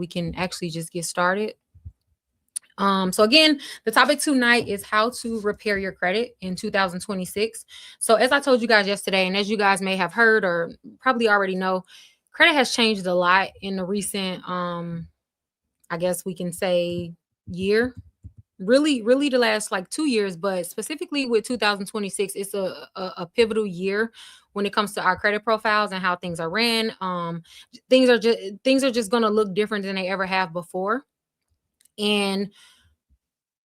we can actually just get started. So again, the topic tonight is how to repair your credit in 2026. So as I told you guys yesterday, and as you guys may have heard or probably already know, credit has changed a lot in the recent, I guess we can say, year. Really the last like 2 years, but specifically with 2026, it's a pivotal year when it comes to our credit profiles and how things are ran. Things are just going to look different than they ever have before, and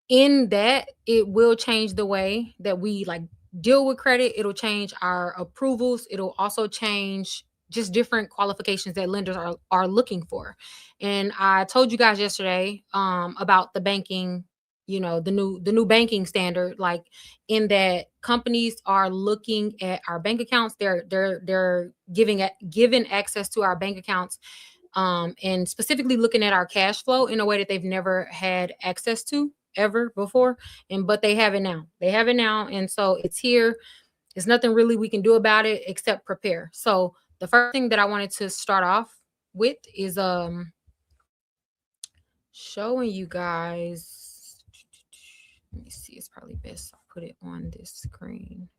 in that it will change the way that we like deal with credit. It'll change our approvals. It'll also change just different qualifications that lenders are looking for. And I told you guys yesterday about the banking, the new banking standard, like in that companies are looking at our bank accounts. They're giving access to our bank accounts, and specifically looking at our cash flow in a way that they've never had access to ever before. And but they have it now. They have it now, and so it's here. There's nothing really we can do about it except prepare. So the first thing that I wanted to start off with is showing you guys. Let me see. It's probably best I'll put it on this screen.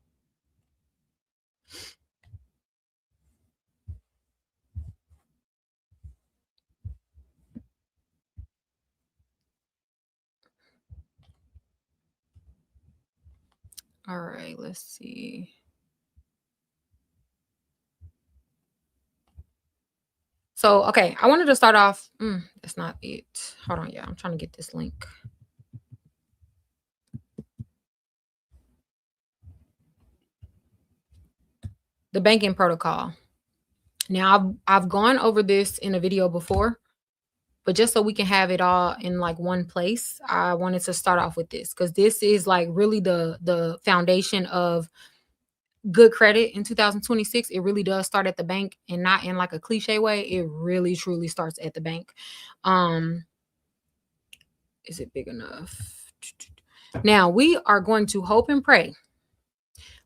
All right, let's see. So, okay, I wanted to start off. That's not it. Hold on, yeah, I'm trying to get this link. The banking protocol. Now, I've gone over this in a video before, but just so we can have it all in like one place, I wanted to start off with this because this is like really the foundation of good credit in 2026. It really does start at the bank, and not in like a cliche way. It really truly starts at the bank. Um, is it big enough? Now we are going to hope and pray.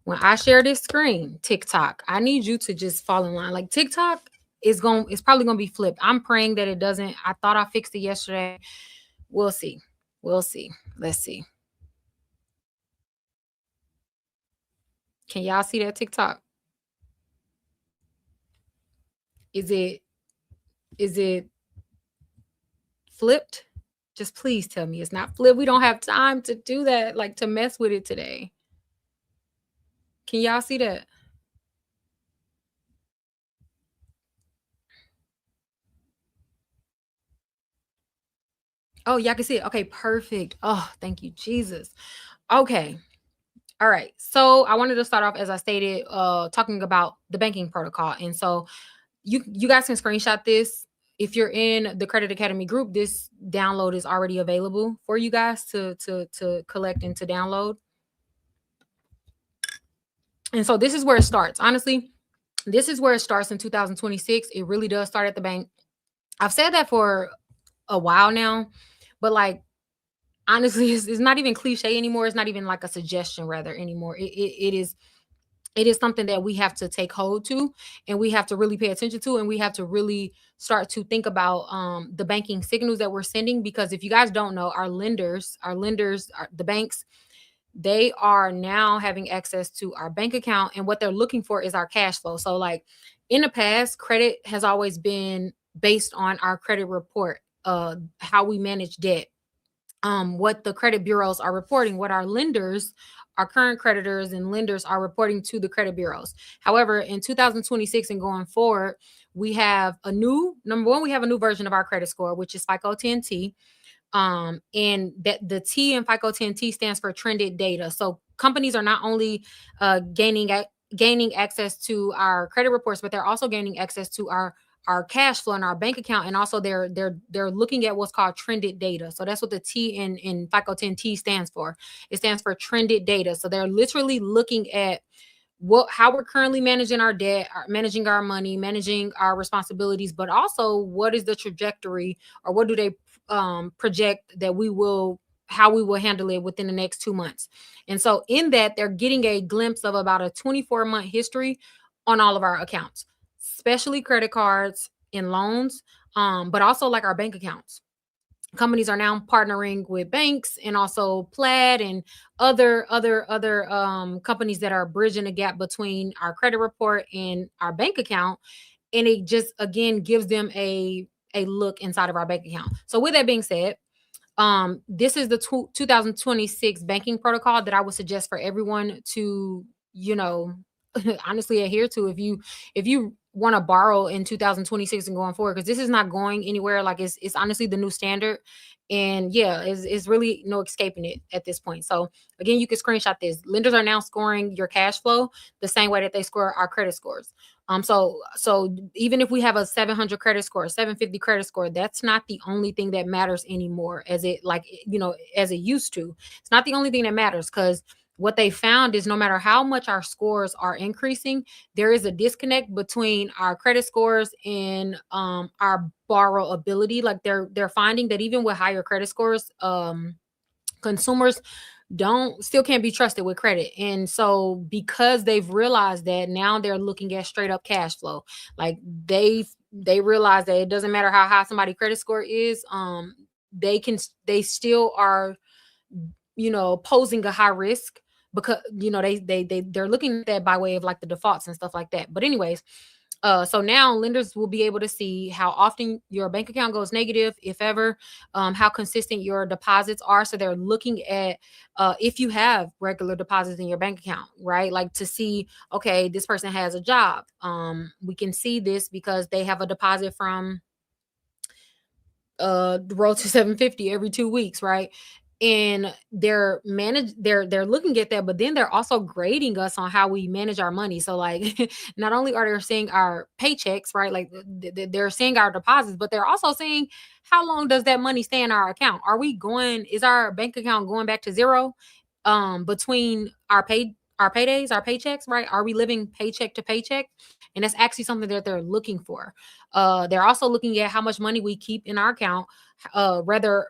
When I share this screen, TikTok, I need you to just fall in line. Like TikTok it's probably gonna be flipped. I'm praying that it doesn't. I thought I fixed it yesterday. We'll see. We'll see. Let's see. Can y'all see that TikTok? Is it flipped? Just please tell me it's not flipped. We don't have time to do that, like to mess with it today. Can y'all see that? Oh, y'all can see it. Okay, perfect. Oh, thank you, Jesus. Okay. All right. So I wanted to start off, as I stated, talking about the banking protocol. And so you guys can screenshot this. If you're in the Credit Academy group, this download is already available for you guys to collect and to download. And so this is where it starts. Honestly, this is where it starts in 2026. It really does start at the bank. I've said that for a while now, but like honestly, it's not even cliche anymore. It's not even like a suggestion rather anymore. It is something that we have to take hold to, and we have to really pay attention to, and we have to really start to think about the banking signals that we're sending. Because if you guys don't know, the banks, they are now having access to our bank account, and what they're looking for is our cash flow. So like in the past, credit has always been based on our credit report, how we manage debt, what the credit bureaus are reporting, what our current creditors and lenders are reporting to the credit bureaus. However, in 2026 and going forward, we have number one, we have a new version of our credit score, which is FICO 10T. And that the T in FICO 10T stands for trended data. So companies are not only gaining access to our credit reports, but they're also gaining access to our cash flow and our bank account, and also they're looking at what's called trended data. So that's what the T in FICO 10T stands for. It stands for trended data. So they're literally looking at how we're currently managing our debt, managing our money, managing our responsibilities, but also what is the trajectory, or what do they project that how we will handle it within the next 2 months. And so in that, they're getting a glimpse of about a 24-month history on all of our accounts, especially credit cards and loans. but also like our bank accounts. Companies are now partnering with banks and also Plaid and other companies that are bridging the gap between our credit report and our bank account, and it just again gives them a look inside of our bank account. So with that being said, this is the 2026 banking protocol that I would suggest for everyone to, you know, honestly adhere to if you want to borrow in 2026 and going forward, because this is not going anywhere. Like it's honestly the new standard. And yeah, it's really no escaping it at this point. So again, you can screenshot this. Lenders are now scoring your cash flow the same way that they score our credit scores. So even if we have a 700 credit score, 750 credit score, that's not the only thing that matters anymore, as it like, you know, as it used to. It's not the only thing that matters, because what they found is no matter how much our scores are increasing, there is a disconnect between our credit scores and our borrow ability. Like they're finding that even with higher credit scores, consumers don't still can't be trusted with credit. And so because they've realized that, now they're looking at straight up cash flow. Like they realize that it doesn't matter how high somebody's credit score is, they still are, you know, posing a high risk, because you know they're looking at that by way of like the defaults and stuff like that. But anyways, so now lenders will be able to see how often your bank account goes negative, if ever, how consistent your deposits are. So they're looking at if you have regular deposits in your bank account, right? Like to see, okay, this person has a job. We can see this because they have a deposit from the road to 750 every 2 weeks, right? And they're looking at that, but then they're also grading us on how we manage our money. So like not only are they seeing our paychecks, right? Like they're seeing our deposits, but they're also seeing how long does that money stay in our account? Is our bank account going back to zero between our paydays, our paychecks, right? Are we living paycheck to paycheck? And that's actually something that they're looking for. They're also looking at how much money we keep in our account, whether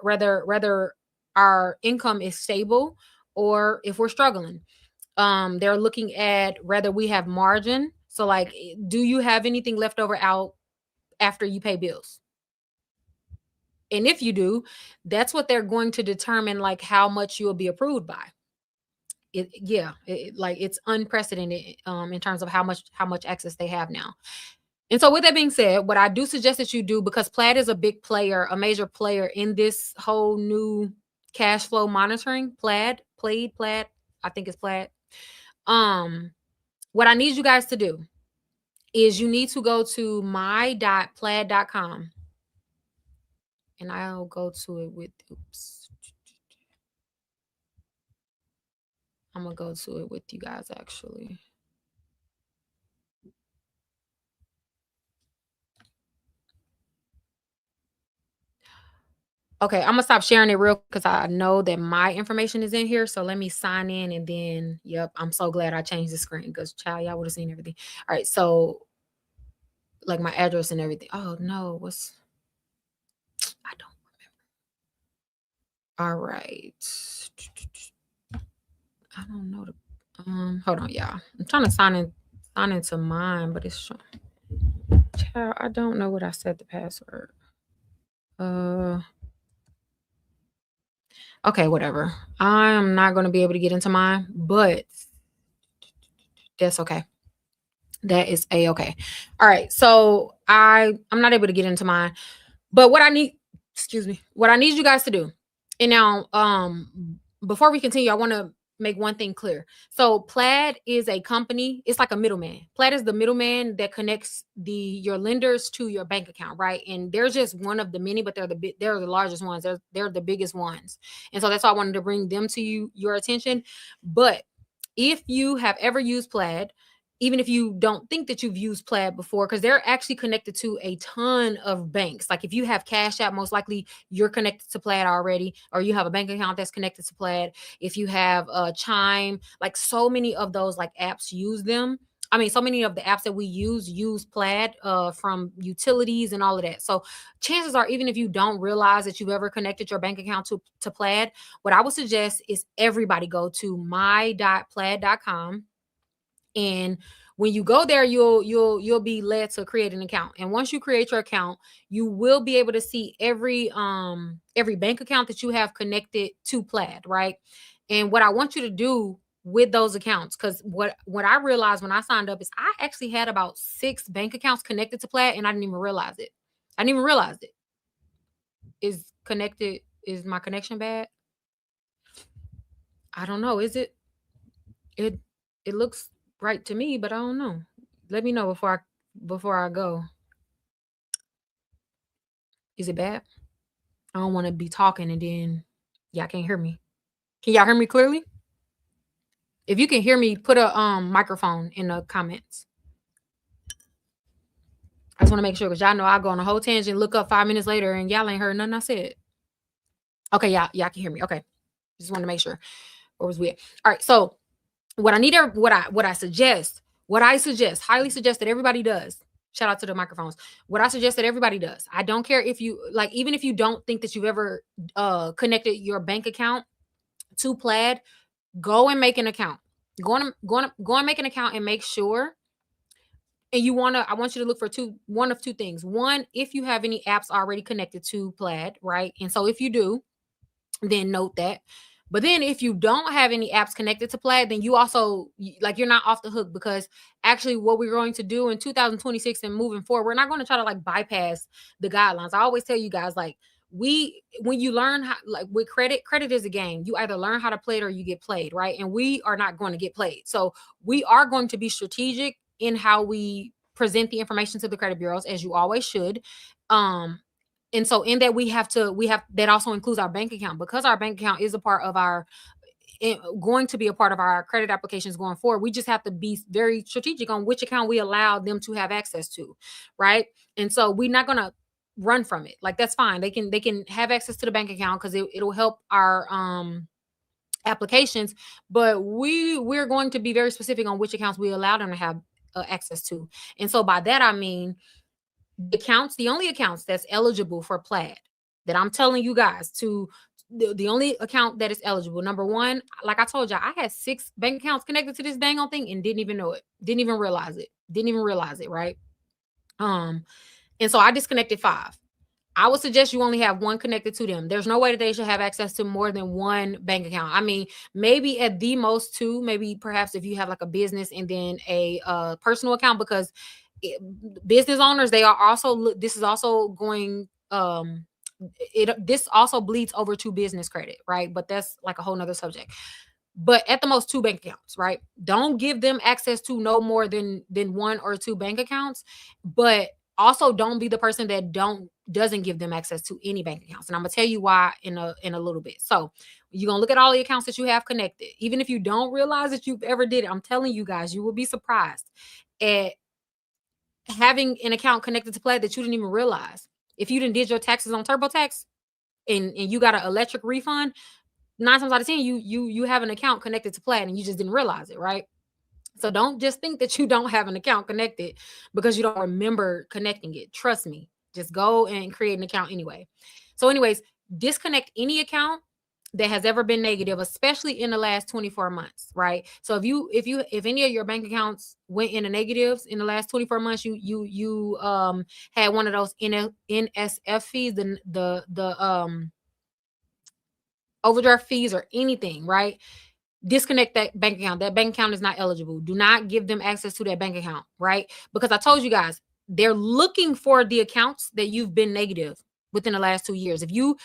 our income is stable or if we're struggling. They're looking at whether we have margin. So, like, do you have anything left over out after you pay bills? And if you do, that's what they're going to determine, like how much you'll be approved by. Like it's unprecedented in terms of how much access they have now. And so, with that being said, what I do suggest that you do, because Plaid is a big player, a major player in this whole new cash flow monitoring. Plaid. I think it's Plaid. Um, what I need you guys to do is you need to go to my.plaid.com, and I'll go to it with. Oops. I'm gonna go to it with you guys actually. Okay, I'm gonna stop sharing it real because I know that my information is in here. So let me sign in, and then yep, I'm so glad I changed the screen because child, y'all would have seen everything. All right, so like my address and everything. Oh no, I don't. All right. I don't know the hold on, y'all. I'm trying to sign into mine, but it's showing. Child, I don't know what I said the password. Uh okay, whatever. I'm not gonna be able to get into mine, but that's okay. That is a-okay. All right. So I'm not able to get into mine. But what I need, excuse me, what I need you guys to do. And now, before we continue, I want to make one thing clear. So Plaid is a company, it's like a middleman. Plaid is the middleman that connects your lenders to your bank account, right? And they're just one of the many, but they're the largest ones. They're the biggest ones. And so that's why I wanted to bring them to your attention. But if you have ever used Plaid, even if you don't think that you've used Plaid before, because they're actually connected to a ton of banks. Like if you have Cash App, most likely you're connected to Plaid already, or you have a bank account that's connected to Plaid. If you have Chime, like so many of those like apps use them. I mean, so many of the apps that we use Plaid from utilities and all of that. So chances are, even if you don't realize that you've ever connected your bank account to Plaid, what I would suggest is everybody go to my.plaid.com. And When you go there, you'll be led to create an account. And once you create your account, you will be able to see every bank account that you have connected to Plaid, right? And what I want you to do with those accounts, because what I realized when I signed up is I actually had about 6 bank accounts connected to Plaid, and I didn't even realize it. I didn't even realize it. Is my connection bad? I don't know. Is it? It it looks right to me, but I don't know. Let me know before I go. Is it bad? I don't want to be talking and then y'all can't hear me. Can y'all hear me clearly? If you can hear me, put a microphone in the comments. I just want to make sure because y'all know I go on a whole tangent, look up 5 minutes later, and y'all ain't heard nothing I said. Okay, y'all can hear me. Okay, just want to make sure. Or was weird. All right, so what I suggest, highly suggest that everybody does. Shout out to the microphones. What I suggest that everybody does. I don't care if you like, even if you don't think that you've ever connected your bank account to Plaid, go and make an account. Go and make an account and make sure. And I want you to look for one of two things. One, if you have any apps already connected to Plaid, right? And so if you do, then note that. But then if you don't have any apps connected to Plaid, then you also, like, you're not off the hook, because actually what we're going to do in 2026 and moving forward, we're not going to try to like bypass the guidelines. I always tell you guys, like, when you learn how, like, with credit is a game. You either learn how to play it or you get played, right? And we are not going to get played. So we are going to be strategic in how we present the information to the credit bureaus, as you always should. And so in that, we have that also includes our bank account, because our bank account is a part of going to be a part of our credit applications going forward. We just have to be very strategic on which account we allow them to have access to, right? And so we're not going to run from it. Like, that's fine. They can have access to the bank account because it'll help our applications, but we're going to be very specific on which accounts we allow them to have access to. And so by that I mean, the only accounts that's eligible for Plaid that I'm telling you guys to, the only account that is eligible. Number one, like I told y'all, I had 6 bank accounts connected to this dang on thing and didn't even know it, didn't even realize it, right? And so I disconnected 5. I would suggest you only have 1 connected to them. There's no way that they should have access to more than 1 bank account. I mean, maybe at the most 2, maybe perhaps if you have like a business and then a personal account, because business owners, this is also going, this also bleeds over to business credit, right? But that's like a whole nother subject. But at the most 2 bank accounts, right? Don't give them access to no more than 1 or 2 bank accounts, but also don't be the person that doesn't give them access to any bank accounts. And I'm gonna tell you why in a little bit. So you're gonna look at all the accounts that you have connected. Even if you don't realize that you've ever did it, I'm telling you guys, you will be surprised at having an account connected to Plaid that you didn't even realize. If you didn't did your taxes on TurboTax and you got an electric refund, 9 times out of 10, you have an account connected to Plaid and you just didn't realize it, right? So don't just think that you don't have an account connected because you don't remember connecting it. Trust me, just go and create an account anyway. So anyways, disconnect any account that has ever been negative, especially in the last 24 months, right? So if any of your bank accounts went into negatives in the last 24 months, you had one of those NSF fees, the overdraft fees or anything, right? Disconnect that bank account. That bank account is not eligible. Do not give them access to that bank account, right? Because I told you guys, they're looking for the accounts that you've been negative within the last 2 years. If your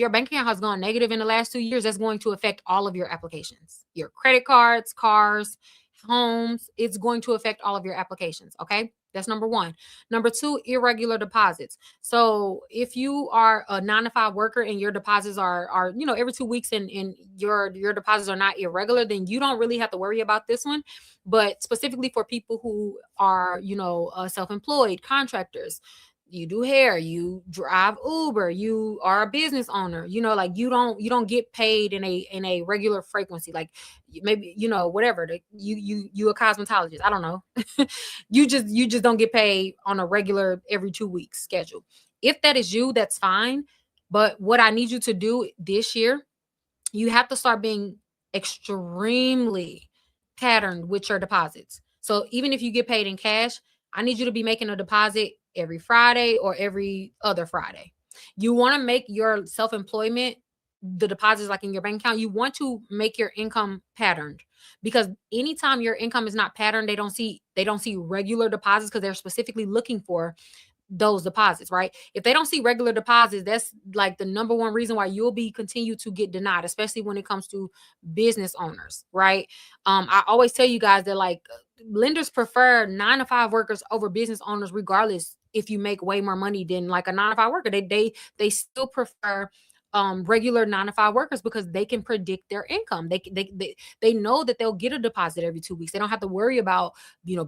bank account has gone negative in the last 2 years, that's going to affect all of your applications, your credit cards, cars, homes. It's going to affect all of your applications. Okay. That's number 1. Number 2, irregular deposits. So if you are a 9-to-5 worker and your deposits are every 2 weeks and your deposits are not irregular, then you don't really have to worry about this one. But specifically for people who are, self-employed, contractors, you do hair, you drive Uber, you are a business owner, like you don't get paid in a regular frequency, like maybe whatever, you a cosmetologist, I don't know. you just don't get paid on a regular every 2 weeks schedule. If that is you, that's fine. But what I need you to do this year, you have to start being extremely patterned with your deposits. So even if you get paid in cash, I need you to be making a deposit every Friday or every other Friday. You want to make your self-employment, the deposits like in your bank account, you want to make your income patterned, because anytime your income is not patterned, they don't see regular deposits because they're specifically looking for those deposits, right? If they don't see regular deposits, that's like the number one reason why you'll be continue to get denied, especially when it comes to business owners, right? I always tell you guys that like lenders prefer 9 to 5 workers over business owners, regardless if you make way more money than like a 9 to 5 worker. They still prefer regular 9 to 5 workers because they can predict their income. They know that they'll get a deposit every 2 weeks. They don't have to worry about,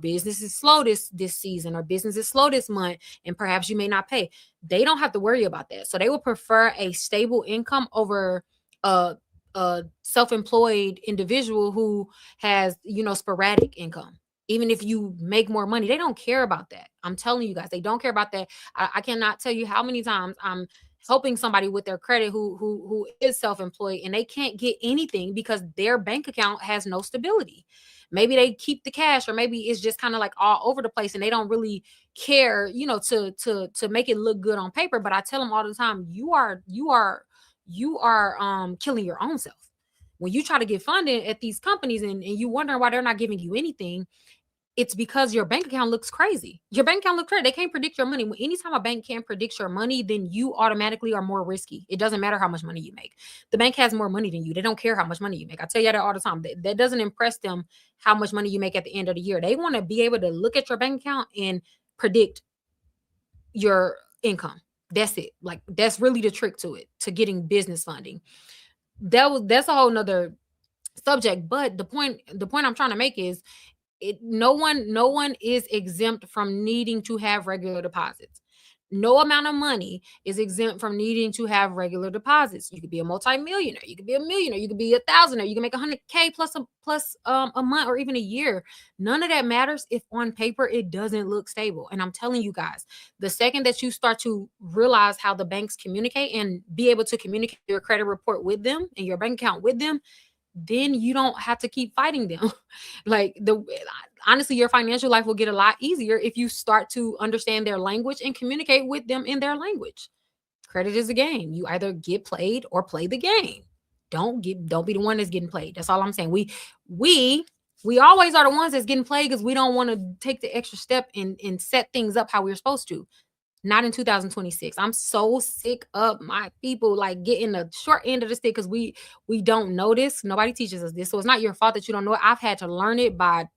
business is slow this season, or business is slow this month and perhaps you may not pay. They don't have to worry about that. So they will prefer a stable income over a self-employed individual who has, sporadic income. Even if you make more money, they don't care about that. I'm telling you guys, they don't care about that. I cannot tell you how many times I'm helping somebody with their credit who is self-employed, and they can't get anything because their bank account has no stability. Maybe they keep the cash, or maybe it's just kind of like all over the place and they don't really care, to make it look good on paper. But I tell them all the time, you are killing your own self when you try to get funding at these companies, and you wondering why they're not giving you anything. It's because your bank account looks crazy. Your bank account looks crazy. They can't predict your money. Anytime a bank can't predict your money, then you automatically are more risky. It doesn't matter how much money you make. The bank has more money than you. They don't care how much money you make. I tell you that all the time. That doesn't impress them how much money you make at the end of the year. They want to be able to look at your bank account and predict your income. That's it. Like that's really the trick to it, to getting business funding. That's a whole nother subject. But the point I'm trying to make is no one is exempt from needing to have regular deposits. No amount of money is exempt from needing to have regular deposits. You could be a multimillionaire, you could be a millionaire, you could be a thousandaire, you can make 100K plus a month or even a year. None of that matters if on paper it doesn't look stable. And I'm telling you guys, the second that you start to realize how the banks communicate and be able to communicate your credit report with them and your bank account with them, then you don't have to keep fighting them. Like honestly, your financial life will get a lot easier if you start to understand their language and communicate with them in their language. Credit is a game. You either get played or play the game. Don't be the one that's getting played. That's all I'm saying. We always are the ones that's getting played because we don't want to take the extra step and set things up how we're supposed to. Not in 2026. I'm so sick of my people like getting the short end of the stick because we don't know this. Nobody teaches us this. So it's not your fault that you don't know it. I've had to learn it by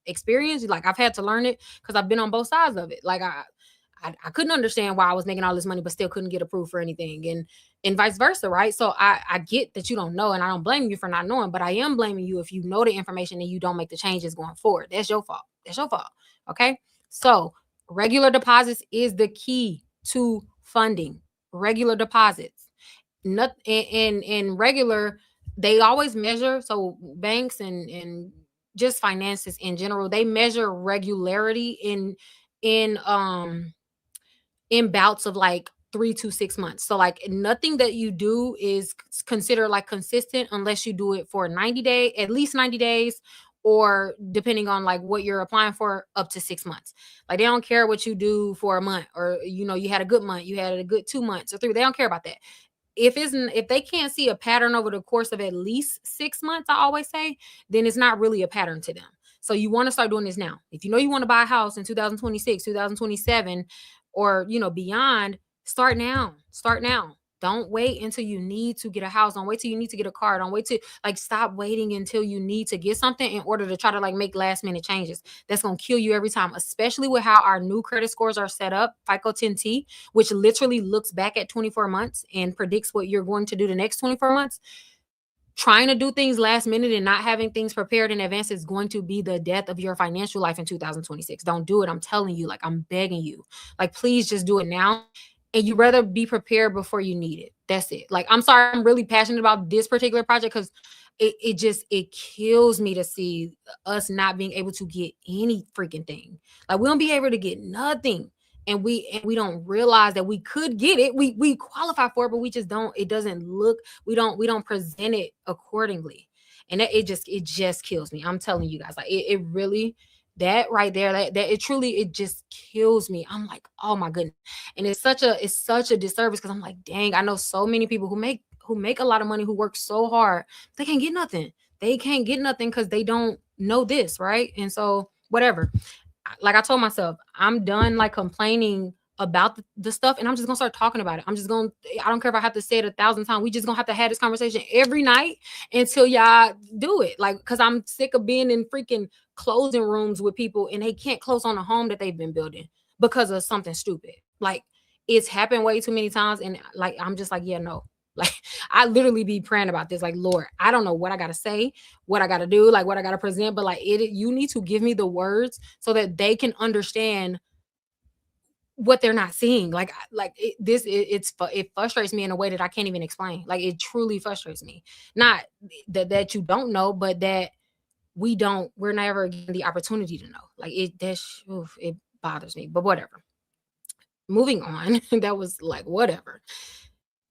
experience. Like I've had to learn it because I've been on both sides of it. Like I couldn't understand why I was making all this money but still couldn't get approved for anything, and vice versa, right? So I get that you don't know, and I don't blame you for not knowing, but I am blaming you if you know the information and you don't make the changes going forward. That's your fault. That's your fault. Okay. So regular deposits is the key to funding. Regular deposits. Not in regular, they always measure. So banks and just finances in general, they measure regularity in bouts of like 3 to 6 months. So like nothing that you do is considered like consistent unless you do it for 90 days, at least 90 days, or depending on like what you're applying for, up to 6 months. Like they don't care what you do for a month, or you had a good month, you had a good 2 months or three. They don't care about that. If they can't see a pattern over the course of at least 6 months, I always say, then it's not really a pattern to them. So you want to start doing this now. If you know you want to buy a house in 2026, 2027, or beyond, start now. Start now. Don't wait until you need to get a house. Don't wait till you need to get a car. Don't wait to like stop waiting until you need to get something in order to try to like make last minute changes. That's gonna kill you every time, especially with how our new credit scores are set up. FICO 10T, which literally looks back at 24 months and predicts what you're going to do the next 24 months. Trying to do things last minute and not having things prepared in advance is going to be the death of your financial life in 2026. Don't do it. I'm telling you, like, I'm begging you. Like, please just do it now. And you rather be prepared before you need it. That's it. Like, I'm sorry, I'm really passionate about this particular project because it kills me to see us not being able to get any freaking thing. Like, we don't be able to get nothing. And we don't realize that we could get it. We qualify for it, but we just don't. It doesn't look. We don't present it accordingly, and it just kills me. I'm telling you guys, like it really That right there, that it truly, it just kills me. I'm like, oh my goodness. And it's such a disservice because I'm like, dang, I know so many people who make a lot of money, who work so hard, they can't get nothing. They can't get nothing because they don't know this, right? And so whatever. Like I told myself, I'm done like complaining about the stuff, and I'm just gonna start talking about it. I don't care if I have to say it 1,000 times. We just gonna have to have this conversation every night until y'all do it. Like, cause I'm sick of being in freaking closing rooms with people and they can't close on a home that they've been building because of something stupid. Like, it's happened way too many times. And like, I'm just like, yeah, no. Like, I literally be praying about this. Like, Lord, I don't know what I gotta say, what I gotta do, like what I gotta present, but like you need to give me the words so that they can understand what they're not seeing. Like, it frustrates me in a way that I can't even explain. Like, it truly frustrates me. Not that you don't know, but that we're never given the opportunity to know. Like, it bothers me. But whatever. Moving on. That was like whatever.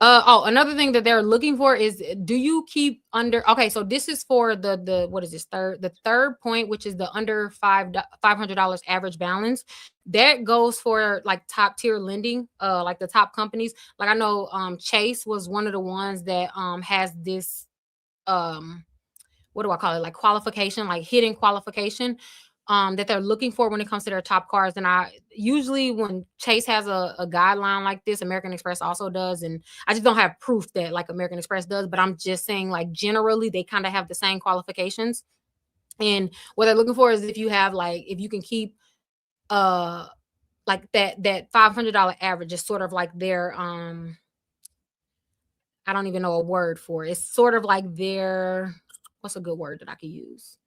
Another thing that they're looking for is, do you keep under? Okay, so this is for the what is this the third point, which is the under $500 average balance. That goes for like top tier lending, like the top companies. Like, I know Chase was one of the ones that has this um what do I call it? Like qualification, like hidden qualification, that they're looking for when it comes to their top cars. And I usually, when Chase has a guideline like this, American Express also does. And I just don't have proof that like American Express does, but I'm just saying like generally they kind of have the same qualifications. And what they're looking for is if you can keep uh like that $500 average is sort of like their I don't even know a word for it. It's sort of like their, what's a good word that I could use?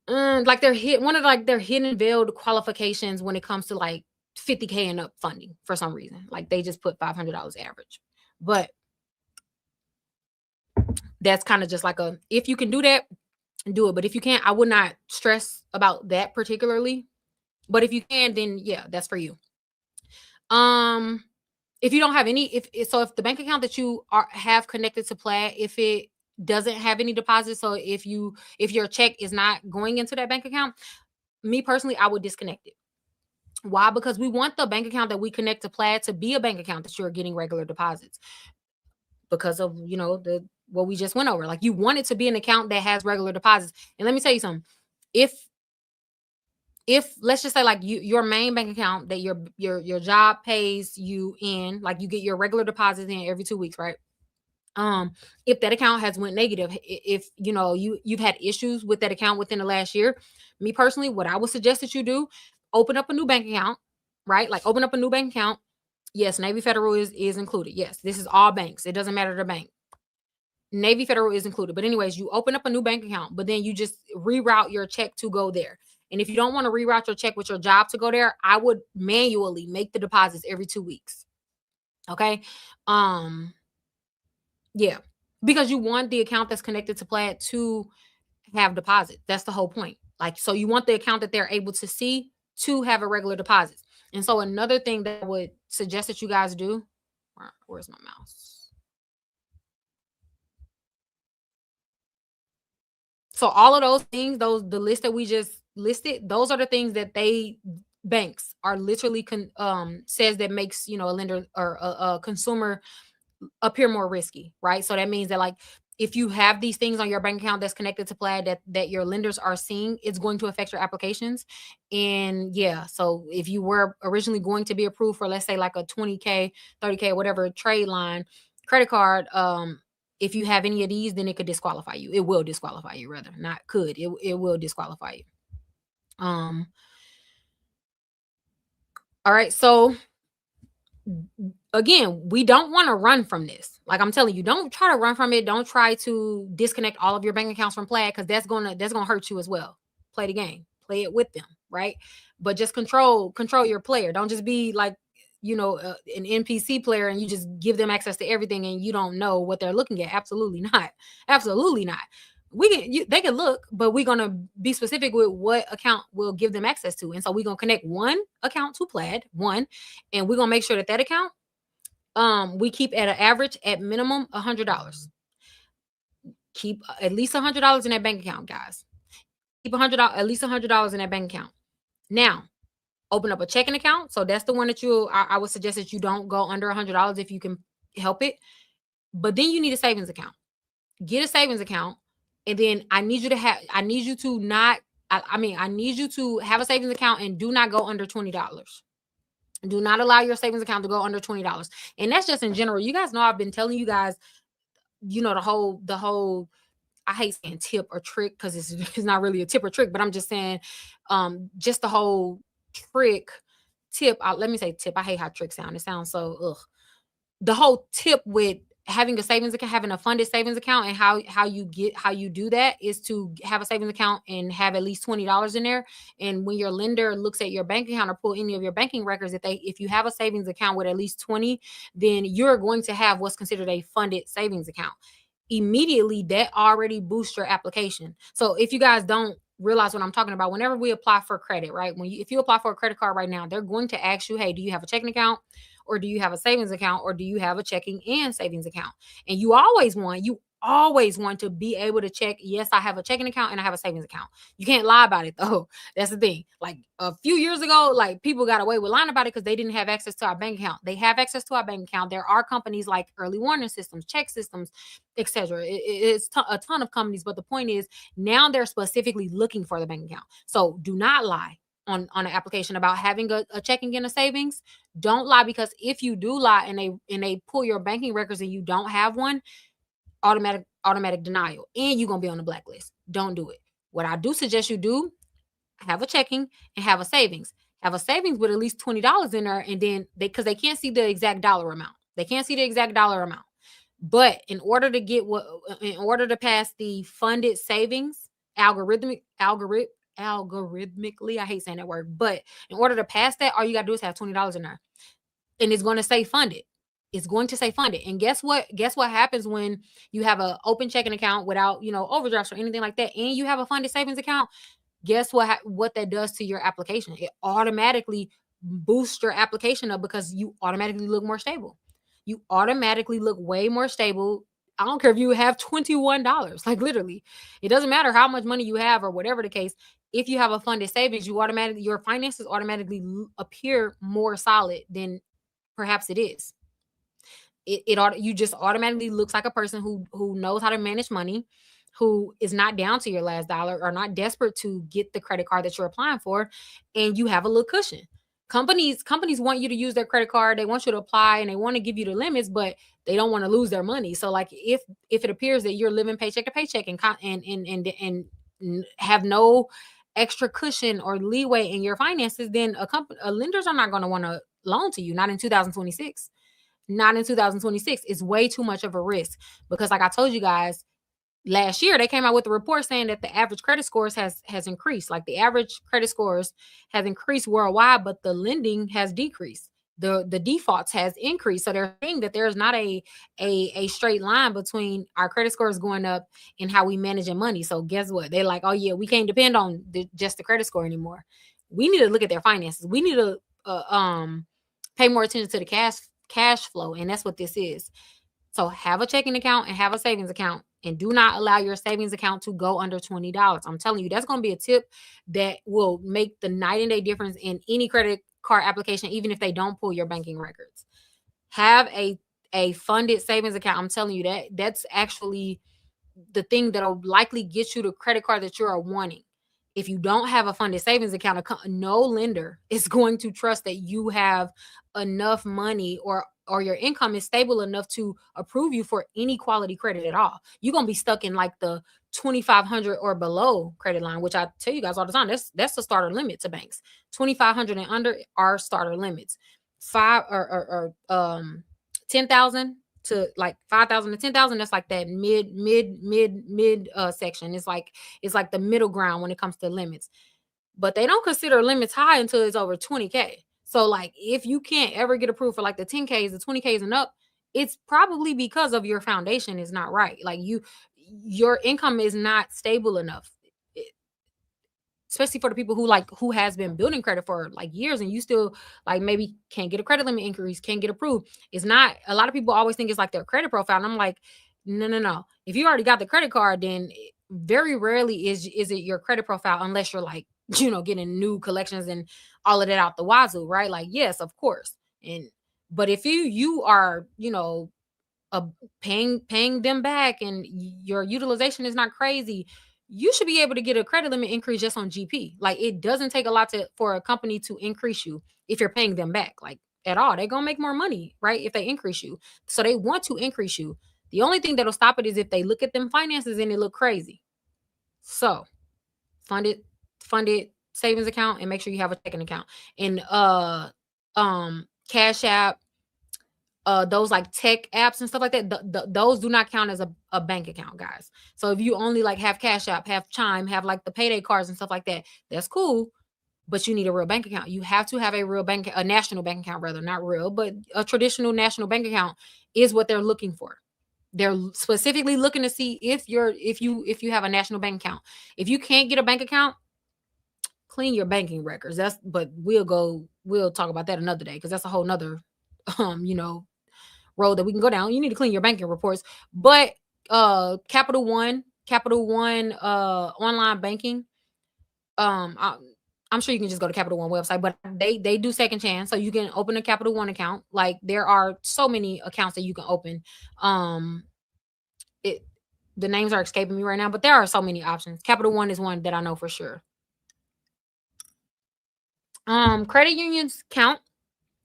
Like one of like their hidden veiled qualifications when it comes to like 50K and up funding for some reason. Like, they just put $500 average. But that's kind of just like if you can do that, do it. But if you can't, I would not stress about that particularly. But if you can, then yeah, that's for you. Um, if you don't have any, if the bank account that you have connected to Plaid, if it doesn't have any deposits, so if your check is not going into that bank account, me personally, I would disconnect it. Why? Because we want the bank account that we connect to Plaid to be a bank account that you're getting regular deposits, because of the what we just went over. Like, you want it to be an account that has regular deposits. And let me tell you something. If let's just say like your main bank account that your job pays you in, like you get your regular deposits in every 2 weeks, right? If that account has went negative, if you've had issues with that account within the last year, me personally, what I would suggest that you do, open up a new bank account, right? Like, open up a new bank account. Yes, Navy Federal is included. Yes, this is all banks. It doesn't matter the bank. Navy Federal is included. But anyways, you open up a new bank account, but then you just reroute your check to go there. And if you don't want to reroute your check with your job to go there, I would manually make the deposits every 2 weeks. Okay? Yeah. Because you want the account that's connected to Plaid to have deposits. That's the whole point. Like, so you want the account that they're able to see to have a regular deposit. And so another thing that I would suggest that you guys do, where's my mouse? So all of those things, the list that we just listed, those are the things that banks are literally says that makes a lender or a consumer appear more risky, right? So that means that, like, if you have these things on your bank account that's connected to Plaid that your lenders are seeing, it's going to affect your applications. And yeah, so if you were originally going to be approved for, let's say, like a 20K, 30K, whatever trade line credit card, if you have any of these, then it could disqualify you. It will disqualify you, rather. Not could. It will disqualify you. All right, so again, we don't want to run from this. Like, I'm telling you, don't try to run from it. Don't try to disconnect all of your bank accounts from Plaid, because that's gonna hurt you as well. Play the game, play it with them, right? But just control your player. Don't just be like an NPC player and you just give them access to everything and you don't know what they're looking at. Absolutely not. Absolutely not. They can look, but we're gonna be specific with what account we'll give them access to. And so we're gonna connect one account to Plaid, and we're gonna make sure that account we keep at an average, at minimum, $100. Keep at least $100 in that bank account, guys. Keep $100, at least $100 in that bank account. Now, open up a checking account. So that's the one that I would suggest that you don't go under $100 if you can help it. But then you need a savings account. Get a savings account, and then I need you to have. I need you to not. I need you to have a savings account and do not go under $20. Do not allow your savings account to go under $20. And that's just in general. You guys know I've been telling you guys, the whole I hate saying tip or trick because it's not really a tip or trick, but I'm just saying just the whole trick tip. Let me say tip. I hate how trick sound. It sounds so ugh. The whole tip with having a savings account, having a funded savings account, and how you do that is to have a savings account and have at least $20 in there. And when your lender looks at your bank account or pull any of your banking records, if you have a savings account with at least 20, then you're going to have what's considered a funded savings account. Immediately that already boosts your application. So if you guys don't realize what I'm talking about, whenever we apply for credit, right? If you apply for a credit card right now, they're going to ask you, hey, do you have a checking account? Or do you have a savings account? Or do you have a checking and savings account? And you always want to be able to check, yes, I have a checking account and I have a savings account. You can't lie about it though. That's the thing. Like a few years ago, like people got away with lying about it because they didn't have access to our bank account. They have access to our bank account. There are companies like Early Warning Systems, Check Systems, etc. It's a ton of companies, but the point is now they're specifically looking for the bank account. So do not lie on an application about having a checking and a savings. Don't lie, because if you do lie and they pull your banking records and you don't have one, automatic denial, and you're gonna be on the blacklist. Don't do it. What I do suggest you do, have a checking and have a savings. Have a savings with at least $20 in there, and then because they can't see the exact dollar amount. They can't see the exact dollar amount. But in order to pass the funded savings algorithmically, I hate saying that word, but in order to pass that, all you gotta do is have $20 in there, and it's going to say funded. It's going to say funded. And guess what? Guess what happens when you have an open checking account without, overdrafts or anything like that, and you have a funded savings account? Guess what that does to your application? It automatically boosts your application up because you automatically look more stable. You automatically look way more stable. I don't care if you have $21. Like literally, it doesn't matter how much money you have or whatever the case. If you have a funded savings, your finances automatically appear more solid than perhaps it is. You just automatically looks like a person who knows how to manage money, who is not down to your last dollar or not desperate to get the credit card that you're applying for, and you have a little cushion. Companies want you to use their credit card, they want you to apply, and they want to give you the limits, but they don't want to lose their money. So like if it appears that you're living paycheck to paycheck and have no extra cushion or leeway in your finances, then lenders are not going to want to loan to you, not in 2026. Not in 2026. It's way too much of a risk because, like I told you guys, last year they came out with a report saying that the average credit scores has increased. Like the average credit scores has increased worldwide, but the lending has decreased. The defaults has increased. So they're saying that there's not a straight line between our credit scores going up and how we managing money. So guess what? They're like, oh yeah, we can't depend on just the credit score anymore. We need to look at their finances. We need to pay more attention to the cash flow, and that's what this is. So have a checking account and have a savings account, and do not allow your savings account to go under $20. I'm telling you, that's going to be a tip that will make the night and day difference in any credit card application, even if they don't pull your banking records. Have a funded savings account. I'm telling you that's actually the thing that'll likely get you the credit card that you're wanting. If you don't have a funded savings account, no lender is going to trust that you have enough money or your income is stable enough to approve you for any quality credit at all. You're going to be stuck in like the 2,500 or below credit line, which I tell you guys all the time, that's the starter limit to banks. 2,500 and under are starter limits. 10,000 to like 5,000 to 10,000, that's like that mid section. It's like the middle ground when it comes to limits. But they don't consider limits high until it's over 20K. So like if you can't ever get approved for like the 10Ks, the 20Ks and up, it's probably because of your foundation is not right. Like your income is not stable enough. Especially for the people who has been building credit for like years, and you still like maybe can't get a credit limit increase, can't get approved. It's not, a lot of people always think it's like their credit profile. And I'm like, no. If you already got the credit card, then very rarely is it your credit profile, unless you're like, getting new collections and all of that out the wazoo, right? Like, yes, of course. And but if you are, uh, paying them back, and your utilization is not crazy, you should be able to get a credit limit increase just on GP. Like, it doesn't take a lot for a company to increase you if you're paying them back, like, at all. They're gonna make more money, right? If they increase you, so they want to increase you. The only thing that'll stop it is if they look at them finances and it look crazy. So fund it, savings account, and make sure you have a checking account. And Cash App, those like tech apps and stuff like that, those do not count as a bank account, guys. So if you only like have Cash App, have Chime, have like the payday cards and stuff like that, that's cool. But you need a real bank account. You have to have a national bank account, rather, not real, but a traditional national bank account is what they're looking for. They're specifically looking to see if you have a national bank account. If you can't get a bank account, clean your banking records. But we'll talk about that another day, because that's a whole nother road that we can go down. You need to clean your banking reports. But Capital One online banking, I'm sure you can just go to Capital One website, but they do second chance, so you can open a Capital One account. Like, there are so many accounts that you can open. It The names are escaping me right now, but there are so many options. Capital One is one that I know for sure. Credit unions count.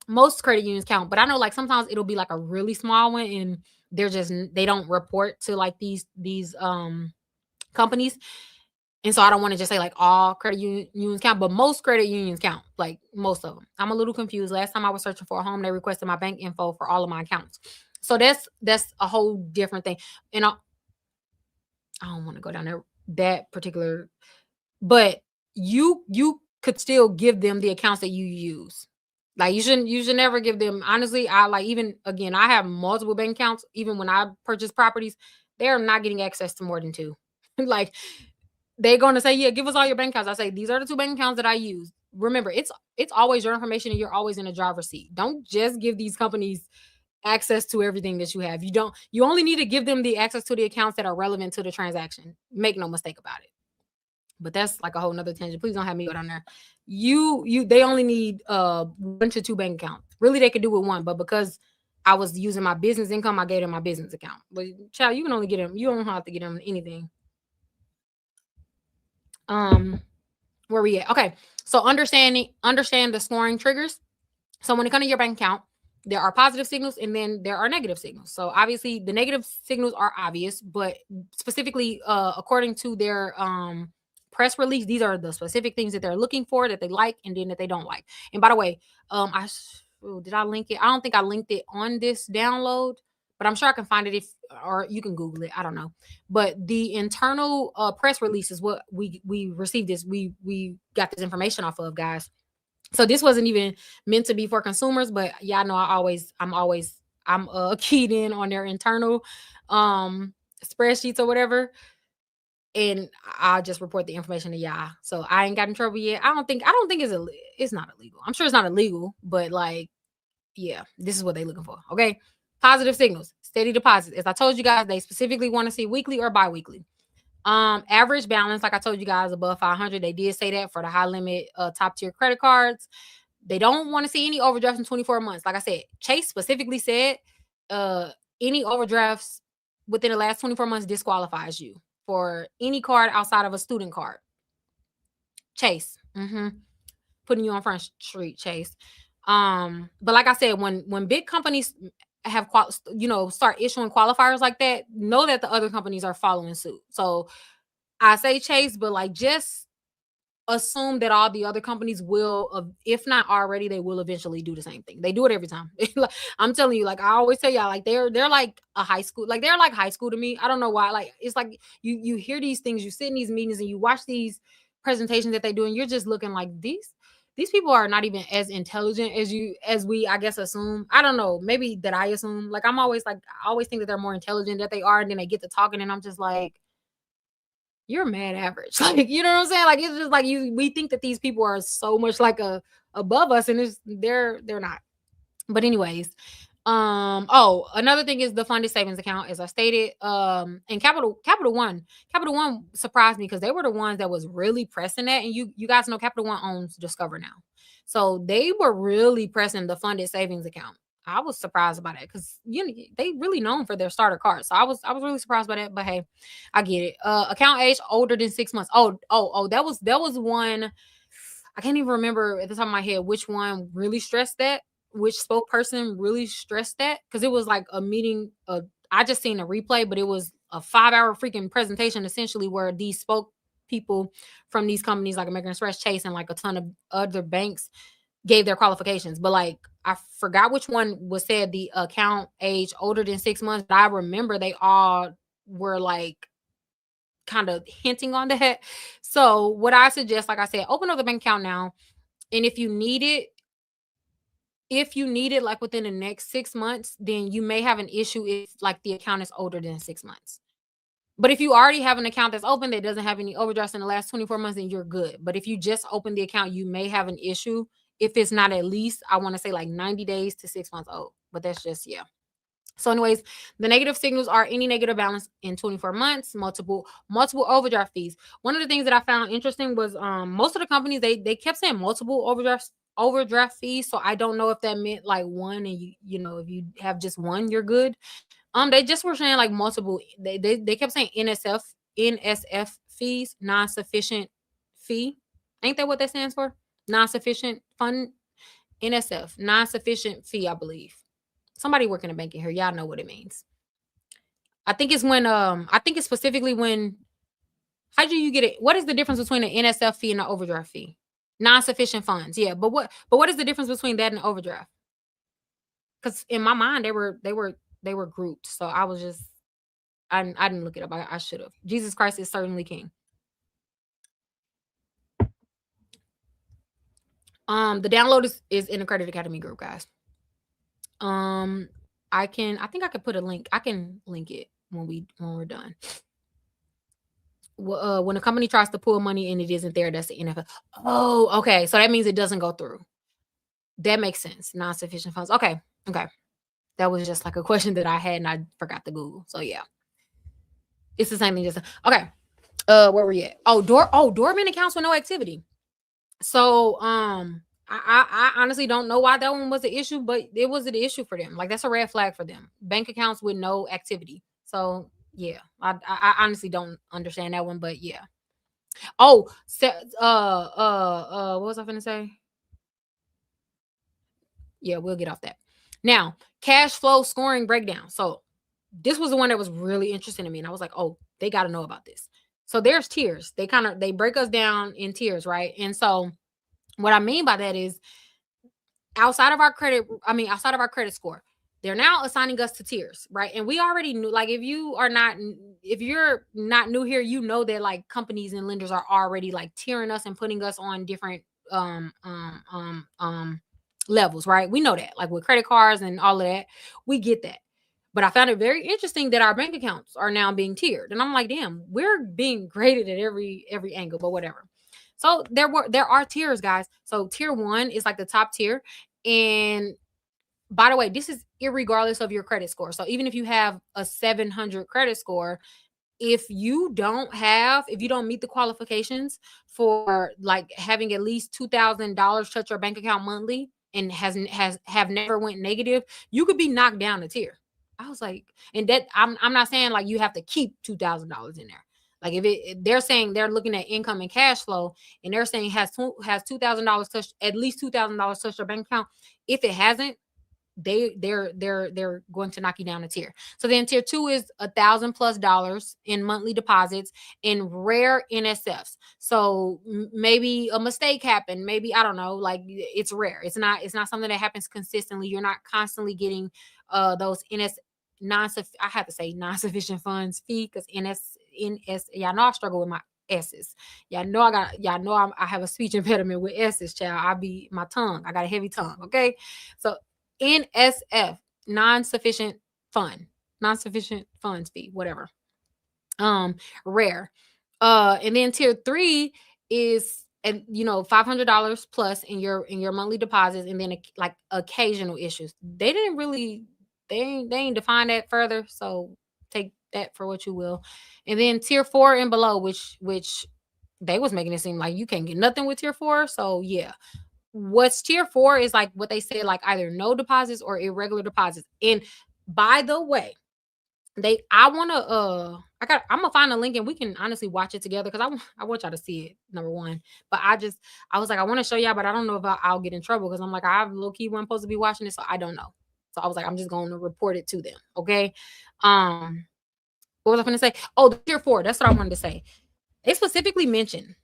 Most credit unions count, but I know, like, sometimes it'll be like a really small one, and they don't report to like these companies. And so I don't want to just say like all credit unions count, but most credit unions count, like most of them. I'm a little confused. Last time I was searching for a home, they requested my bank info for all of my accounts. So that's a whole different thing. And I don't want to go down that particular, but you could still give them the accounts that you use. Like, you should never give them, honestly. I like, even again, I have multiple bank accounts. Even when I purchase properties, they're not getting access to more than two. Like, they're going to say, yeah, give us all your bank accounts. I say, these are the two bank accounts that I use. Remember, it's always your information, and you're always in a driver's seat. Don't just give these companies access to everything that you have. You only need to give them the access to the accounts that are relevant to the transaction. Make no mistake about it. But that's like a whole nother tangent. Please don't have me go down there. They only need 1 to 2 bank accounts. Really, they could do with one, but because I was using my business income, I gave them my business account. But child, you can only get them. You don't have to get them anything. Where we at? Okay. So understand the scoring triggers. So when it comes to your bank account, there are positive signals and then there are negative signals. So obviously the negative signals are obvious, but specifically according to their press release, these are the specific things that they're looking for, that they like, and then that they don't like. And by the way, did I link it? I don't think I linked it on this download, but I'm sure I can find it, or you can Google it. I don't know. But the internal press release is what we received this. We got this information off of, guys. So this wasn't even meant to be for consumers, but yeah, I know I'm keyed in on their internal spreadsheets or whatever, and I'll just report the information to y'all. So I ain't got in trouble yet. I don't think it's not illegal. I'm sure it's not illegal, but like, yeah, this is what they're looking for. Okay. Positive signals, steady deposits. As I told you guys, they specifically want to see weekly or biweekly. Average balance, like I told you guys, above 500. They did say that for the high limit, top tier credit cards. They don't want to see any overdrafts in 24 months. Like I said, Chase specifically said, any overdrafts within the last 24 months disqualifies you for any card outside of a student card. Chase, putting you on Front Street, Chase. But like I said, when big companies have start issuing qualifiers like that, know that the other companies are following suit. So I say Chase, but like, just assume that all the other companies will, if not already, they will eventually do the same thing. They do it every time. I'm telling you, like I always tell y'all, like they're like a high school, like they're like high school to me. I don't know why. Like, it's like you hear these things, you sit in these meetings and you watch these presentations that they do, and you're just looking like, these people are not even as intelligent as we, I guess, assume. I don't know. Maybe that I assume. Like, I always think that they're more intelligent than they are, and then they get to talking, and I'm just like, you're mad average. Like, you know what I'm saying? Like, it's just like we think that these people are so much like above us, and they're not. But anyways, Another thing is the funded savings account, as I stated. And Capital One surprised me because they were the ones that was really pressing that. And you guys know Capital One owns Discover now. So they were really pressing the funded savings account. I was surprised by that because they really known for their starter card. So I was really surprised by that. But hey, I get it. Account age older than 6 months. Oh, that was one. I can't even remember at the top of my head which one really stressed that, which spokesperson really stressed that, because it was like a meeting. I just seen a replay, but it was a 5 hour freaking presentation essentially where these spoke people from these companies like American Express, Chase, and like a ton of other banks gave their qualifications. But like I forgot which one was said the account age older than 6 months. But I remember they all were like kind of hinting on that. So what I suggest, like I said, open up the bank account now. And if you need it like within the next 6 months, then you may have an issue if like the account is older than 6 months. But if you already have an account that's open that doesn't have any overdrafts in the last 24 months, then you're good. But if you just open the account, you may have an issue if it's not at least, I want to say like 90 days to 6 months old. But that's just, yeah. So, anyways, the negative signals are any negative balance in 24 months, multiple overdraft fees. One of the things that I found interesting was most of the companies they kept saying multiple overdraft fees. So I don't know if that meant like one, and if you have just one, you're good. They just were saying like multiple. They kept saying NSF fees, non-sufficient fee. Ain't that what that stands for? Non-sufficient fund. NSF, non-sufficient fee, I believe. Somebody working in banking here, y'all know what it means. I think it's specifically when. How do you get it? What is the difference between an NSF fee and an overdraft fee? Non-sufficient funds, yeah. But what is the difference between that and overdraft? Because in my mind they were grouped. So I didn't look it up. I should have. Jesus Christ is certainly King. The download is in the Credit Academy group, guys. I think I could put a link. I can link it when we're done. When a company tries to pull money and it isn't there, that's the NFL. Oh, okay. So that means it doesn't go through. That makes sense. Non-sufficient funds. Okay. Okay. That was just like a question that I had and I forgot to Google. So yeah. It's the same thing. Just okay. Where were we at? Dormant accounts with no activity. So I honestly don't know why that one was an issue, but it was an issue for them. Like that's a red flag for them. Bank accounts with no activity. So yeah, I honestly don't understand that one, but yeah. Oh, what was I gonna say? Yeah, we'll get off that. Now, cash flow scoring breakdown. So this was the one that was really interesting to me, and I was like, oh, they got to know about this. So there's tiers. They break us down in tiers, right? And so what I mean by that is outside of our credit score, they're now assigning us to tiers, right? And we already knew, like, if you're not new here, you know that like companies and lenders are already like tiering us and putting us on different um um um um levels, right? We know that, like with credit cards and all of that, we get that. But I found it very interesting that our bank accounts are now being tiered, and I'm like, damn, we're being graded at every angle, but whatever. So there are tiers, guys. So tier one is like the top tier, and by the way, this is irregardless of your credit score. So even if you have a 700 credit score, if you don't meet the qualifications for like having at least $2,000 touch your bank account monthly and have never went negative, you could be knocked down a tier. I was like, and that I'm not saying like you have to keep $2,000 in there. Like if they're saying they're looking at income and cash flow, and they're saying has $2,000 touched, at least $2,000 touched your bank account. If it hasn't, they're going to knock you down a tier. So then tier two is $1,000+ in monthly deposits in rare NSFs. So maybe a mistake happened. Maybe, I don't know, like it's rare. It's not something that happens consistently. You're not constantly getting those I have to say non-sufficient funds fee, because y'all know I struggle with my S's. Y'all know I have a speech impediment with S's, child. I got a heavy tongue. Okay. So NSF, non-sufficient non-sufficient funds fee, whatever. Rare. And then tier three is, and $500+ in your monthly deposits, and then like occasional issues. They didn't really they ain't defined that further. So take that for what you will. And then tier 4 and below, which they was making it seem like you can't get nothing with tier 4. So yeah. What's tier 4 is like what they say, like either no deposits or irregular deposits. And by the way, I'm gonna find a link and we can honestly watch it together because I want y'all to see it, number one. But I was like, I want to show y'all, but I don't know if I'll get in trouble because I'm like, I low key wasn't supposed to be watching this, so I don't know. So I was like, I'm just going to report it to them. Okay. Um, what was I gonna say? Oh, the tier 4. That's what I wanted to say. They specifically mentioned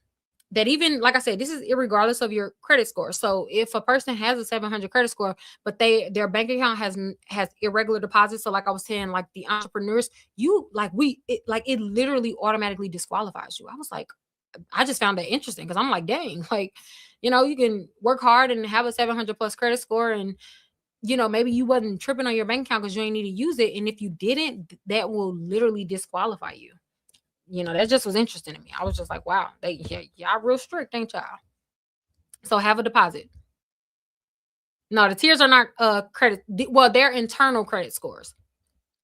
that, even like I said, this is irregardless of your credit score. So if a person has a 700 credit score, but their bank account has irregular deposits, so like I was saying, like the entrepreneurs, it literally automatically disqualifies you. I was like, I just found that interesting because I'm like, dang, like, you can work hard and have a 700 plus credit score, and maybe you wasn't tripping on your bank account because you ain't need to use it, and if you didn't, that will literally disqualify you. That just was interesting to me. I was just like, wow, y'all real strict, ain't y'all? So have a deposit. No, the tiers are not credit. Well, they're internal credit scores.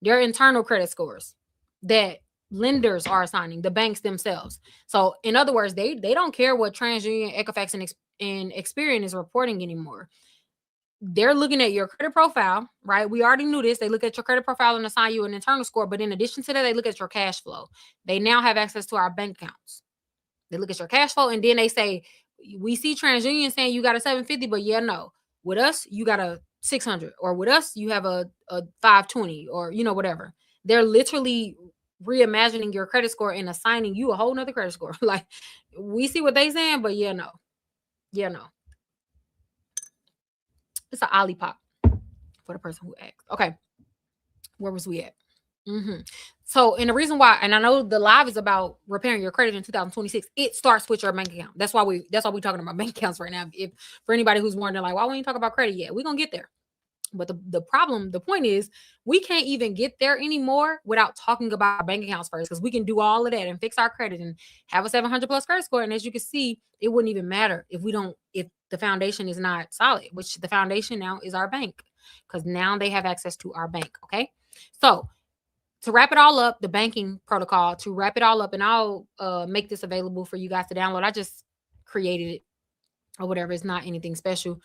They're internal credit scores that lenders are assigning, the banks themselves. So in other words, they don't care what TransUnion, Equifax, and Experian is reporting anymore. They're looking at your credit profile, right? We already knew this. They look at your credit profile and assign you an internal score. But in addition to that, they look at your cash flow. They now have access to our bank accounts. They look at your cash flow and then they say, we see TransUnion saying you got a 750, but yeah, no. With us, you got a 600, or with us, you have a 520, or whatever. They're literally reimagining your credit score and assigning you a whole nother credit score. Like, we see what they saying, but yeah, no. Yeah, no. It's an Olipop for the person who asked. Okay. Where was we at? So, and the reason why, and I know the live is about repairing your credit in 2026. It starts with your bank account. That's why we're talking about bank accounts right now. If for anybody who's wondering, like, why won't you talk about credit yet? We're gonna get there. But the point is, we can't even get there anymore without talking about our bank accounts first, because we can do all of that and fix our credit and have a 700 plus credit score. And as you can see, it wouldn't even matter if the foundation is not solid, which the foundation now is our bank, because now they have access to our bank. Okay. So, to wrap it all up, the banking protocol, to wrap it all up, and I'll make this available for you guys to download. I just created it or whatever. It's not anything special.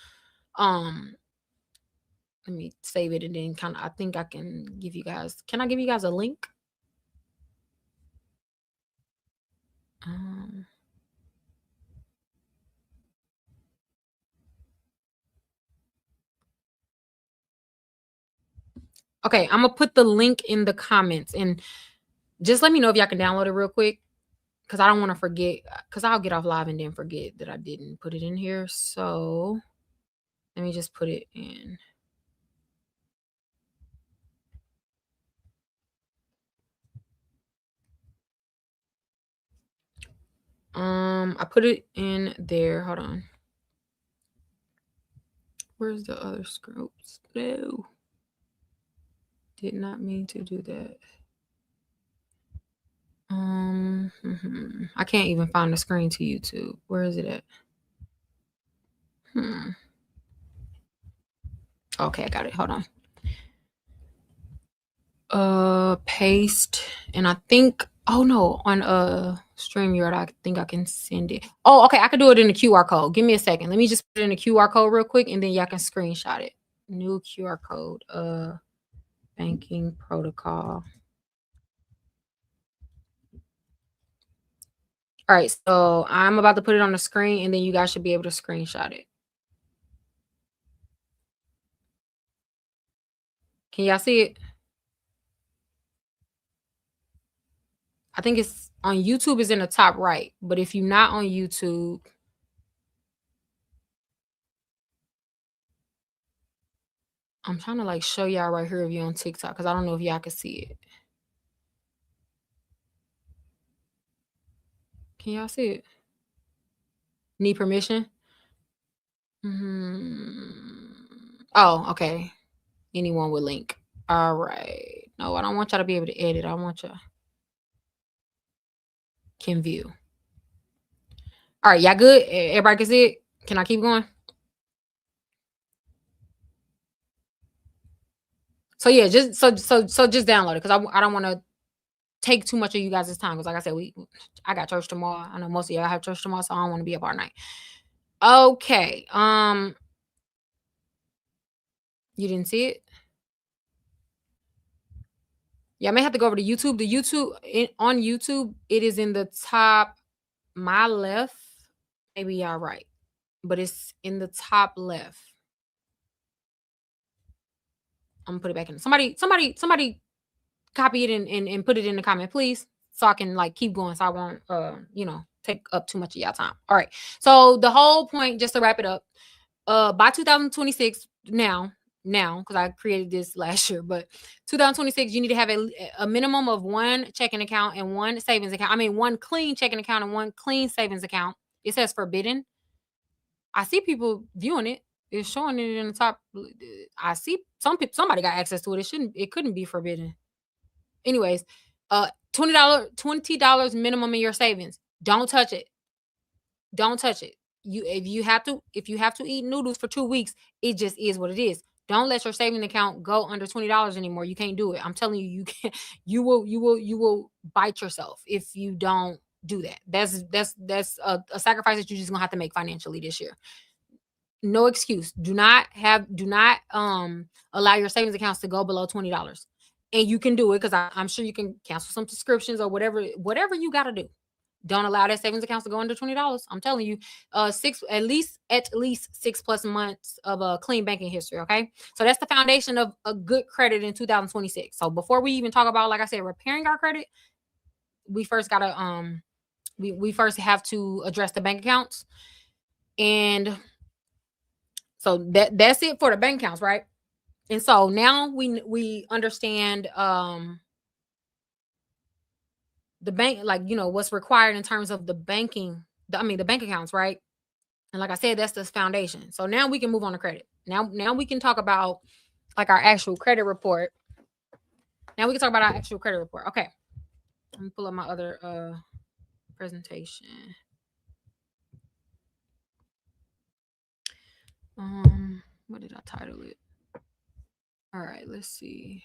Let me save it and then I think I can give you guys, can I give you guys a link? Okay, I'm gonna put the link in the comments, and just let me know if y'all can download it real quick, because I don't want to forget, because I'll get off live and then forget that I didn't put it in here. So let me just put it in. I put it in there. Hold on. Where's the other scopes? No. Did not mean to do that. I can't even find the screen to YouTube. Where is it at? Okay, I got it. Hold on. Paste, and I think, oh no, on StreamYard, I think I can send it. Oh, okay, I can do it in the QR code. Give me a second. Let me just put it in the QR code real quick, and then y'all can screenshot it. New QR code. Banking protocol. All right, so I'm about to put it on the screen, and then you guys should be able to screenshot it. Can y'all see it? I think it's on YouTube, is in the top right. But if you're not on YouTube, I'm trying to like show y'all right here if you're on TikTok, because I don't know if y'all can see it. Can y'all see it? Need permission? Oh, okay. Anyone with link. All right. No, I don't want y'all to be able to edit. I want y'all can view. All right, y'all good? Everybody can see it? Can I keep going? So yeah, just just download it, because I don't want to take too much of you guys' time, because like I said, I got church tomorrow. I know most of y'all have church tomorrow, so I don't want to be up all night. Okay. You didn't see it? Yeah, I may have to go over to YouTube. On YouTube, it is in the top, my left. Maybe y'all right, but it's in the top left. I'm gonna put it back in. Somebody copy it and put it in the comment, please, so I can like keep going, so I won't take up too much of y'all time. All right. So the whole point, just to wrap it up, by 2026, now, because I created this last year, but 2026, you need to have a minimum of one checking account and one savings account. I mean, one clean checking account and one clean savings account. It says forbidden. I see people viewing it. It's showing it in the top. I see somebody got access to it. It couldn't be forbidden. Anyways, $20 minimum in your savings. Don't touch it. Don't touch it. If you have to eat noodles for 2 weeks, it just is what it is. Don't let your saving account go under $20 anymore. You can't do it. I'm telling you, you can't. You will bite yourself if you don't do that. That's a sacrifice that you're just gonna have to make financially this year. No excuse. Do not allow your savings accounts to go below $20. And you can do it, because I'm sure you can cancel some subscriptions or whatever you got to do. Don't allow that savings accounts to go under $20. I'm telling you, at least 6+ months of a clean banking history. Okay, so that's the foundation of a good credit in 2026. So before we even talk about, like I said, repairing our credit, we first gotta we first have to address the bank accounts. And so that's it for the bank accounts, right? And so now we understand the bank, like, what's required in terms of the bank accounts, right? And like I said, that's the foundation. So now we can move on to credit. Now we can talk about like our actual credit report. Okay. Let me pull up my other presentation. What did I title it? All right, let's see.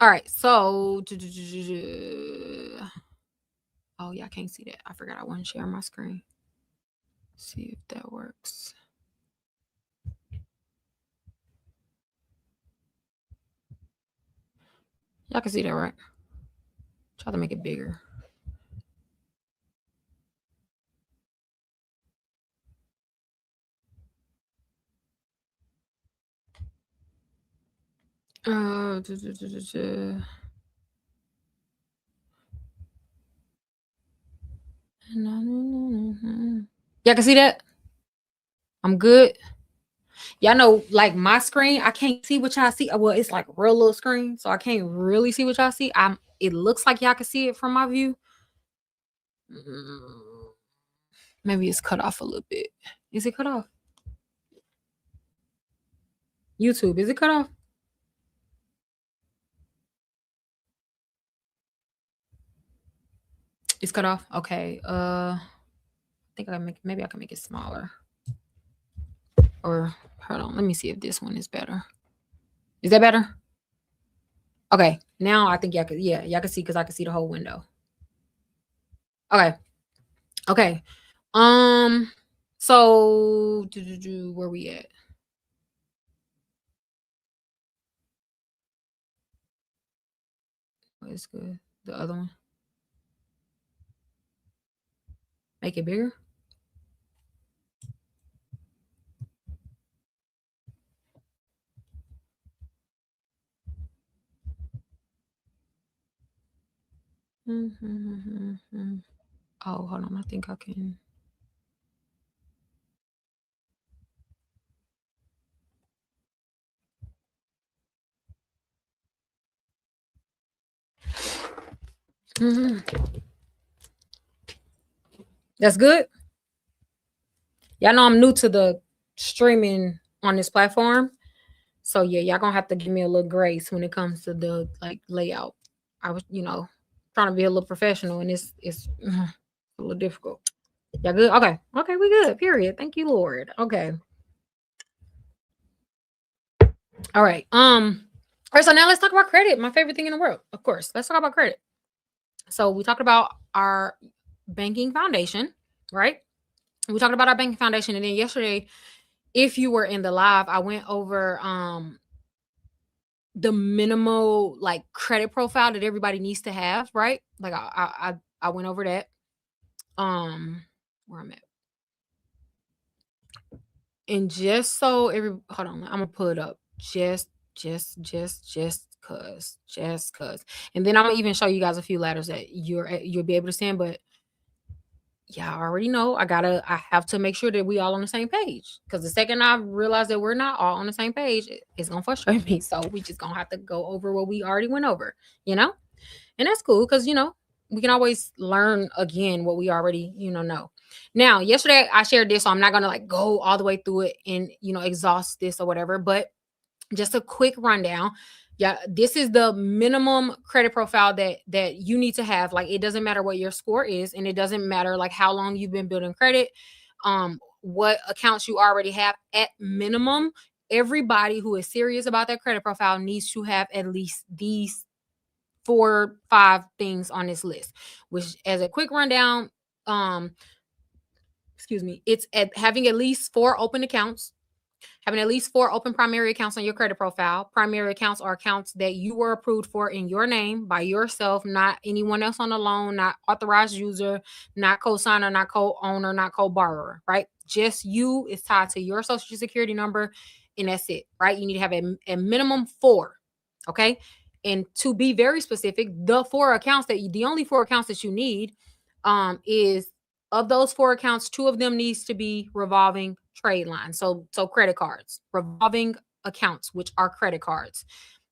All right, so oh yeah, I can't see that. I forgot I want to share my screen. See if that works. Y'all can see that, right? Try to make it bigger. Y'all can see that? I'm good. Y'all know, like, my screen, I can't see what y'all see. Well, it's like a real little screen, so I can't really see what y'all see. It looks like y'all can see it from my view. Maybe it's cut off a little bit. Is it cut off? YouTube, is it cut off? It's cut off. Okay. I think maybe I can make it smaller. Or hold on, let me see if this one is better. Is that better? Okay. Now I think y'all can see, because I can see the whole window. Okay. Okay. So where we at? Oh, it's good. The other one. Make it bigger. Oh, hold on. I think I can. That's good. Y'all know I'm new to the streaming on this platform. So yeah, y'all gonna have to give me a little grace when it comes to the like layout. I was, trying to be a little professional, and it's a little difficult. Y'all good? Okay. Okay, we good. Period. Thank you, Lord. Okay. All right. All right, so now let's talk about credit. My favorite thing in the world, of course. Let's talk about credit. So we talked about our banking foundation, right? We talked about our banking foundation, and then yesterday, if you were in the live, I went over the minimal like credit profile that everybody needs to have, right? Like I went over that. Where I'm at. And just so every hold on, I'm gonna pull it up. Just cause. And then I'm gonna even show you guys a few letters that you'll be able to send, but yeah, I already know I have to make sure that we all on the same page. Because the second I realize that we're not all on the same page, it's gonna frustrate me. So we just gonna have to go over what we already went over, you know? And that's cool because we can always learn again what we already, know. Now, yesterday I shared this, so I'm not gonna like go all the way through it and exhaust this or whatever, but just a quick rundown. Yeah, this is the minimum credit profile that you need to have. Like it doesn't matter what your score is, and it doesn't matter like how long you've been building credit, what accounts you already have. At minimum, everybody who is serious about their credit profile needs to have at least these 4, 5 things on this list. Which, as a quick rundown, um, excuse me, it's having at least 4 open accounts, having at least 4 open primary accounts on your credit profile. Primary accounts are accounts that you were approved for in your name by yourself, not anyone else on the loan, not authorized user, not co-signer, not co-owner, not co-borrower, right? Just you is tied to your social security number, and that's it, right? You need to have a minimum 4, okay? And to be very specific, the only 4 accounts that you need is, of those 4 accounts, 2 of them needs to be revolving trade lines. So credit cards, revolving accounts, which are credit cards.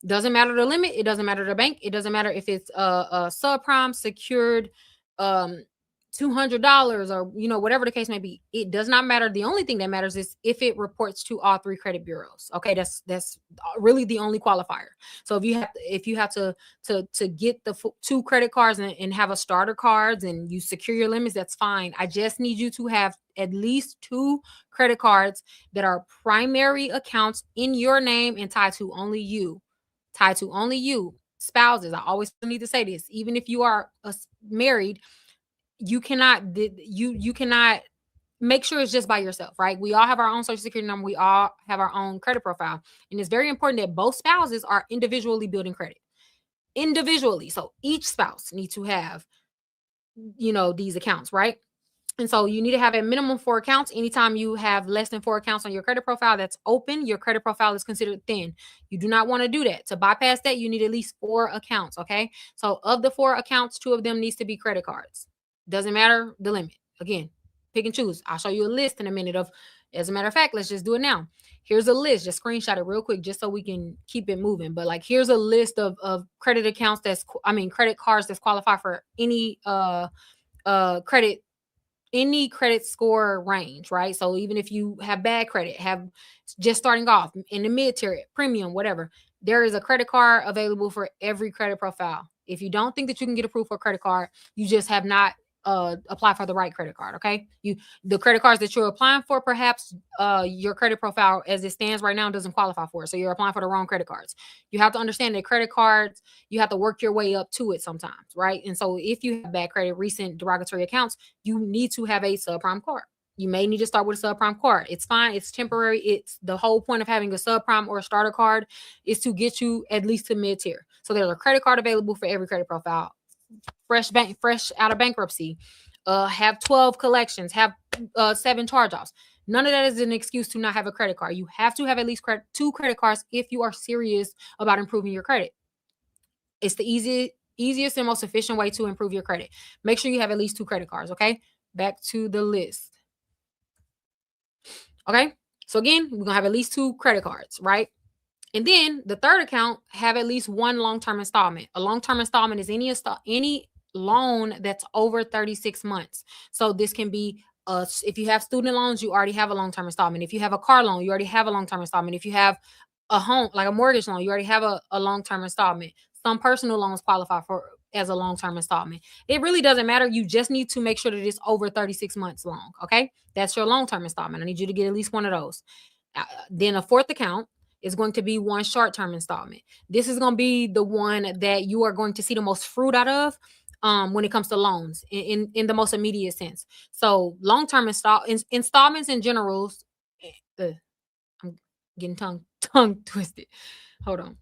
Doesn't matter the limit. It doesn't matter the bank. It doesn't matter if it's a subprime secured, um, $200 or whatever the case may be. It does not matter. The only thing that matters is if it reports to all 3 credit bureaus. Okay, that's really the only qualifier. So if you have to get the 2 credit cards and have a starter cards and you secure your limits, that's fine. I just need you to have at least 2 credit cards that are primary accounts in your name and tied to only you. Tied to only you. Spouses, I always need to say this. Even if you are married, you cannot make sure it's just by yourself, right? We all have our own social security number. We all have our own credit profile. And it's very important that both spouses are individually building credit. Individually. So each spouse needs to have, these accounts, right? And so you need to have a minimum 4 accounts. Anytime you have less than 4 accounts on your credit profile that's open, your credit profile is considered thin. You do not want to do that. To bypass that, you need at least 4 accounts. Okay. So of the 4 accounts, 2 of them needs to be credit cards. Doesn't matter the limit. Again, pick and choose. I'll show you a list in a minute of, as a matter of fact, let's just do it now. Here's a list. Just screenshot it real quick just so we can keep it moving. But like here's a list of credit accounts credit cards that's qualified for any credit, any credit score range, right? So even if you have bad credit, have just starting off in the mid tier, premium, whatever, there is a credit card available for every credit profile. If you don't think that you can get approved for a credit card, you just have not applied for the right credit card. Okay, the credit cards that you're applying for, perhaps your credit profile as it stands right now doesn't qualify for it, so you're applying for the wrong credit cards. You have to understand that credit cards, you have to work your way up to it sometimes, right? And so if you have bad credit, recent derogatory accounts, you need to have a subprime card. You may need to start with a subprime card. It's fine. It's temporary. It's the whole point of having a subprime or a starter card is to get you at least to mid tier. So there's a credit card available for every credit profile. Fresh out of bankruptcy, have 12 collections, have 7 charge-offs. None of that is an excuse to not have a credit card. You have to have at least 2 credit cards if you are serious about improving your credit. It's the easiest and most efficient way to improve your credit. Make sure you have at least 2 credit cards. Okay, back to the list. Okay, so again, we're gonna have at least 2 credit cards, right? And then the third account have at least 1 long-term installment. A long-term installment is any loan that's over 36 months. So this can be if you have student loans, you already have a long-term installment. If you have a car loan, you already have a long-term installment. If you have a home, like a mortgage loan, you already have a long-term installment. Some personal loans qualify as a long-term installment. It really doesn't matter. You just need to make sure that it's over 36 months long. Okay. That's your long-term installment. I need you to get at least one of those. Then a fourth account is going to be one short-term installment. This is going to be the one that you are going to see the most fruit out of when it comes to loans in the most immediate sense. So long-term installments in general, I'm getting tongue twisted. Hold on.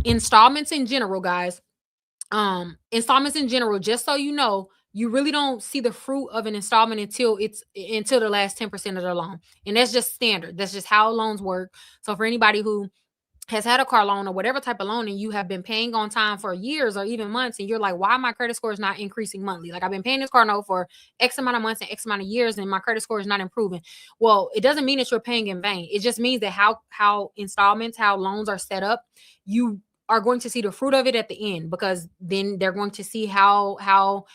Installments in general, guys. Installments in general, just so you know, you really don't see the fruit of an installment until the last 10% of the loan. And that's just standard. That's just how loans work. So for anybody who has had a car loan or whatever type of loan and you have been paying on time for years or even months and you're like, why my credit score is not increasing monthly? Like I've been paying this car note for X amount of months and X amount of years and my credit score is not improving. Well, it doesn't mean that you're paying in vain. It just means that how installments, how loans are set up, you are going to see the fruit of it at the end, because then they're going to see how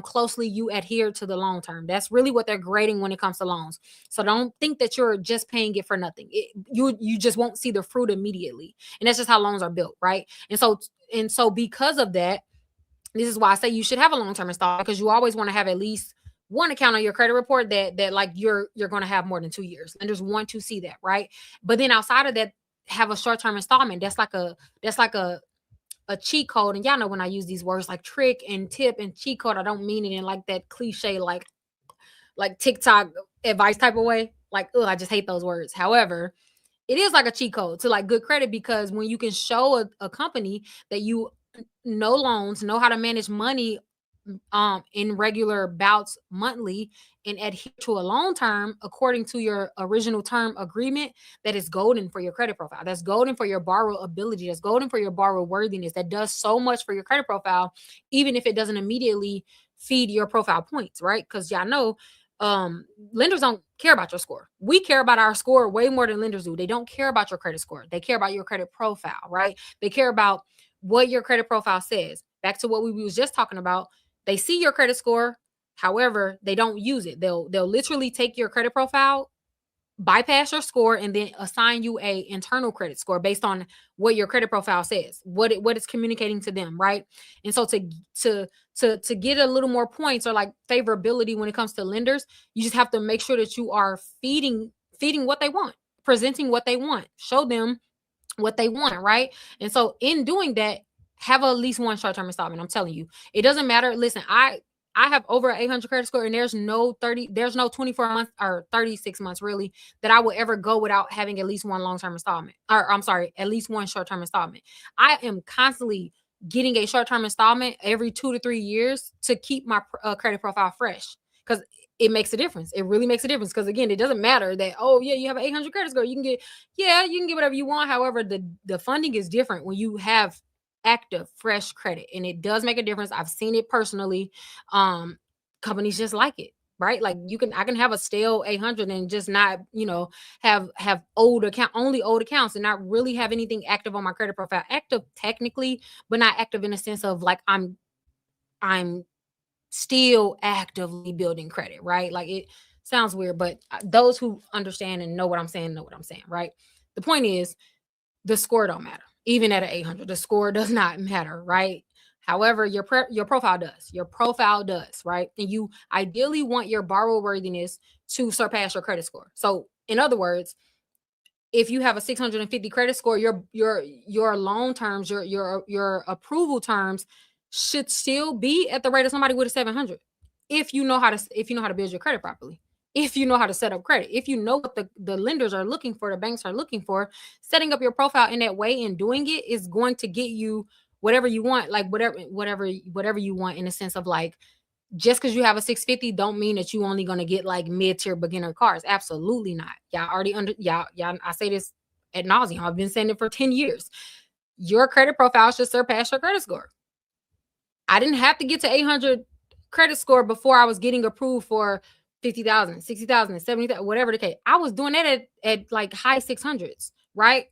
closely you adhere to the long term. That's really what they're grading when it comes to loans. So don't think that you're just paying it for nothing. You just won't see the fruit immediately, and that's just how loans are built, right? And so because of that, this is why I say you should have a long term installment, because you always want to have at least one account on your credit report that like you're going to have more than 2 years. Lenders want to see that, right? But then outside of that, have a short-term installment. That's like a cheat code. And y'all know when I use these words like trick and tip and cheat code, I don't mean it in like that cliche like TikTok advice type of way. Like, I just hate those words. However, it is like a cheat code to like good credit, because when you can show a company that you know loans, know how to manage money in regular bouts monthly, and adhere to a long term according to your original term agreement, that is golden for your credit profile. That's golden for your borrow ability. That's golden for your borrow worthiness. That does so much for your credit profile, even if it doesn't immediately feed your profile points, right? Because y'all know lenders don't care about your score. We care about our score way more than lenders do. They don't care about your credit score. They care about your credit profile, right? They care about what your credit profile says. Back to what we was just talking about. They see your credit score, however, they don't use it. They'll literally take your credit profile, bypass your score, and then assign you a internal credit score based on what your credit profile says, what it's communicating to them, right? And so to get a little more points or like favorability when it comes to lenders, you just have to make sure that you are feeding what they want, presenting what they want, show them what they want, right? And so in doing that, have at least one short-term installment. I'm telling you, it doesn't matter. Listen, I have over 800 credit score, and there's no 24 months or 36 months really that I would ever go without having at least one long-term installment, or I'm sorry, at least one short-term installment. I am constantly getting a short-term installment every 2 to 3 years to keep my credit profile fresh, because it makes a difference. It really makes a difference, because again, it doesn't matter that, oh yeah, you have an 800 credit score, you can get whatever you want. However, the funding is different when you have active fresh credit, and it does make a difference. I've seen it personally. Companies just like it, right? Like I can have a stale 800 and just not, have old accounts and not really have anything active on my credit profile. Active technically, but not active in the sense of like I'm still actively building credit, right? Like it sounds weird, but those who understand and know what I'm saying, right? The point is, the score don't matter. Even at an 800, the score does not matter, right? However, your profile does. Your profile does, right? And you ideally want your borrower worthiness to surpass your credit score. So, in other words, if you have a 650 credit score, your loan terms, your approval terms should still be at the rate of somebody with a 700. If you know how to build your credit properly, if you know how to set up credit, if you know what the lenders are looking for, the banks are looking for, setting up your profile in that way and doing it is going to get you whatever you want, like whatever you want, in the sense of like, just because you have a 650 don't mean that you only going to get like mid-tier beginner cars. Absolutely not. Y'all already I say this ad nauseum. I've been saying it for 10 years. Your credit profile should surpass your credit score. I didn't have to get to 800 credit score before I was getting approved for 50,000, 60,000, 70,000, whatever the case. I was doing that at like high 600s, right?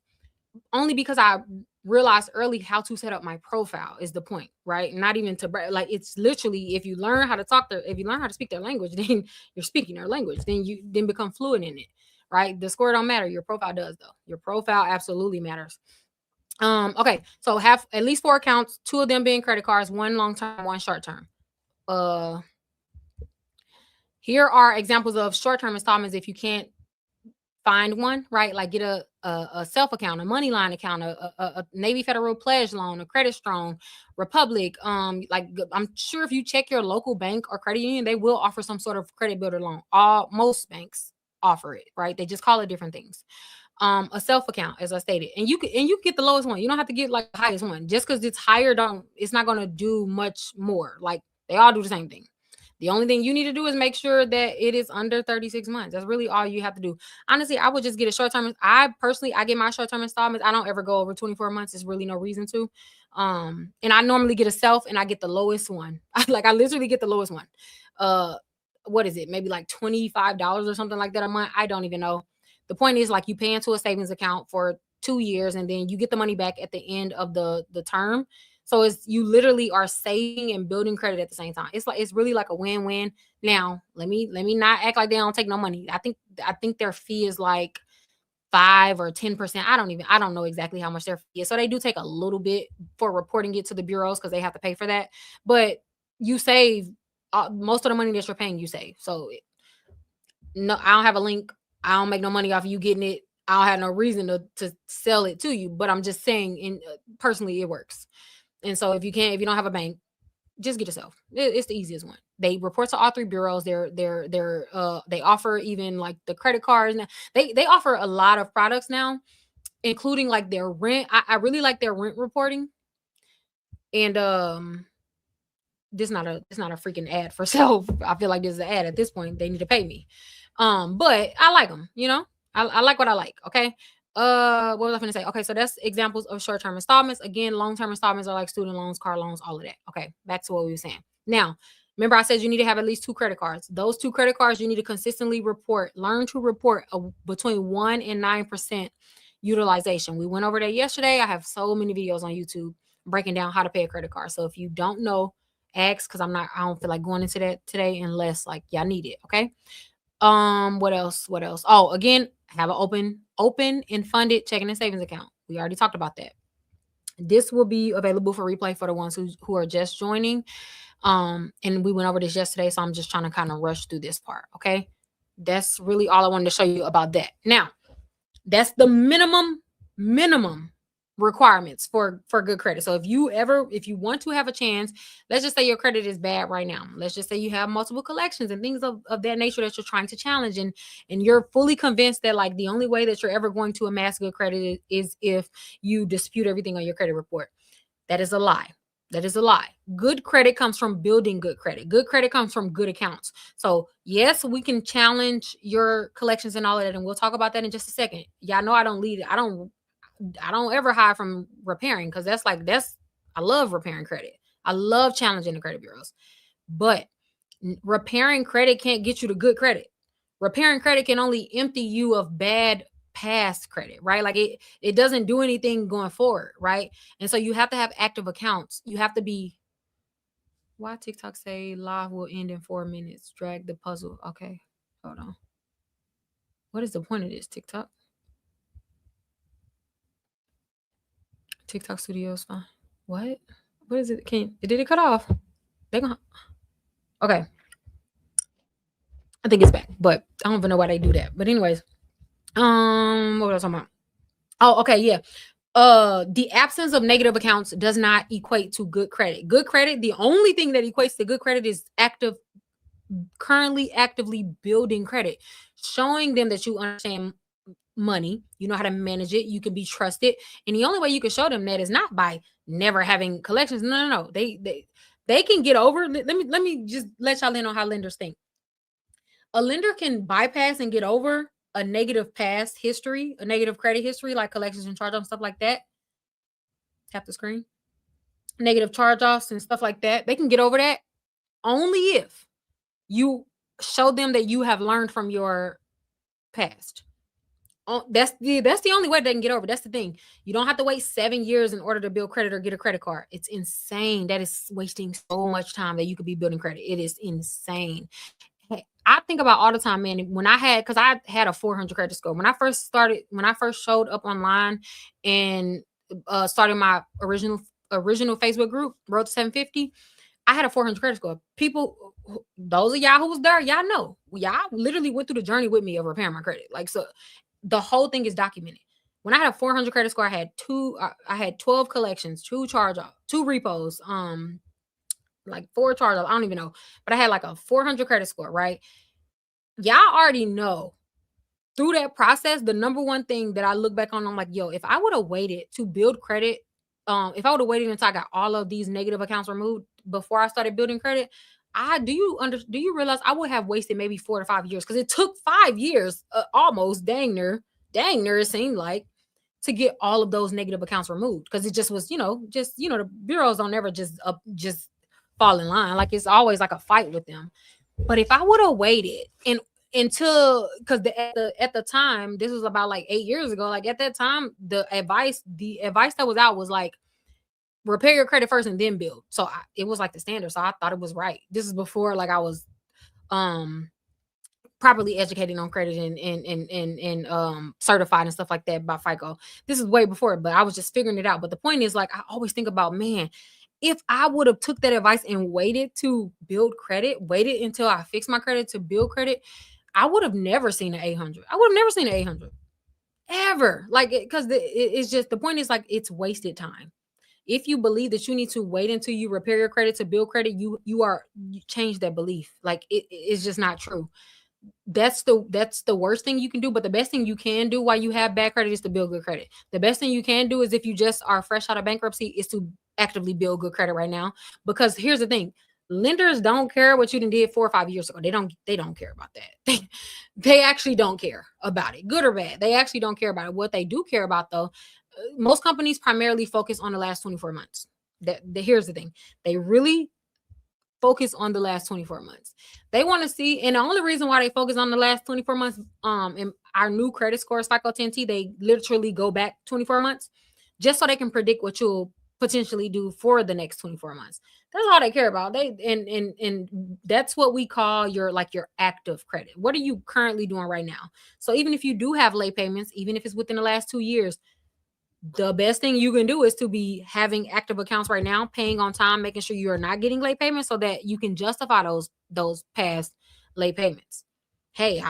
Only because I realized early how to set up my profile is the point, right? Not even to like, it's literally, if you learn how to speak their language, then you're speaking their language, then you become fluent in it, right? The score don't matter. Your profile does though. Your profile absolutely matters. Okay, so have at least 4 accounts, 2 of them being credit cards, 1 long term, 1 short term. Uh, here are examples of short term installments if you can't find one, right? Like get a self account, a money line account, a Navy Federal Pledge loan, a Credit Strong, Republic. I'm sure if you check your local bank or credit union, they will offer some sort of credit builder loan. All Most banks offer it, right? They just call it different things. A self account, as I stated, and you get the lowest one. You don't have to get like the highest one. Just because it's higher, don't it's not gonna do much more. Like they all do the same thing. The only thing you need to do is make sure that it is under 36 months. That's really all you have to do. Honestly, I would just get a short term. I get my short term installments. I don't ever go over 24 months. There's really no reason to. And I normally get a self and I get the lowest one. I literally get the lowest one. What is it? Maybe like $25 or something like that a month. I don't even know. The point is like you pay into a savings account for 2 years and then you get the money back at the end of the term. So you literally are saving and building credit at the same time. It's really like a win-win. Now, let me not act like they don't take no money. I think their fee is like 5 or 10%. I don't know exactly how much their fee is. So they do take a little bit for reporting it to the bureaus because they have to pay for that. But you save most of the money that you're paying, you save. So no, I don't have a link. I don't make no money off of you getting it. I don't have no reason to sell it to you. But I'm just saying, personally, it works. And so if you don't have a bank, just get yourself. It's the easiest one. They report to all 3 bureaus. They offer even like the credit cards. They offer a lot of products now, including like their rent. I really like their rent reporting. And this not a freaking ad for self. I feel like this is an ad at this point. They need to pay me. But I like them, I like what I like. Okay. What was I gonna say? Okay, so that's examples of short-term installments. Again, long-term installments are like student loans, car loans, all of that. Okay, back to what we were saying. Now, remember I said you need to have at least 2 credit cards. Those 2 credit cards you need to consistently learn to report between 1 and 9% utilization. We went over that yesterday. I have so many videos on YouTube breaking down how to pay a credit card. So if you don't know, ask because I don't feel like going into that today unless like y'all need it. Okay. What else? What else? Oh, again, have an open and funded checking and savings account. We already talked about that. This will be available for replay for the ones who are just joining. And we went over this yesterday, so I'm just trying to kind of rush through this part. Okay. That's really all I wanted to show you about that. Now, that's the minimum requirements for good credit. So if you want to have a chance, let's just say your credit is bad right now. Let's just say you have multiple collections and things of that nature that you're trying to challenge, and you're fully convinced that like the only way that you're ever going to amass good credit is if you dispute everything on your credit report. That is a lie. That is a lie. Good credit comes from building good credit. Good credit comes from good accounts. So yes, we can challenge your collections and all of that, and we'll talk about that in just a second. Y'all know I don't lead it. I don't ever hide from repairing because I love repairing credit. I love challenging the credit bureaus. But repairing credit can't get you to good credit. Repairing credit can only empty you of bad past credit, right? Like it doesn't do anything going forward, right? And so you have to have active accounts. You have to be why TikTok say live will end in 4 minutes. Drag the puzzle. Okay. Hold on. What is the point of this, TikTok? TikTok Studios fine. What? What is it? Did it cut off? They gonna okay. I think it's back, but I don't even know why they do that. But anyways, what was I talking about? Oh, okay, yeah. The absence of negative accounts does not equate to good credit. Good credit, the only thing that equates to good credit is currently actively building credit, showing them that you understand money, you know how to manage it, you can be trusted. And the only way you can show them that is not by never having collections. No. They can get over. Let me just let y'all in on how lenders think. A lender can bypass and get over a negative past history, a negative credit history, like collections and charge-offs, stuff like that. Tap the screen. Negative charge-offs and stuff like that. They can get over that only if you show them that you have learned from your past. That's the only way they can get over. That's the thing. You don't have to wait 7 years in order to build credit or get a credit card. It's insane. That is wasting so much time that you could be building credit. It is insane. I think about all the time, man, because I had a 400 credit score. When I first showed up online and starting my original Facebook group, Road to 750, I had a 400 credit score. People, those of y'all who was there, y'all know, y'all literally went through the journey with me of repairing my credit. Like, so the whole thing is documented. When I had a 400 credit score, I had 12 collections, 2 charge off, 2 repos, like 4 charge off. I don't even know, but I had like a 400 credit score, right? Y'all already know through that process, the number one thing that I look back on, I'm like, yo, if I would have waited to build credit, if I would have waited until I got all of these negative accounts removed before I started building credit, do you realize I would have wasted maybe 4 to 5 years, because it took 5 years, almost dang near it seemed like, to get all of those negative accounts removed, because it just was, the bureaus don't ever just fall in line. Like, it's always like a fight with them. But if I would have waited and until, because at the time, this was about like 8 years ago, like at that time, the advice that was out was like, repair your credit first and then build. So it was like the standard. So I thought it was right. This is before like I was um properly educated on credit and certified and stuff like that by FICO. This is way before, but I was just figuring it out. But the point is, like, I always think about, man, if I would have took that advice and waited to build credit, waited until I fixed my credit to build credit, I would have never seen an 800. I would have never seen an 800 ever. Like, because it's just, the point is, like, it's wasted time. If you believe that you need to wait until you repair your credit to build credit, you change that belief. Like, it's just not true. That's the worst thing you can do. But the best thing you can do while you have bad credit is to build good credit. The best thing you can do is, if you just are fresh out of bankruptcy, is to actively build good credit right now. Because here's the thing. Lenders don't care what you did 4 or 5 years ago. They don't care about that. They actually don't care about it, good or bad. They actually don't care about it. What they do care about, though, most companies primarily focus on the last 24 months. Here's the thing. They really focus on the last 24 months. They want to see, and the only reason why they focus on the last 24 months, in our new credit scores, FICO 10T, they literally go back 24 months just so they can predict what you'll potentially do for the next 24 months. That's all they care about. And that's what we call your active credit. What are you currently doing right now? So even if you do have late payments, even if it's within the last 2 years, the best thing you can do is to be having active accounts right now, paying on time, making sure you are not getting late payments, so that you can justify those past late payments. Hey,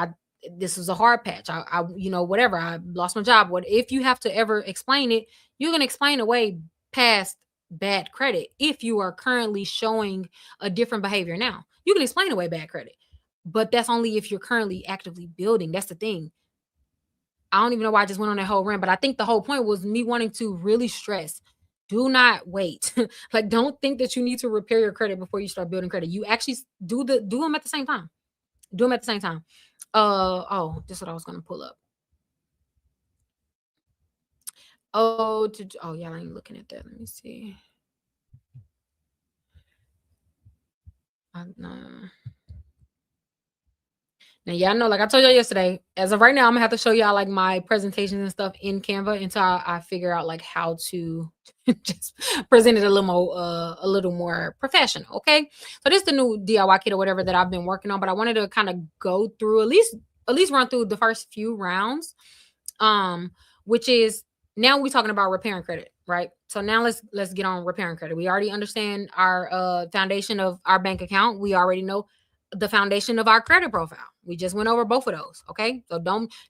this was a hard patch. Whatever. I lost my job. What if you have to ever explain it? You can explain away past bad credit if you are currently showing a different behavior now. You can explain away bad credit, but that's only if you're currently actively building. That's the thing. I don't even know why I just went on that whole rant, but I think the whole point was me wanting to really stress, do not wait. Like, don't think that you need to repair your credit before you start building credit. You actually do them at the same time. Do them at the same time. This is what I was gonna pull up. Yeah, I ain't looking at that. Let me see. No. Now, y'all know, like I told y'all yesterday, as of right now, I'm gonna have to show y'all like my presentations and stuff in Canva until I figure out like how to just present it a little more professional. Okay. So this is the new DIY kit or whatever that I've been working on, but I wanted to kind of go through at least run through the first few rounds. Which is, now we're talking about repairing credit, right? So now let's get on repairing credit. We already understand our foundation of our bank account. We already know the foundation of our credit profile. We just went over both of those. Okay. So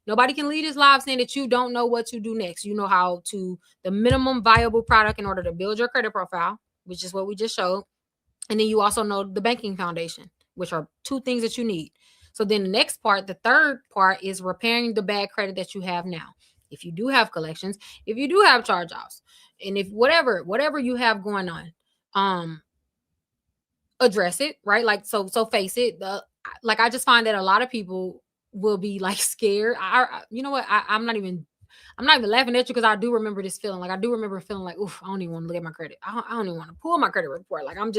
nobody can lead this live saying that you don't know what to do next. You know how to, the minimum viable product in order to build your credit profile, which is what we just showed. And then you also know the banking foundation, which are 2 things that you need. So then the next part, the third part, is repairing the bad credit that you have now. If you do have collections, if you do have charge-offs, and if whatever you have going on, address it, right? Like, so face it. Like, I just find that a lot of people will be like scared. You know what? I'm not even laughing at you, because I do remember this feeling. Like, I do remember feeling like, oof, I don't even want to look at my credit. I don't even want to pull my credit report. Like, I'm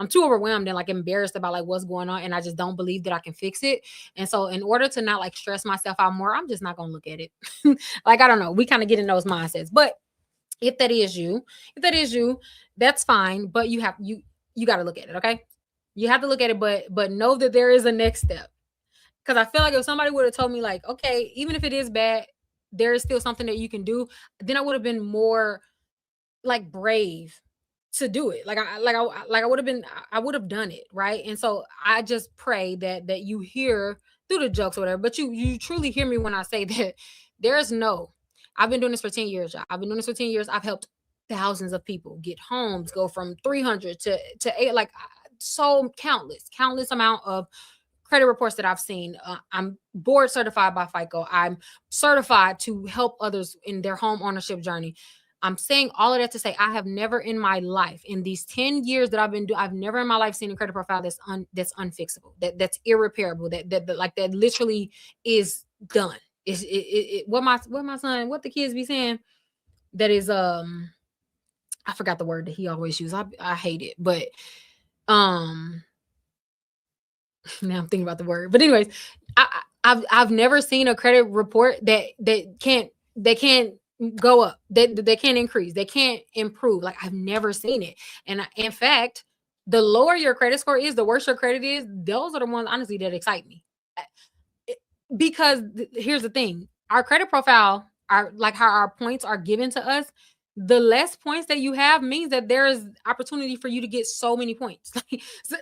too overwhelmed and like embarrassed about like what's going on, and I just don't believe that I can fix it. And so, in order to not like stress myself out more, I'm just not gonna look at it. Like, I don't know. We kind of get in those mindsets, but if that is you, that's fine. But you got to look at it. Okay, you have to look at it, but know that there is a next step. Because I feel like if somebody would have told me like, okay, even if it is bad, there is still something that you can do, then I would have been more like brave to do it. I would have done it, right? And so I just pray that you hear through the jokes or whatever, but you truly hear me when I say that there's no. I've been doing this for 10 years, y'all. I've been doing this for 10 years. I've helped thousands of people get homes, go from 300 to 8, like so countless amount of credit reports that I've seen. I'm board certified by FICO. I'm certified to help others in their home ownership journey. I'm saying all of that to say I have never in my life, in these 10 years that I've been doing, I've never in my life seen a credit profile that's unfixable, that's irreparable, that literally is done. What the kids be saying, that is I forgot the word that he always uses. I hate it, but um now I'm thinking about the word. But anyways, I've never seen a credit report that can't go up, that they can't increase, they can't improve. Like I've never seen it. And in fact, the lower your credit score is, the worse your credit is. Those are the ones honestly that excite me. Because here's the thing, our credit profile, our like how our points are given to us, the less points that you have means that there is opportunity for you to get so many points.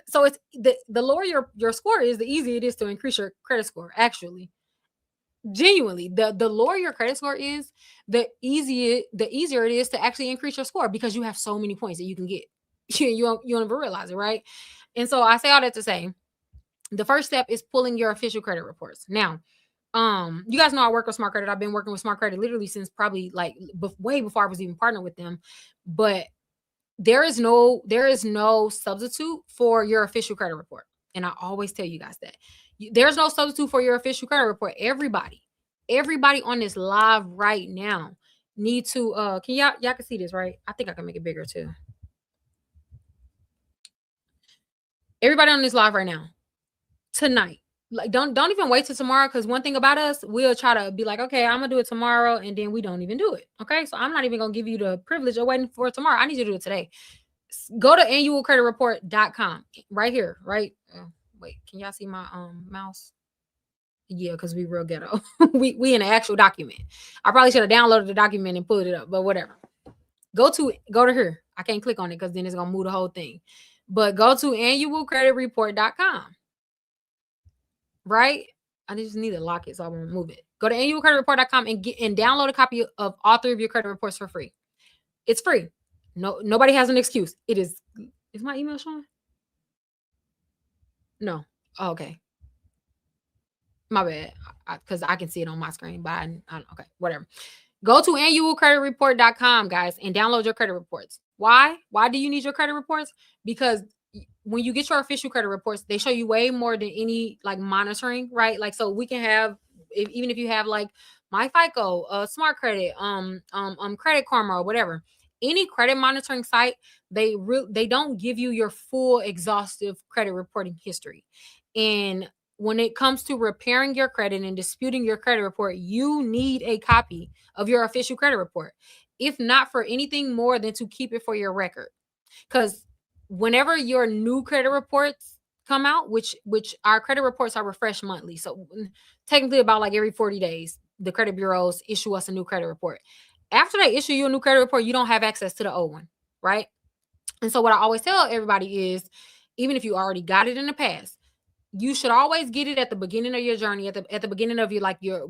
So it's the lower your score is, the easier it is to increase your credit score. Actually, genuinely, the lower your credit score is, the easier it is to actually increase your score, because you have so many points that you can get. You don't even realize it, right? And so I say all that to say, the first step is pulling your official credit reports. Now, you guys know I work with Smart Credit. I've been working with Smart Credit literally since probably like way before I was even partnered with them. But there is no substitute for your official credit report. And I always tell you guys that there's no substitute for your official credit report. Everybody on this live right now need to can y'all can see this, right? I think I can make it bigger too. Everybody on this live right now, tonight, like don't even wait till tomorrow, because one thing about us, we'll try to be like, okay, I'm gonna do it tomorrow, and then we don't even do it. Okay, so I'm not even gonna give you the privilege of waiting for tomorrow. I need you to do it today. Go to annualcreditreport.com right here, right? Wait, can y'all see my mouse? Yeah, because we real ghetto. we in an actual document. I probably should have downloaded the document and pulled it up, but whatever. Go to here. I can't click on it because then it's gonna move the whole thing. But go to annualcreditreport.com. Right? I just need to lock it so I won't move it. Go to annualcreditreport.com and download a copy of all 3 of your credit reports for free. It's free. Nobody has an excuse. It is. Is my email showing? No. Oh, okay. My bad. Because I can see it on my screen, but okay, whatever. Go to annualcreditreport.com, guys, and download your credit reports. Why? Why do you need your credit reports? Because when you get your official credit reports, they show you way more than any like monitoring, right? Like, so we can have, even if you have like My FICO, Smart Credit, Credit Karma, or whatever, any credit monitoring site, they don't give you your full exhaustive credit reporting history. And when it comes to repairing your credit and disputing your credit report, you need a copy of your official credit report, if not for anything more than to keep it for your record. Because whenever your new credit reports come out, which our credit reports are refreshed monthly, so technically about like every 40 days, the credit bureaus issue us a new credit report. After they issue you a new credit report, you don't have access to the old one, right? And so what I always tell everybody is, even if you already got it in the past, you should always get it at the beginning of your journey, at the beginning of your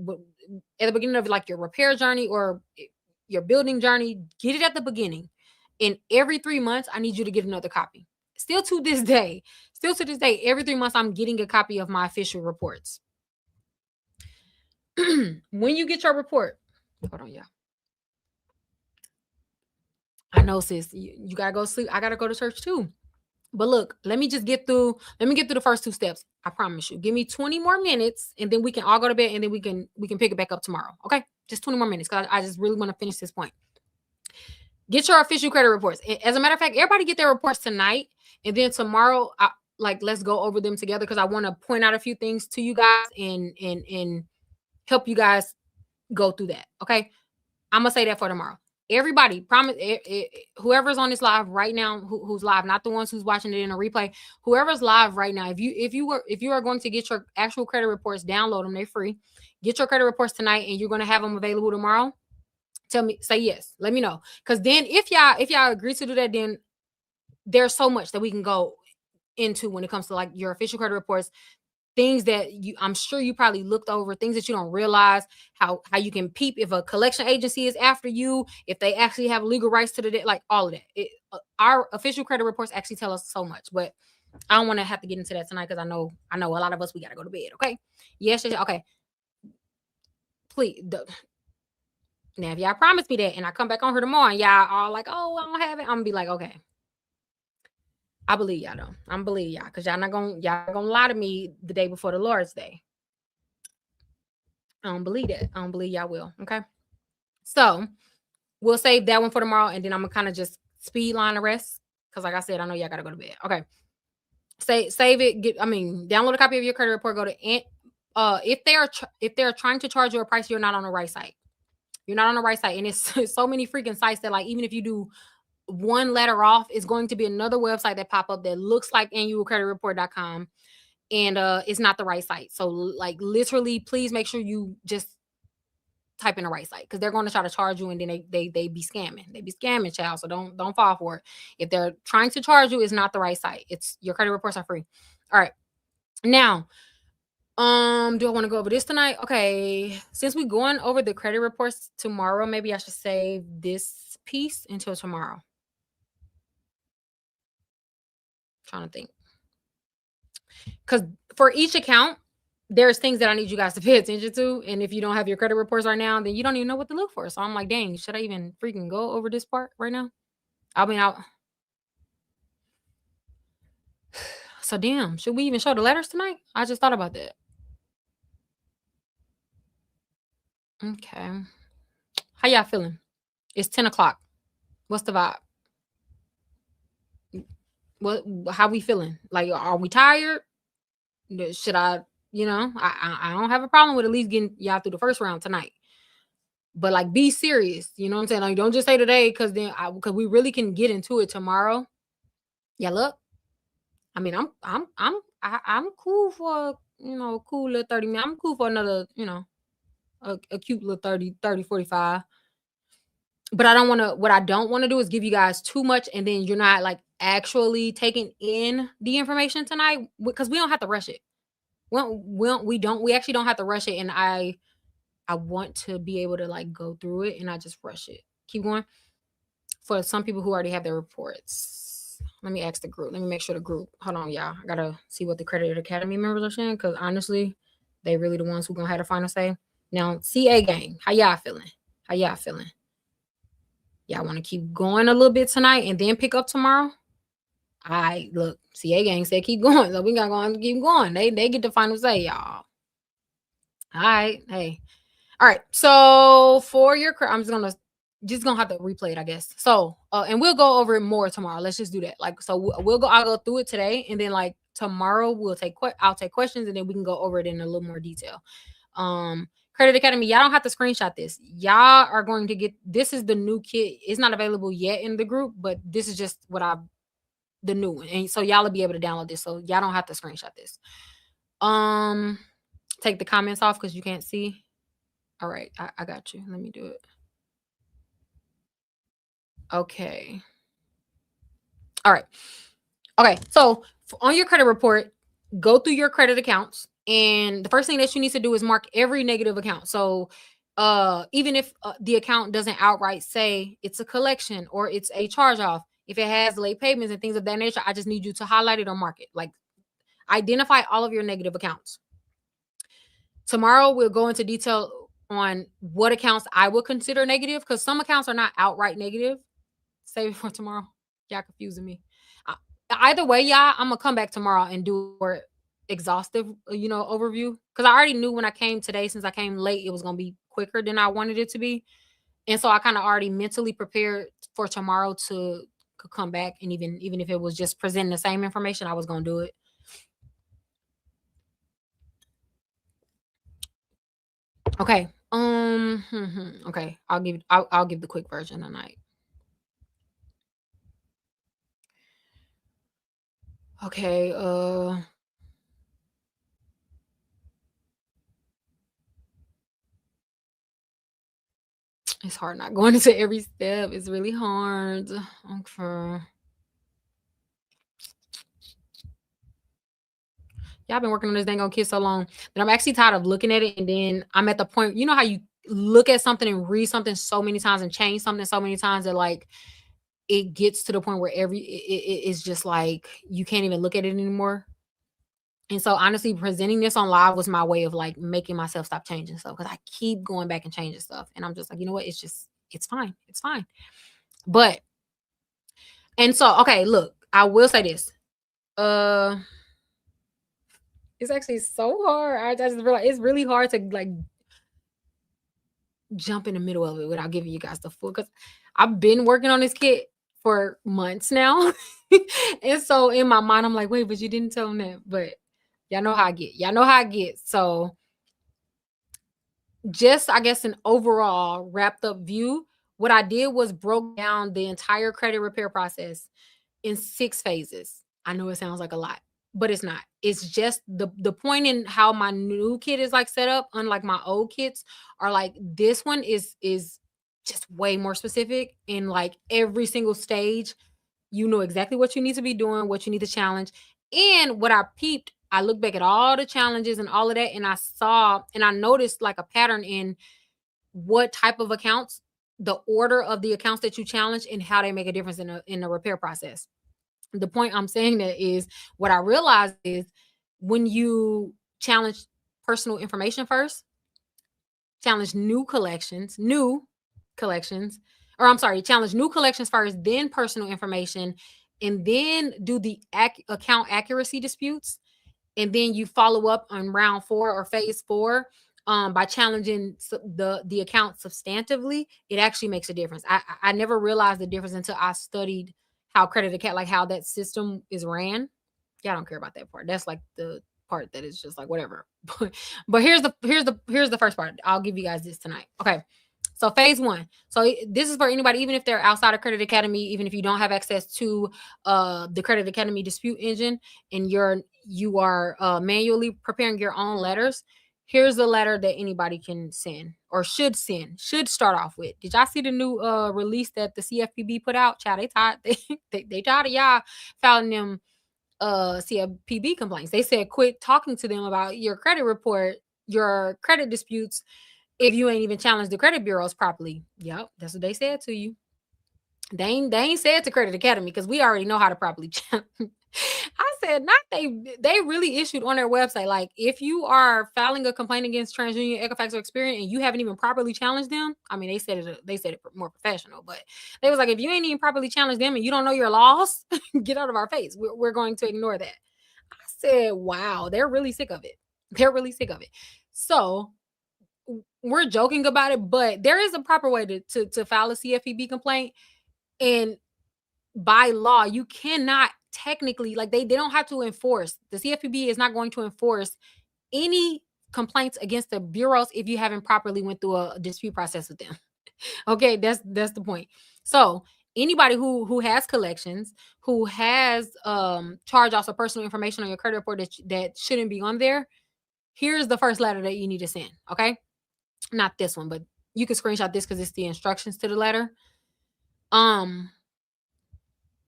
repair journey or your building journey. Get it at the beginning. And every 3 months, I need you to get another copy. Still to this day, every 3 months, I'm getting a copy of my official reports. When you get your report, hold on, y'all. I know, sis, you gotta go sleep. I gotta go to church too. But look, let me get through the first 2 steps. I promise you. Give me 20 more minutes, and then we can all go to bed, and then we can pick it back up tomorrow. Okay? Just 20 more minutes, because I just really want to finish this point. Get your official credit reports. As a matter of fact, everybody get their reports tonight, and then tomorrow, let's go over them together, because I want to point out a few things to you guys and help you guys go through that. Okay? I'm gonna say that for tomorrow. Everybody, promise, whoever's on this live right now, who's live, not the ones who's watching it in a replay, whoever's live right now, if you are going to get your actual credit reports, download them, they're free. Get your credit reports tonight, and you're going to have them available tomorrow. Tell me, say yes. Let me know. Because then if y'all agree to do that, then there's so much that we can go into when it comes to like your official credit reports, things that I'm sure you probably looked over, things that you don't realize, how you can peep if a collection agency is after you, if they actually have legal rights to the debt, like all of that. Our official credit reports actually tell us so much, but I don't want to have to get into that tonight because I know a lot of us, we got to go to bed. Okay. Yes. Okay. Please. Now, if y'all promise me that and I come back on here tomorrow and y'all all like, oh, I don't have it, I'm gonna be like, okay. I believe y'all though. I'm believe y'all because y'all gonna lie to me the day before the Lord's Day. I don't believe that. I don't believe y'all will. Okay. So we'll save that one for tomorrow, and then I'm gonna kind of just speed line the rest. Cause like I said, I know y'all gotta go to bed. Okay. Save it. Download a copy of your credit report. Go to if they're trying to charge you a price, you're not on the right site. You're not on the right site. And it's so many freaking sites that like even if you do one letter off, it's going to be another website that pop up that looks like annualcreditreport.com, and it's not the right site. So like literally, please make sure you just type in the right site because they're going to try to charge you and then they be scamming. They be scamming, child. So don't fall for it. If they're trying to charge you, it's not the right site. It's your credit reports are free. All right. Now, do I want to go over this tonight? Okay. Since we're going over the credit reports tomorrow, maybe I should save this piece until tomorrow. Trying to think. Because for each account, there's things that I need you guys to pay attention to. And if you don't have your credit reports right now, then you don't even know what to look for. So I'm like, dang, should I even freaking go over this part right now? So damn, should we even show the letters tonight? I just thought about that. Okay. How y'all feeling? It's 10 o'clock. What's the vibe? How we feeling? Like, are we tired? Should I, I don't have a problem with at least getting y'all through the first round tonight. But like be serious. You know what I'm saying? Like don't just say today because because we really can get into it tomorrow. Yeah, look. I mean, I'm cool for a cool little 30 minutes. I'm cool for another, a cute little 30, 45. But what I don't want to do is give you guys too much and then you're not like actually taking in the information tonight because we don't have to rush it. We actually don't have to rush it. And I want to be able to like go through it and not just rush it. Keep going. For some people who already have their reports, let me ask the group. Let me make sure the group. Hold on, y'all. I gotta see what the Credit Academy members are saying because honestly, they really the ones who gonna have the final say. Now, CA gang, how y'all feeling? How y'all feeling? Y'all want to keep going a little bit tonight and then pick up tomorrow? All right, look, CA gang said keep going, so we gotta go on keep going. They get the final say, y'all. All right, hey. All right, so for your, I'm just gonna have to replay it, I guess. So, and we'll go over it more tomorrow. Let's just do that. Like, so I'll go through it today, and then like tomorrow I'll take questions, and then we can go over it in a little more detail. Credit Academy, y'all don't have to screenshot this. Y'all are going to get, this is the new kit. It's not available yet in the group, but this is just the new one, and so y'all will be able to download this. So y'all don't have to screenshot this. Take the comments off because you can't see. All right, I got you. Let me do it. Okay. All right. Okay. So on your credit report, go through your credit accounts. And the first thing that you need to do is mark every negative account. So even if the account doesn't outright say it's a collection or it's a charge off, if it has late payments and things of that nature, I just need you to highlight it or mark it. Like identify all of your negative accounts. Tomorrow we'll go into detail on what accounts I will consider negative because some accounts are not outright negative. Save it for tomorrow. Y'all confusing me. Either way, y'all, I'm gonna come back tomorrow and do a exhaustive, overview because I already knew when I came today. Since I came late, it was gonna be quicker than I wanted it to be, and so I kind of already mentally prepared for tomorrow to come back and even if it was just presenting the same information, I was gonna do it. Okay. Okay. I'll give the quick version tonight. Okay. It's hard not going into every step. It's really hard. Okay. Y'all been working on this dang on kid so long that I'm actually tired of looking at it. And then I'm at the point, you know how you look at something and read something so many times and change something so many times that like it gets to the point where it's just like you can't even look at it anymore. And so honestly, presenting this on live was my way of like making myself stop changing stuff because I keep going back and changing stuff. And I'm just like, you know what? It's fine. It's fine. But and so okay, look, I will say this. Uh it's actually so hard. I just realized it's really hard to like jump in the middle of it without giving you guys the full because I've been working on this kit for months now. And so in my mind, I'm like, wait, but you didn't tell them that. But y'all know how I get. Y'all know how I get. So just I guess an overall wrapped up view. What I did was broke down the entire credit repair process in 6 phases. I know it sounds like a lot, but it's not. It's just the point in how my new kit is like set up, unlike my old kits, are like this one is just way more specific in like every single stage. You know exactly what you need to be doing, what you need to challenge. And what I peeped, I looked back at all the challenges and all of that, and I saw and I noticed like a pattern in what type of accounts, the order of the accounts that you challenge, and how they make a difference in the repair process. The point I'm saying that is what I realized is when you challenge personal information first, challenge new collections, or I'm sorry, challenge new collections first, then personal information, and then do the account accuracy disputes. And then you follow up on round 4 or phase 4 by challenging the account substantively. It actually makes a difference. I never realized the difference until I studied how credit account, like how that system is ran. Yeah, I don't care about that part. That's like the part that is just like whatever. But here's the first part. I'll give you guys this tonight. Okay. So phase 1. So this is for anybody, even if they're outside of Credit Academy, even if you don't have access to the Credit Academy dispute engine and you are manually preparing your own letters. Here's the letter that anybody can send or should send, should start off with. Did y'all see the new release that the CFPB put out? Child, they tired. They tired of y'all filing them CFPB complaints. They said quit talking to them about your credit report, your credit disputes, if you ain't even challenged the credit bureaus properly. Yep, that's what they said to you. They ain't said to Credit Academy because we already know how to properly challenge. I said not they really issued on their website, like if you are filing a complaint against TransUnion, Equifax, or Experian and you haven't even properly challenged them. I mean, they said it more professional, but they was like, if you ain't even properly challenged them and you don't know your laws, get out of our face. We're going to ignore that. I said, wow, they're really sick of it. They're really sick of it. So we're joking about it, but there is a proper way to file a CFPB complaint. And by law, you cannot technically, like they don't have to enforce. The CFPB is not going to enforce any complaints against the bureaus if you haven't properly went through a dispute process with them. Okay, that's the point. So anybody who has collections, who has charge offs or personal information on your credit report that shouldn't be on there, here's the first letter that you need to send. Okay, not this one, but you can screenshot this because it's the instructions to the letter.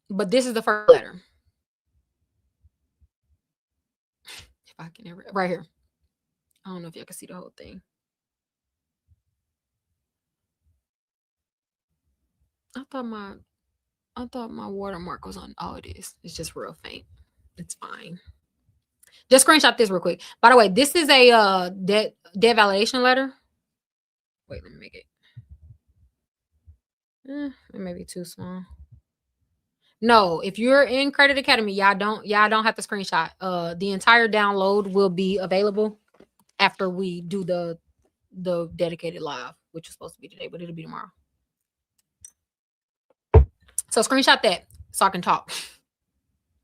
But this is the first letter. If I can ever, right here. I don't know if y'all can see the whole thing. I thought my watermark was on. Oh, it is. It's just real faint. It's fine. Just screenshot this real quick. By the way, this is a debt validation letter. Wait, let me make it. It may be too small. No, if you're in Credit Academy, y'all don't have to screenshot. The entire download will be available after we do the dedicated live, which is supposed to be today, but it'll be tomorrow. So screenshot that so I can talk.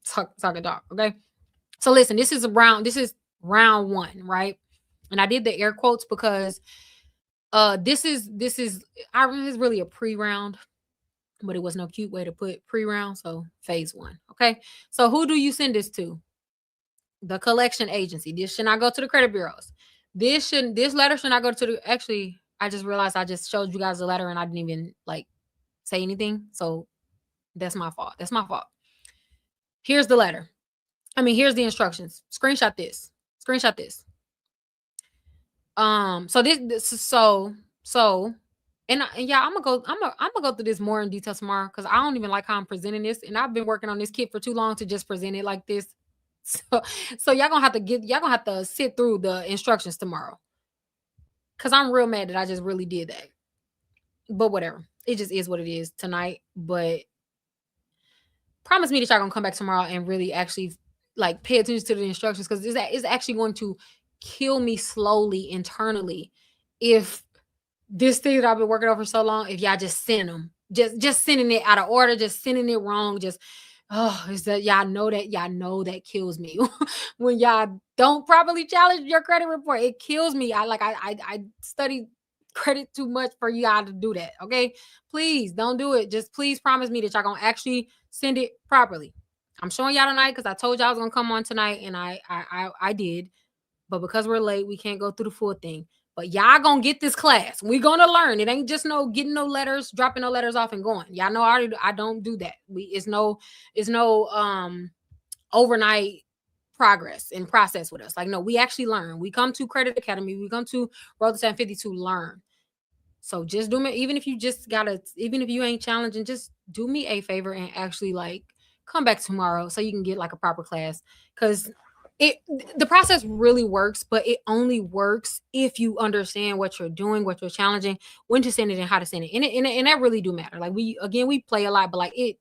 So I can talk. Okay. So listen, this is round 1, right? And I did the air quotes because this is really a pre-round, but it was no cute way to put pre-round. So phase 1. Okay. So who do you send this to? The collection agency. This should not go to the credit bureaus. This letter should not go to the I just realized I just showed you guys the letter and I didn't even like say anything. So that's my fault. That's my fault. Here's the letter. Here's the instructions. Screenshot this. Screenshot this. So yeah, I'm gonna go through this more in detail tomorrow because I don't even like how I'm presenting this, and I've been working on this kit for too long to just present it like this. So y'all gonna have to sit through the instructions tomorrow because I'm real mad that I just really did that. But whatever, it just is what it is tonight. But promise me that y'all gonna come back tomorrow and really actually like pay attention to the instructions because it's actually going to kill me slowly internally if this thing that I've been working on for so long, if y'all just send them, just sending it out of order, just sending it wrong, just is that y'all know that kills me when y'all don't properly challenge your credit report. It kills me. I study credit too much for y'all to do that. Okay, please don't do it. Just please promise me that y'all gonna actually send it properly. I'm showing y'all tonight because I told y'all I was gonna come on tonight, and I did, but because we're late, we can't go through the full thing. But y'all gonna get this class. We gonna learn. It ain't just no getting no letters, dropping no letters off and going. Y'all know I don't do that. It's no overnight progress and process with us. Like, no, we actually learn. We come to Credit Academy, we come to Road to 750 to learn. So just do me, even if you ain't challenging, just do me a favor and actually like come back tomorrow so you can get like a proper class. Cause the process really works, but it only works if you understand what you're doing, what you're challenging, when to send it and how to send it. And that really do matter. Like we play a lot, but like it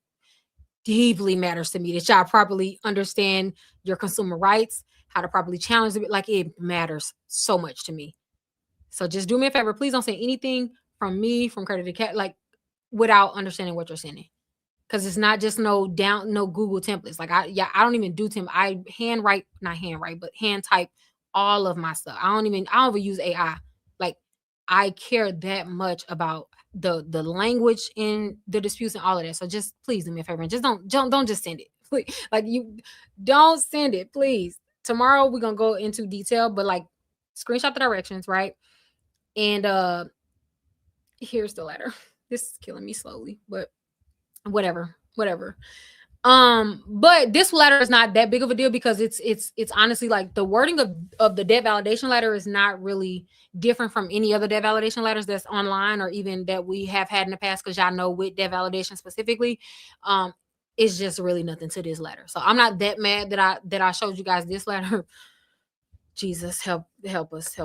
deeply matters to me that y'all properly understand your consumer rights, how to properly challenge it. Like it matters so much to me. So just do me a favor. Please don't say anything from me, from Credit to Cat, like without understanding what you're sending. Cause it's not just no Google templates. Like I don't even do I not handwrite, but hand type all of my stuff. I don't even use AI. Like I care that much about the language in the disputes and all of that. So just please do me a favor and just don't just send it. Please. Like you don't send it, please. Tomorrow we're gonna go into detail, but like screenshot the directions, right? And here's the letter. This is killing me slowly, but whatever. But this letter is not that big of a deal because it's honestly like the wording of the debt validation letter is not really different from any other debt validation letters that's online or even that we have had in the past, because y'all know with debt validation specifically, it's just really nothing to this letter. So I'm not that mad that I showed you guys this letter. Jesus, help us.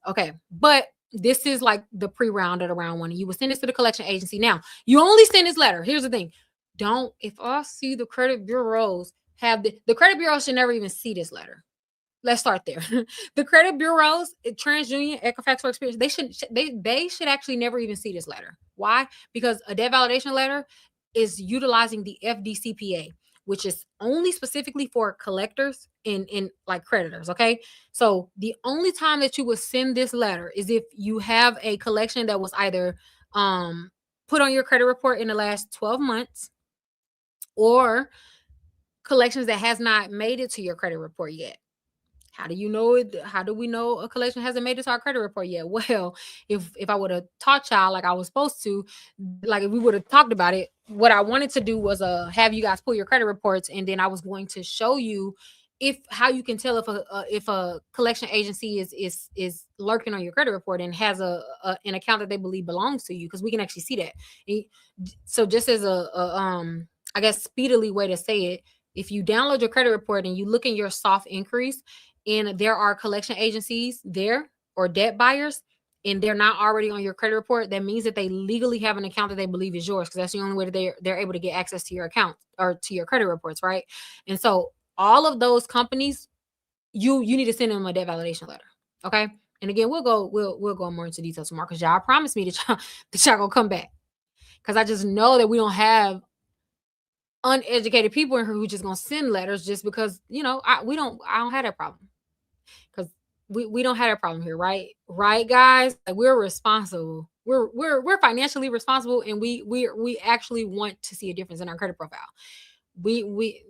Okay, but this is like the pre-round of the round one. You will send this to the collection agency. Now, you only send this letter. Here's the thing. If I see the credit bureaus have the credit bureau should never even see this letter. Let's start there. The credit bureaus, TransUnion, Equifax, or Experience, they should actually never even see this letter. Why? Because a debt validation letter is utilizing the FDCPA, which is only specifically for collectors and like creditors. Okay. So the only time that you would send this letter is if you have a collection that was either put on your credit report in the last 12 months or collections that has not made it to your credit report yet. How do you know it? How do we know a collection hasn't made it to our credit report yet? Well, if I would have taught y'all like I was supposed to, like if we would have talked about it, what I wanted to do was have you guys pull your credit reports, and then I was going to show you how you can tell if a collection agency is lurking on your credit report and has an account that they believe belongs to you, because we can actually see that. So just as I guess speedily way to say it, if you download your credit report and you look in your soft increase, and there are collection agencies there or debt buyers, and they're not already on your credit report, that means that they legally have an account that they believe is yours, because that's the only way that they're able to get access to your account or to your credit reports, right? And so all of those companies, you need to send them a debt validation letter, okay? And again, we'll go more into detail tomorrow, because y'all promised me that y'all gonna come back, because I just know that we don't have uneducated people in here who just gonna send letters just because I don't have that problem, because we don't have that problem here, right guys? Like, we're responsible, we're financially responsible, and we actually want to see a difference in our credit profile. We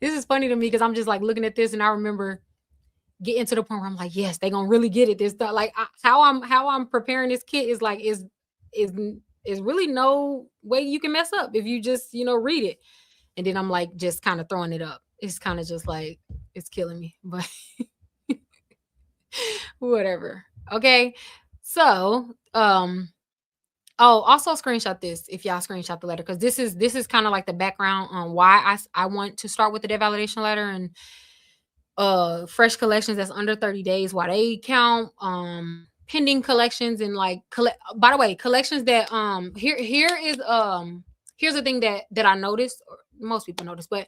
this is funny to me because I'm just like looking at this, and I remember getting to the point where I'm like, yes, they're gonna really get it. This stuff, like how I'm preparing this kit is like is is really no way you can mess up if you just read it. And then I'm like just kind of throwing it up. It's kind of just like it's killing me, but whatever. Okay. So, oh, also screenshot this if y'all screenshot the letter, because this is kind of like the background on why I want to start with the debt validation letter and fresh collections that's under 30 days, why they count, pending collections, and like by the way, collections that here is here's the thing that I noticed, or most people notice, but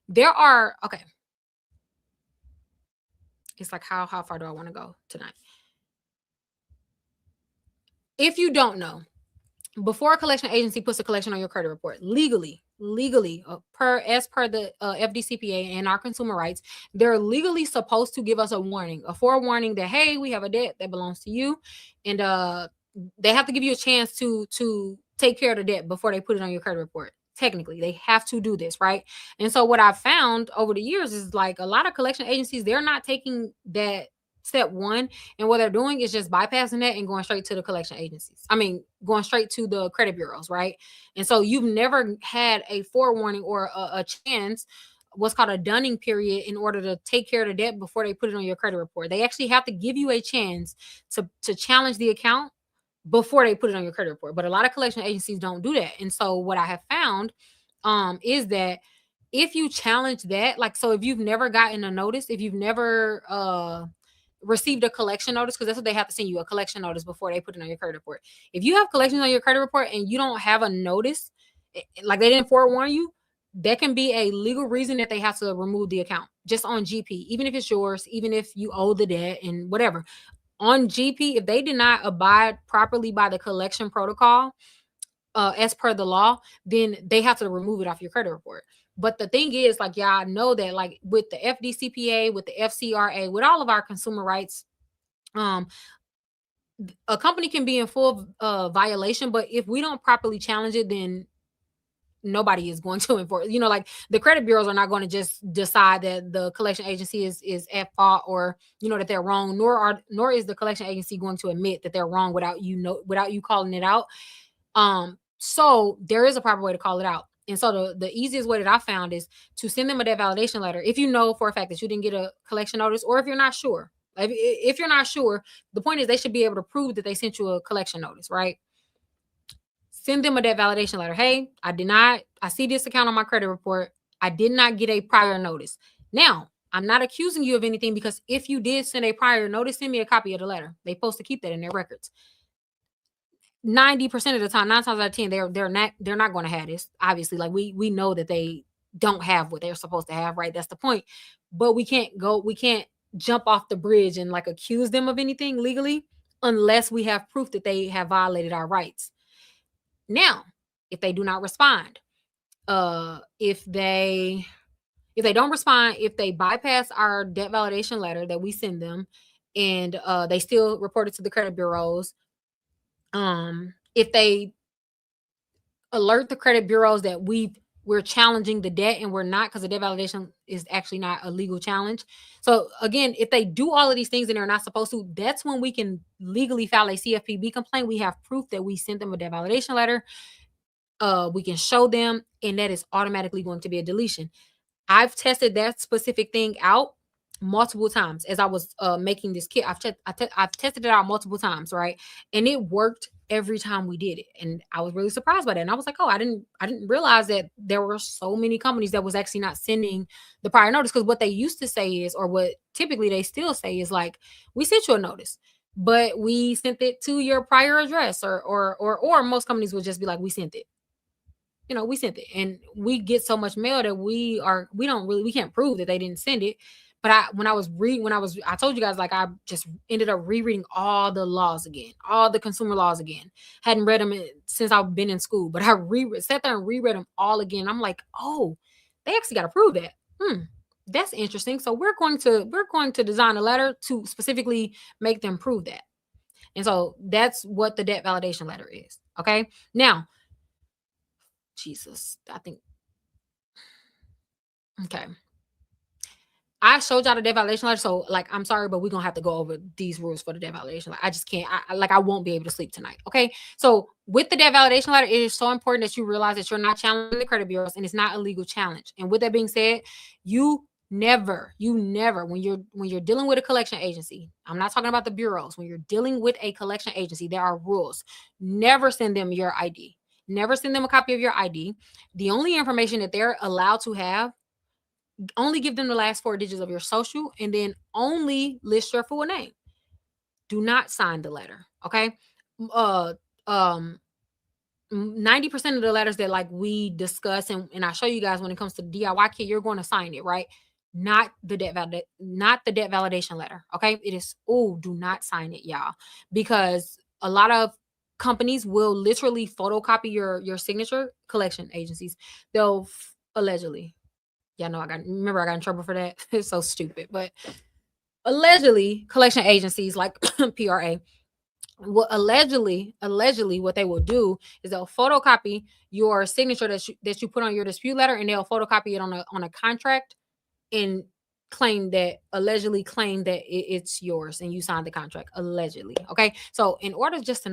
there are, okay, it's like how far do I want to go tonight? If you don't know, before a collection agency puts a collection on your credit report, legally, per the FDCPA and our consumer rights, they're legally supposed to give us a warning, a forewarning that, hey, we have a debt that belongs to you, and they have to give you a chance to take care of the debt before they put it on your credit report. Technically, they have to do this, right? And so what I've found over the years is like a lot of collection agencies, they're not taking that step one, and what they're doing is just bypassing that and going straight to the collection agencies. I mean, going straight to the credit bureaus, right? And so you've never had a forewarning or a chance, what's called a dunning period, in order to take care of the debt before they put it on your credit report. They actually have to give you a chance to challenge the account before they put it on your credit report. But a lot of collection agencies don't do that. And so what I have found is that if you challenge that, like, so if you've never gotten a notice, if you've never received a collection notice, because that's what they have to send you, a collection notice before they put it on your credit report. If you have collections on your credit report and you don't have a notice, like they didn't forewarn you, that can be a legal reason that they have to remove the account just on GP, even if it's yours, even if you owe the debt and whatever. On GP, if they did not abide properly by the collection protocol, as per the law, then they have to remove it off your credit report. But the thing is, like, y'all know that, like, with the FDCPA, with the FCRA, with all of our consumer rights, um, a company can be in full violation, but if we don't properly challenge it, then nobody is going to enforce. Like the credit bureaus are not going to just decide that the collection agency is at fault, or that they're wrong. Nor is the collection agency going to admit that they're wrong without you calling it out. So there is a proper way to call it out. And so the easiest way that I found is to send them a debt validation letter. If you know for a fact that you didn't get a collection notice, or if you're not sure, if you're not sure, the point is they should be able to prove that they sent you a collection notice, right? Send them a debt validation letter. Hey, I see this account on my credit report. I did not get a prior notice. Now, I'm not accusing you of anything, because if you did send a prior notice, send me a copy of the letter. They're supposed to keep that in their records. 90% of the time, 9 times out of 10, they're not going to have this. Obviously, like we know that they don't have what they're supposed to have, right? That's the point. But we can't jump off the bridge and like accuse them of anything legally unless we have proof that they have violated our rights. Now, if they do not respond, if they don't respond, if they bypass our debt validation letter that we send them, and they still report it to the credit bureaus, if they alert the credit bureaus that we're challenging the debt, and we're not, because the debt validation is actually not a legal challenge. So again, if they do all of these things and they're not supposed to, that's when we can legally file a CFPB complaint. We have proof that we sent them a debt validation letter. We can show them, and that is automatically going to be a deletion. I've tested that specific thing out multiple times as I was making this kit. I've tested it out multiple times, right? And it worked every time we did it. And I was really surprised by that. And I was like, oh, I didn't realize that there were so many companies that was actually not sending the prior notice. Because what they used to say is, or what typically they still say is, like, we sent you a notice, but we sent it to your prior address, or most companies would just be like, we sent it. We sent it, and we get so much mail that we can't prove that they didn't send it. But I told you guys, like, I just ended up rereading all the laws again, all the consumer laws again. Hadn't read them since I've been in school, but I sat there and reread them all again. I'm like, oh, they actually got to prove that. That's interesting. So we're going to design a letter to specifically make them prove that. And so that's what the debt validation letter is. Okay. Now, Jesus, I think. Okay. I showed y'all the debt validation letter, so like I'm sorry, but we're gonna have to go over these rules for the debt validation. Like I just can't. I won't be able to sleep tonight. Okay, so with the debt validation letter, it is so important that you realize that you're not challenging the credit bureaus, and it's not a legal challenge. And with that being said, you never, when you're dealing with a collection agency, I'm not talking about the bureaus. When you're dealing with a collection agency, there are rules. Never send them your ID. Never send them a copy of your ID. The only information that they're allowed to have, only give them the last 4 digits of your social, and then only list your full name. Do not sign the letter. Okay. Uh, um, 90% of the letters that like we discuss and I show you guys when it comes to DIY kit, you're going to sign it, right? Not the not the debt validation letter. Okay. It is, oh, do not sign it, y'all. Because a lot of companies will literally photocopy your signature, collection agencies. They'll allegedly, y'all know I got in trouble for that. It's so stupid. But allegedly, collection agencies like PRA, what allegedly what they will do is they'll photocopy your signature that you put on your dispute letter, and they'll photocopy it on a contract and allegedly claim that it's yours and you signed the contract allegedly. Okay, so in order just to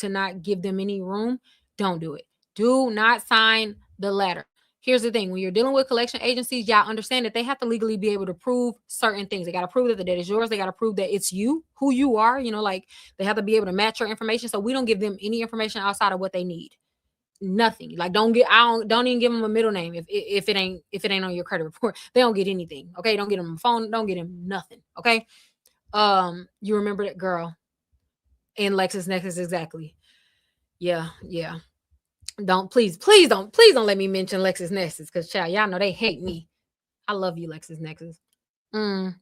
not give them any room, don't do it. Do not sign the letter. Here's the thing: when you're dealing with collection agencies, y'all understand that they have to legally be able to prove certain things. They got to prove that the debt is yours. They got to prove that it's you, who you are. Like they have to be able to match your information. So we don't give them any information outside of what they need. Nothing. Like don't even give them a middle name if it ain't on your credit report. They don't get anything. Okay, don't get them a phone. Don't get them nothing. Okay. You remember that girl in LexisNexis? Exactly. Yeah. Please don't let me mention LexisNexis, because child, y'all know they hate me. I love you, LexisNexis. What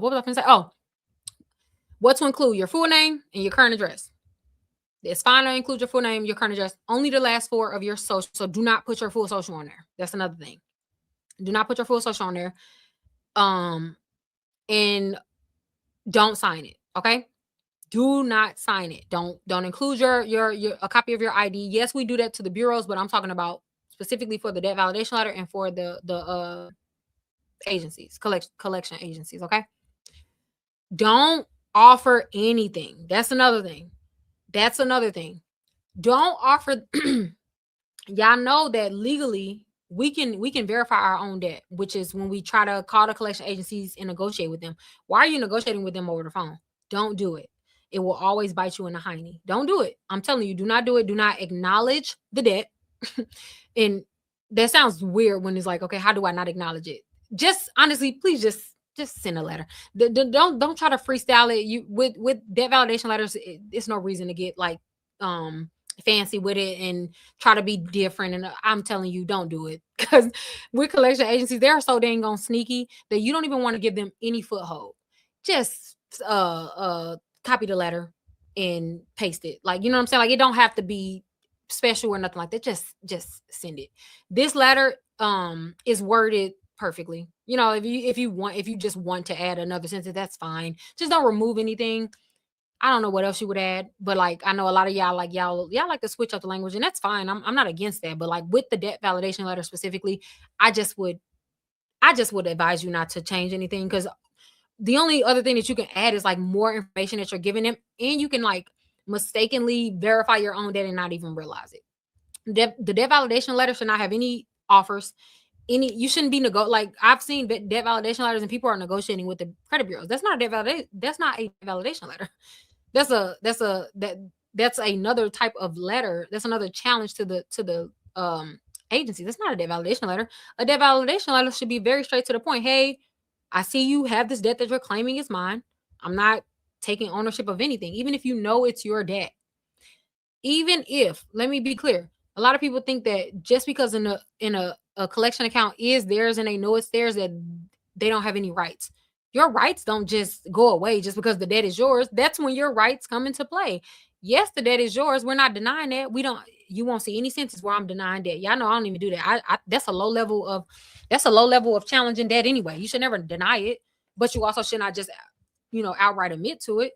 was I gonna say? Oh, what to include: your full name and your current address. It's fine to include your full name, your current address, only the last 4 of your social. So do not put your full social on there. That's another thing. Do not put your full social on there. And don't sign it. Okay. Do not sign it. Don't include your a copy of your ID. Yes, we do that to the bureaus, but I'm talking about specifically for the debt validation letter and for the agencies, collection agencies. Okay. Don't offer anything. That's another thing. Don't offer. Y'all know that legally we can verify our own debt, which is when we try to call the collection agencies and negotiate with them. Why are you negotiating with them over the phone? Don't do it. It will always bite you in the hiney. Don't do it. I'm telling you, do not do it. Do not acknowledge the debt. And that sounds weird when it's like, okay, how do I not acknowledge it? Just honestly, please just send a letter. Don't try to freestyle it. You with debt validation letters, it's no reason to get like fancy with it and try to be different. And I'm telling you, don't do it, because with collection agencies, they're so dang on sneaky that you don't even want to give them any foothold. Just copy the letter and paste it. Like, you know what I'm saying? Like, it don't have to be special or nothing like that. Just send it. This letter is worded perfectly. If you just want to add another sentence, that's fine. Just don't remove anything. I don't know what else you would add, but like I know a lot of y'all like to switch up the language, and that's fine. I'm not against that, but like with the debt validation letter specifically, I just would advise you not to change anything, because the only other thing that you can add is like more information that you're giving them, and you can like mistakenly verify your own debt and not even realize it. The debt validation letter should not have any offers. You shouldn't be like I've seen debt validation letters and people are negotiating with the credit bureaus. That's not that's not a validation letter. That's another type of letter. That's another challenge to the agency. That's not a debt validation letter. A debt validation letter should be very straight to the point. Hey, I see you have this debt that you're claiming is mine. I'm not taking ownership of anything, even if you know it's your debt. Even if, let me be clear, a lot of people think that just because in a collection account is theirs and they know it's theirs, that they don't have any rights. Your rights don't just go away just because the debt is yours. That's when your rights come into play. Yes, the debt is yours. We're not denying that. You won't see any sentence where I'm denying debt. Y'all know I don't even do that. That's a low level of challenging debt anyway. You should never deny it, but you also should not just, outright admit to it.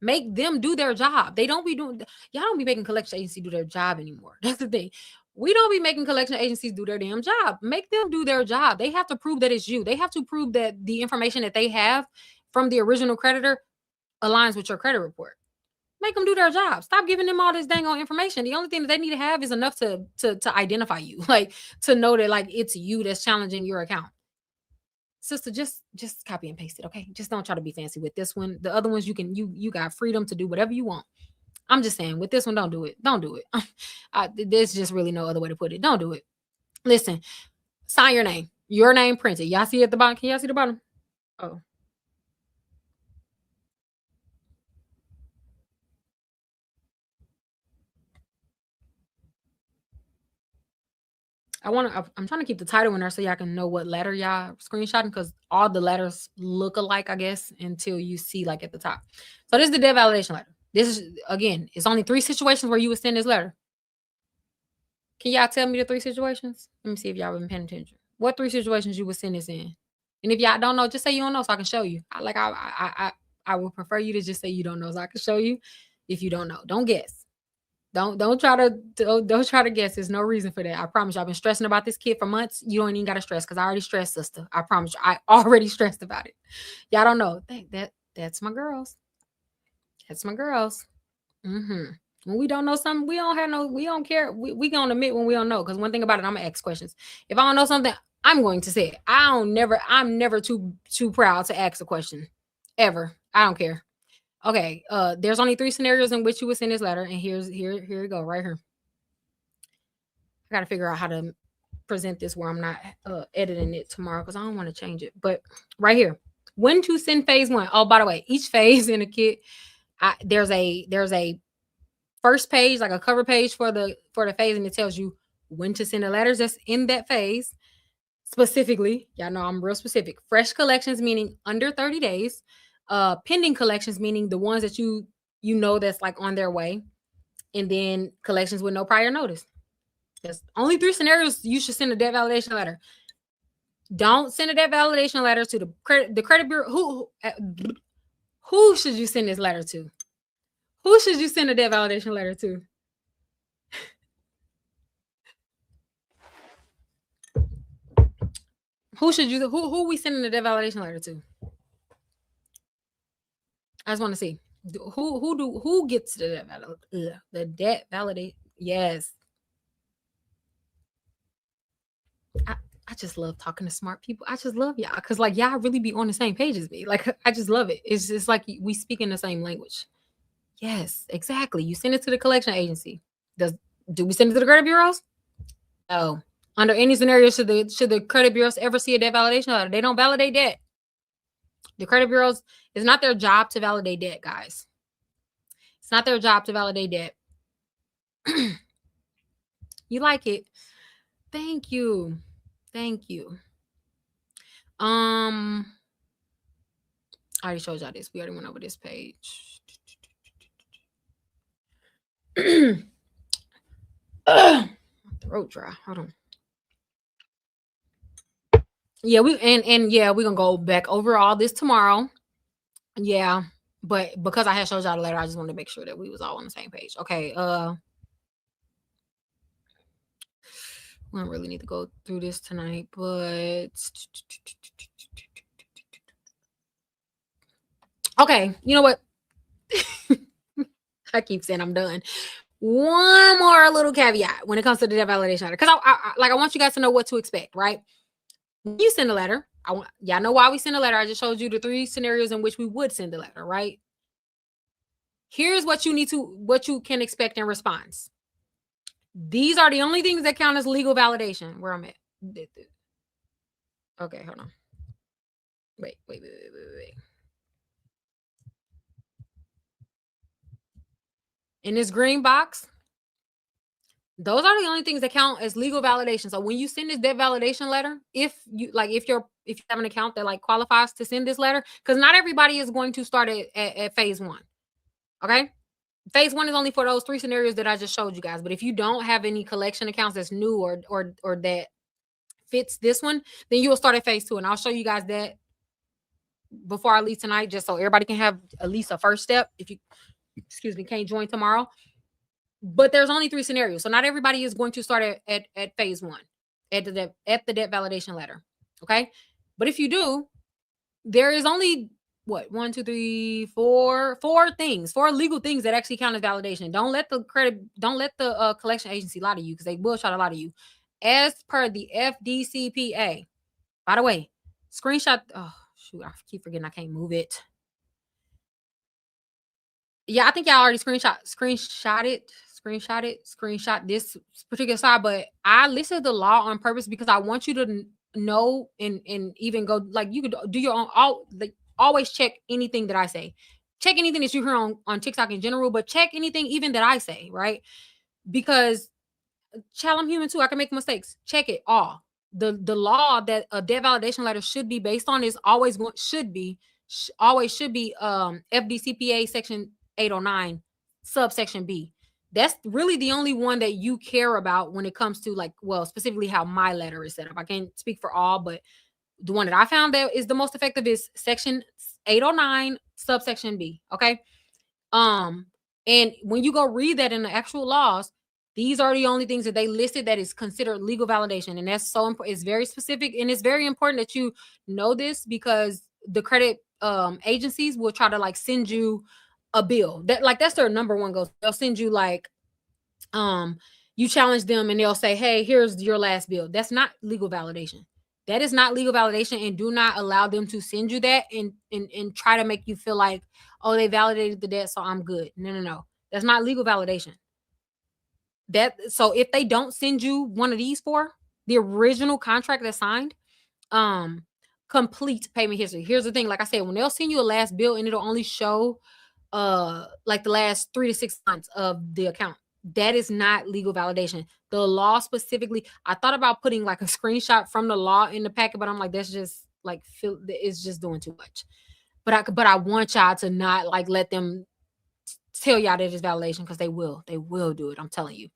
Make them do their job. Y'all don't be making collection agency do their job anymore. That's the thing. We don't be making collection agencies do their damn job. Make them do their job. They have to prove that it's you. They have to prove that the information that they have from the original creditor aligns with your credit report. Make them do their job. Stop giving them all this dang on information. The only thing that they need to have is enough to identify you, like to know that like it's you that's challenging your account. Sister, just copy and paste it, okay? Just don't try to be fancy with this one. The other ones you got freedom to do whatever you want. I'm just saying with this one, don't do it. Don't do it. There's just really no other way to put it. Don't do it. Listen, sign your name. Your name printed. Y'all see at the bottom? Can y'all see the bottom? Oh. I'm trying to keep the title in there so y'all can know what letter y'all screenshotting because all the letters look alike, I guess, until you see like at the top. So this is the debt validation letter. This is, again, it's only 3 situations where you would send this letter. Can y'all tell me the 3 situations? Let me see if y'all been paying attention. What 3 situations you would send this in? And if y'all don't know, just say you don't know so I can show you. I would prefer you to just say you don't know so I can show you if you don't know. Don't guess. Don't try to guess. There's no reason for that. I promise you. I've been stressing about this kid for months. You don't even gotta stress because I already stressed, sister. I promise you. I already stressed about it. Y'all don't know. That's my girls. That's my girls. When we don't know something, we don't care. We gonna admit when we don't know. Because one thing about it, I'm gonna ask questions. If I don't know something, I'm going to say it. I'm never too proud to ask a question. Ever. I don't care. Okay, there's only 3 scenarios in which you would send this letter, and here you go, right here. I gotta figure out how to present this where I'm not editing it tomorrow because I don't want to change it. But right here, when to send phase 1. Oh, by the way, each phase in the kit, there's a first page, like a cover page for the phase, and it tells you when to send the letters that's in that phase. Specifically, y'all know I'm real specific. Fresh collections meaning under 30 days. Pending collections meaning the ones that you know that's like on their way, and then collections with no prior notice. There's only 3 scenarios you should send a debt validation letter. Don't send a debt validation letter to the credit bureau. Who should you send this letter to? Who should you send a debt validation letter to? Who we sending the debt validation letter to? I just want to see who gets the debt validate. Yes. I just love talking to smart people. I just love y'all because like y'all really be on the same page as me. Like I just love it. It's just like we speak in the same language. Yes, exactly. You send it to the collection agency. Do we send it to the credit bureaus? No. Under any scenario, should the credit bureaus ever see a debt validation letter? They don't validate debt. The credit bureaus, it's not their job to validate debt, guys. It's not their job to validate debt. You like it? Thank you. Thank you. I already showed y'all this. We already went over this page. Throat dry. Hold on. Yeah, we're gonna go back over all this tomorrow. Yeah, but because I had showed y'all the letter, I just wanted to make sure that we was all on the same page. Okay, we don't really need to go through this tonight, but okay, you know what? I keep saying I'm done. One more little caveat when it comes to the debt validation letter, because I want you guys to know what to expect, right? When you send a letter, y'all know why we send a letter. I just showed you the 3 scenarios in which we would send a letter, right? Here's what you can expect in response. These are the only things that count as legal validation. Where I'm at. Okay, hold on. Wait. In this green box, those are the only things that count as legal validation. So when you send this debt validation letter, if you have an account that like qualifies to send this letter, because not everybody is going to start at phase 1. Okay. Phase 1 is only for those 3 scenarios that I just showed you guys. But if you don't have any collection accounts that's new or that fits this one, then you will start at phase 2. And I'll show you guys that before I leave tonight, just so everybody can have at least a first step. If you, can't join tomorrow. But there's only 3 scenarios. So not everybody is going to start at phase 1, at the debt validation letter. Okay? But if you do, there is only what, 1, 2, 3, 4 things, 4 legal things that actually count as validation. Don't let the collection agency lie to you, because they will try to lie to you. As per the FDCPA, by the way, screenshot. Oh shoot, I keep forgetting I can't move it. Yeah, I think y'all already screenshot this particular slide, but I listed the law on purpose because I want you to know, and even go, like, you could do your own, always check anything that I say. Check anything that you hear on TikTok in general, but check anything even that I say, right? Because child, I'm human too. I can make mistakes. Check it all. The law that a debt validation letter should be based on is always going always should be FDCPA section 809 subsection B. That's really the only one that you care about when it comes to, like, well, specifically how my letter is set up. I can't speak for all, but the one that I found that is the most effective is section 809 subsection B. Okay. Um, and when you go read that in the actual laws, these are the only things that they listed that is considered legal validation. And that's so important. It's very specific, and it's very important that you know this, because the credit agencies will try to, like, send you a bill that, like, that's their number one goal. They'll send you, like, you challenge them and they'll say, hey, here's your last bill. That's not legal validation. That is not legal validation, and do not allow them to send you that and try to make you feel like, oh, they validated the debt, so I'm good. No, no, no. That's not legal validation. So if they don't send you one of these 4, the original contract that's signed, complete payment history. Here's the thing, like I said, when they'll send you a last bill and it'll only show like the last 3 to 6 months of the account, that is not legal validation. The law specifically, I thought about putting like a screenshot from the law in the packet, but I'm like, that's just like, it's just doing too much. But I want y'all to not, like, let them tell y'all that it's validation, because they will do it. I'm telling you.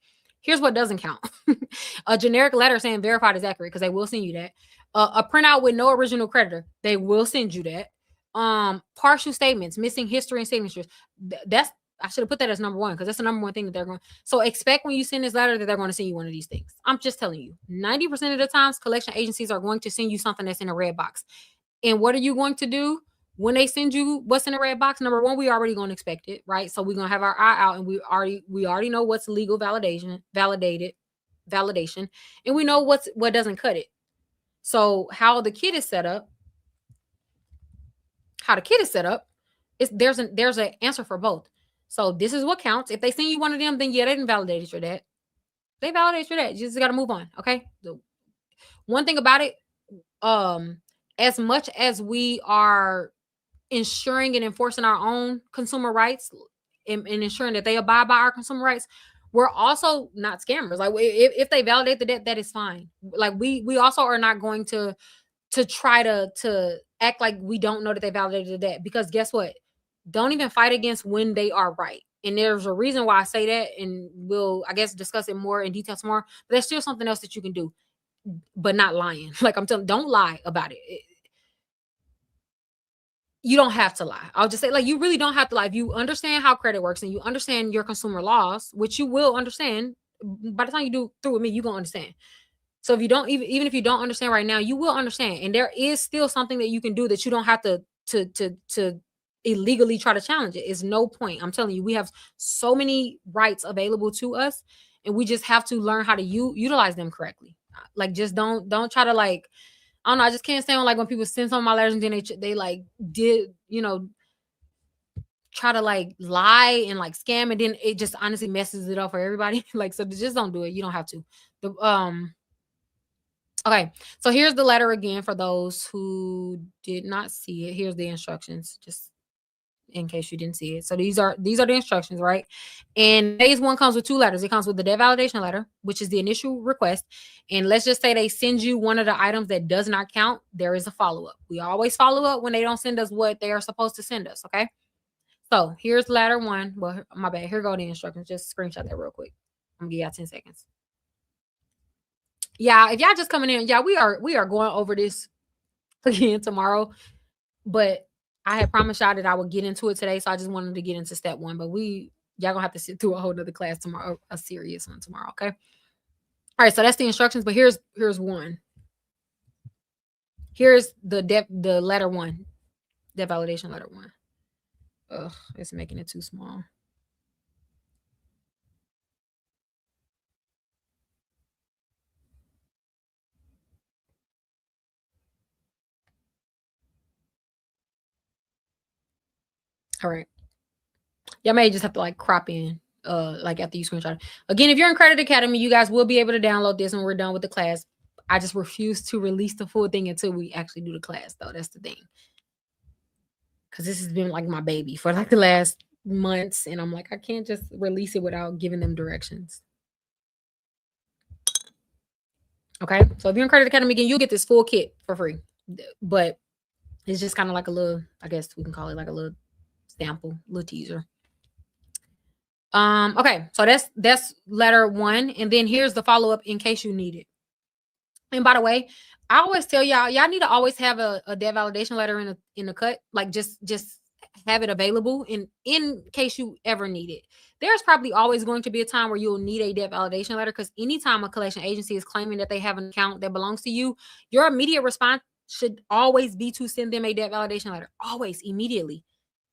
Here's what doesn't count. A generic letter saying verified is accurate, because they will send you that. A printout with no original creditor, they will send you that. Partial statements, missing history and signatures. That's, I should have put that as number 1, because that's the number 1 thing that they're going. So expect when you send this letter that they're going to send you one of these things. I'm just telling you, 90% of the times, collection agencies are going to send you something that's in a red box. And what are you going to do when they send you what's in the red box? Number 1, we already going to expect it, right? So we're going to have our eye out, and we already know what's legal validation, and we know what doesn't cut it. So how the kit is set up, is there's an answer for both. So this is what counts. If they send you one of them, then yeah, they didn't validate your debt. They validate your debt. You just got to move on. Okay. The one thing about it, as much as we are ensuring and enforcing our own consumer rights, and ensuring that they abide by our consumer rights, we're also not scammers. Like, if they validate the debt, that is fine. Like, we also are not going to try to act like we don't know that they validated the debt, because guess what? Don't even fight against when they are right. And there's a reason why I say that, and we'll, I guess, discuss it more in detail tomorrow. But there's still something else that you can do, but not lying. Like, I'm telling, don't lie about it. You don't have to lie. I'll just say, like, you really don't have to lie. If you understand how credit works and you understand your consumer laws, which you will understand by the time you do through with me, you're gonna understand. So if you don't, even if you don't understand right now, you will understand. And there is still something that you can do that you don't have to illegally try to challenge it. It's no point. I'm telling you, we have so many rights available to us, and we just have to learn how to utilize them correctly. Like, just don't try to, like, I don't know. I just can't stand like when people send some of my letters and then they like try to, like, lie and, like, scam, and then it just honestly messes it up for everybody. Like, so just don't do it. You don't have to. Okay, so here's the letter again for those who did not see it. Here's the instructions, just in case you didn't see it. So these are the instructions, right? And phase 1 comes with 2 letters. It comes with the debt validation letter, which is the initial request. And let's just say they send you one of the items that does not count. There is a follow-up. We always follow up when they don't send us what they are supposed to send us, okay? So here's letter 1. Well, my bad. Here go the instructions. Just screenshot that real quick. I'm gonna give y'all 10 seconds. Yeah, if y'all just coming in, yeah, we are going over this again tomorrow, but I had promised y'all that I would get into it today, so I just wanted to get into step 1. But we Y'all gonna have to sit through a whole nother class tomorrow, a serious one tomorrow. Okay. All right. So that's the instructions, but here's one. Here's the letter one, debt validation letter one. Ugh, it's making it too small. All right. Y'all may just have to like crop in, like after you screenshot it. Again, if you're in Credit Academy, you guys will be able to download this when we're done with the class. I just refuse to release the full thing until we actually do the class, though. That's the thing. Because this has been like my baby for like the last months, and I'm like, I can't just release it without giving them directions. Okay, so if you're in Credit Academy again, you'll get this full kit for free, but it's just kind of like a little, I guess we can call it like a little sample, little teaser. Okay, so that's letter one, and then here's the follow-up in case you need it. And by the way, I always tell y'all need to always have a debt validation letter in the cut, like just have it available in case you ever need it. There's probably always going to be a time where you'll need a debt validation letter, because anytime a collection agency is claiming that they have an account that belongs to you, your immediate response should always be to send them a debt validation letter. Always, immediately.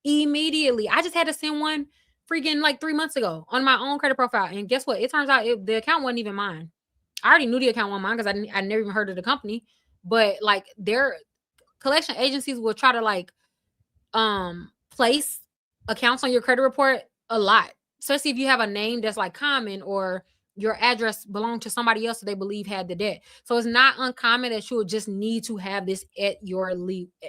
I just had to send one freaking like 3 months ago on my own credit profile, and guess what? It turns out the account wasn't even mine. I already knew the account wasn't mine because I never even heard of the company. But like their collection agencies will try to like place accounts on your credit report a lot, especially if you have a name that's like common or your address belonged to somebody else that they believe had the debt. So it's not uncommon that you'll just need to have this at your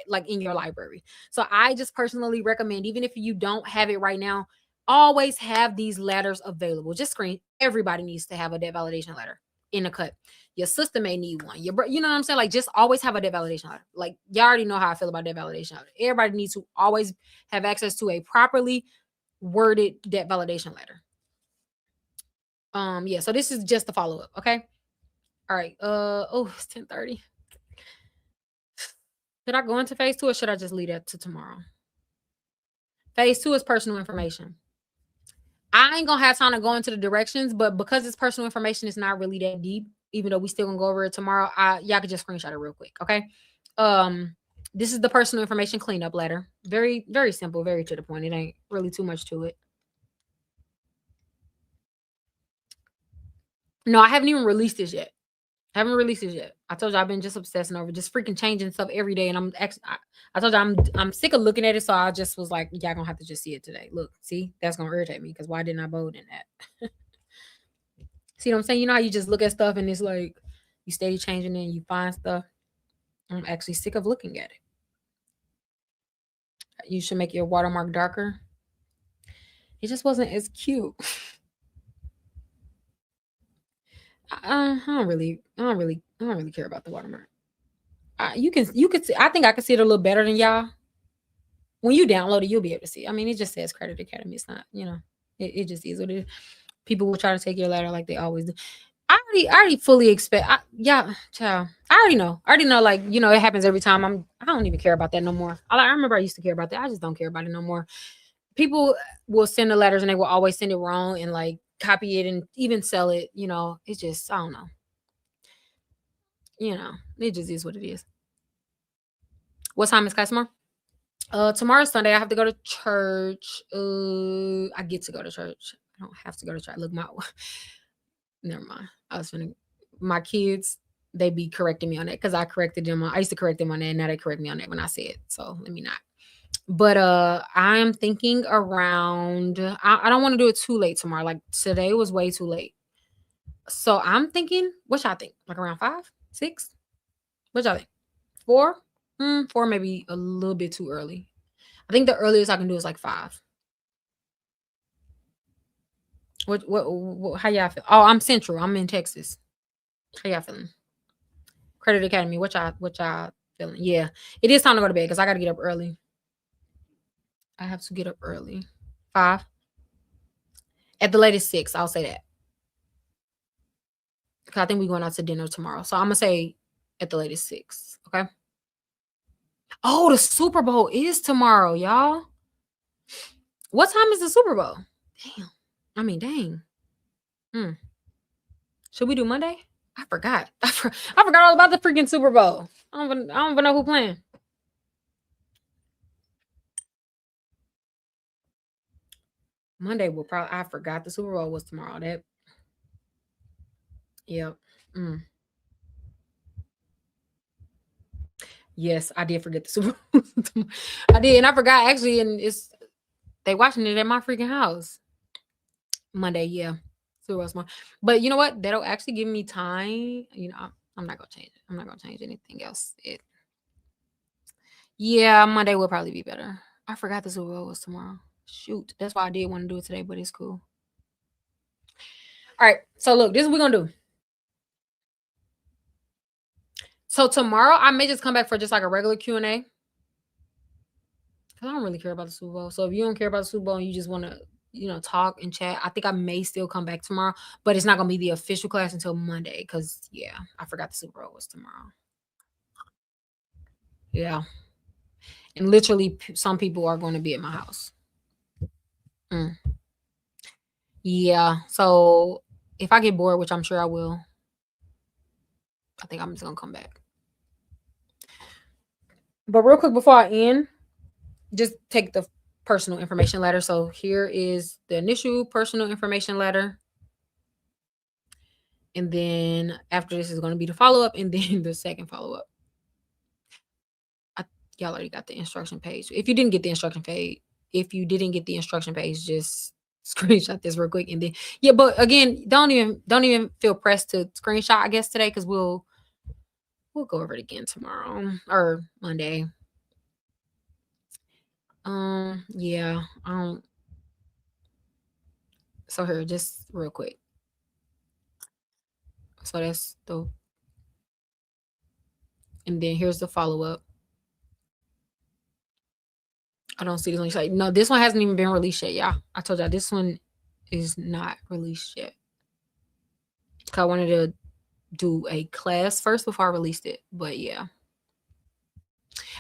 like in your library. So I just personally recommend, even if you don't have it right now, always have these letters available. Just screen. Everybody needs to have a debt validation letter in the cut. Your sister may need one. You know what I'm saying? Like, just always have a debt validation letter. Like, y'all already know how I feel about debt validation letter. Everybody needs to always have access to a properly worded debt validation letter. Yeah, so this is just the follow-up, okay? All right. Oh, it's 10:30. Should I go into phase 2 or should I just leave that to tomorrow? Phase 2 is personal information. I ain't gonna have time to go into the directions, but because it's personal information, it's not really that deep, even though we still gonna go over it tomorrow. Y'all can just screenshot it real quick, okay? This is the personal information cleanup letter. Very, very simple, very to the point. It ain't really too much to it. No, I haven't even released this yet. I haven't released this yet. I told you I've been just obsessing over just freaking changing stuff every day, and I'm actually I told you I'm sick of looking at it, so I just was like, y'all gonna have to just see it today. Look, see, that's gonna irritate me because why didn't I bold in that? See what I'm saying? You know how you just look at stuff and it's like you steady changing it and you find stuff. I'm actually sick of looking at it. You should make your watermark darker. It just wasn't as cute. I don't really care about the watermark. You could see. I think I could see it a little better than y'all. When you download it, you'll be able to see. I mean, it just says Credit Academy. It's not, it just is what it is. People will try to take your letter like they always do. I already fully expect. Yeah, child. I already know. Like, it happens every time. I don't even care about that no more. I remember I used to care about that. I just don't care about it no more. People will send the letters and they will always send it wrong and like copy it and even sell it. It's just, I don't know. It just is what it is. What time is class tomorrow? Tomorrow's Sunday. I have to go to church. I get to go to church. I don't have to go to church. Look, never mind. My kids, they be correcting me on that because I corrected them. I used to correct them on that, and now they correct me on that when I say it. So let me not. But I'm thinking around. I don't want to do it too late tomorrow. Like today was way too late. So I'm thinking. What y'all think? Like around 5, 6? What y'all think? 4? 4 maybe a little bit too early. I think the earliest I can do is like 5. What how y'all feel? Oh, I'm Central. I'm in Texas. How y'all feeling? Credit Academy. What y'all feeling? Yeah. It is time to go to bed because I gotta get up early. I have to get up early. 5. At the latest 6, I'll say that. Because I think we're going out to dinner tomorrow. So I'm gonna say at the latest 6. Okay. Oh, the Super Bowl is tomorrow, y'all. What time is the Super Bowl? Damn. I mean, dang. Hmm. Should we do Monday? I forgot. I forgot all about the freaking Super Bowl. I don't even know who playing. Monday will probably. I forgot the Super Bowl was tomorrow. That. Yep. Mm. Yes, I did forget the Super Bowl. I did, and I forgot actually, and it's they watching it at my freaking house. Monday, yeah. Super Bowl tomorrow. But you know what? That'll actually give me time. You know, I'm not gonna change it. I'm not gonna change anything else. Yeah, Monday will probably be better. I forgot the Super Bowl was tomorrow. Shoot, that's why I did want to do it today, but it's cool. All right, so look, this is what we're gonna do. So tomorrow, I may just come back for just like a regular Q&A because I don't really care about the Super Bowl. So if you don't care about the Super Bowl and you just want to, talk and chat, I think I may still come back tomorrow, but it's not gonna be the official class until Monday because yeah, I forgot the Super Bowl was tomorrow. Yeah, and literally, some people are going to be at my house. Mm. Yeah, so if I get bored, which I'm sure I will, I think I'm just gonna come back. But real quick before I end, just take the personal information letter. So here is the initial personal information letter. And then after this is going to be the follow up and then the second follow up. Y'all already got the instruction page. If you didn't get the instruction page, just screenshot this real quick and then yeah. But again, don't even feel pressed to screenshot. I guess today because we'll go over it again tomorrow or Monday. Yeah. So here, just real quick. So that's the, and then here's the follow up. I don't see this one. Like, no, this one hasn't even been released yet. Yeah, I told y'all this one is not released yet. Cause I wanted to do a class first before I released it. But yeah.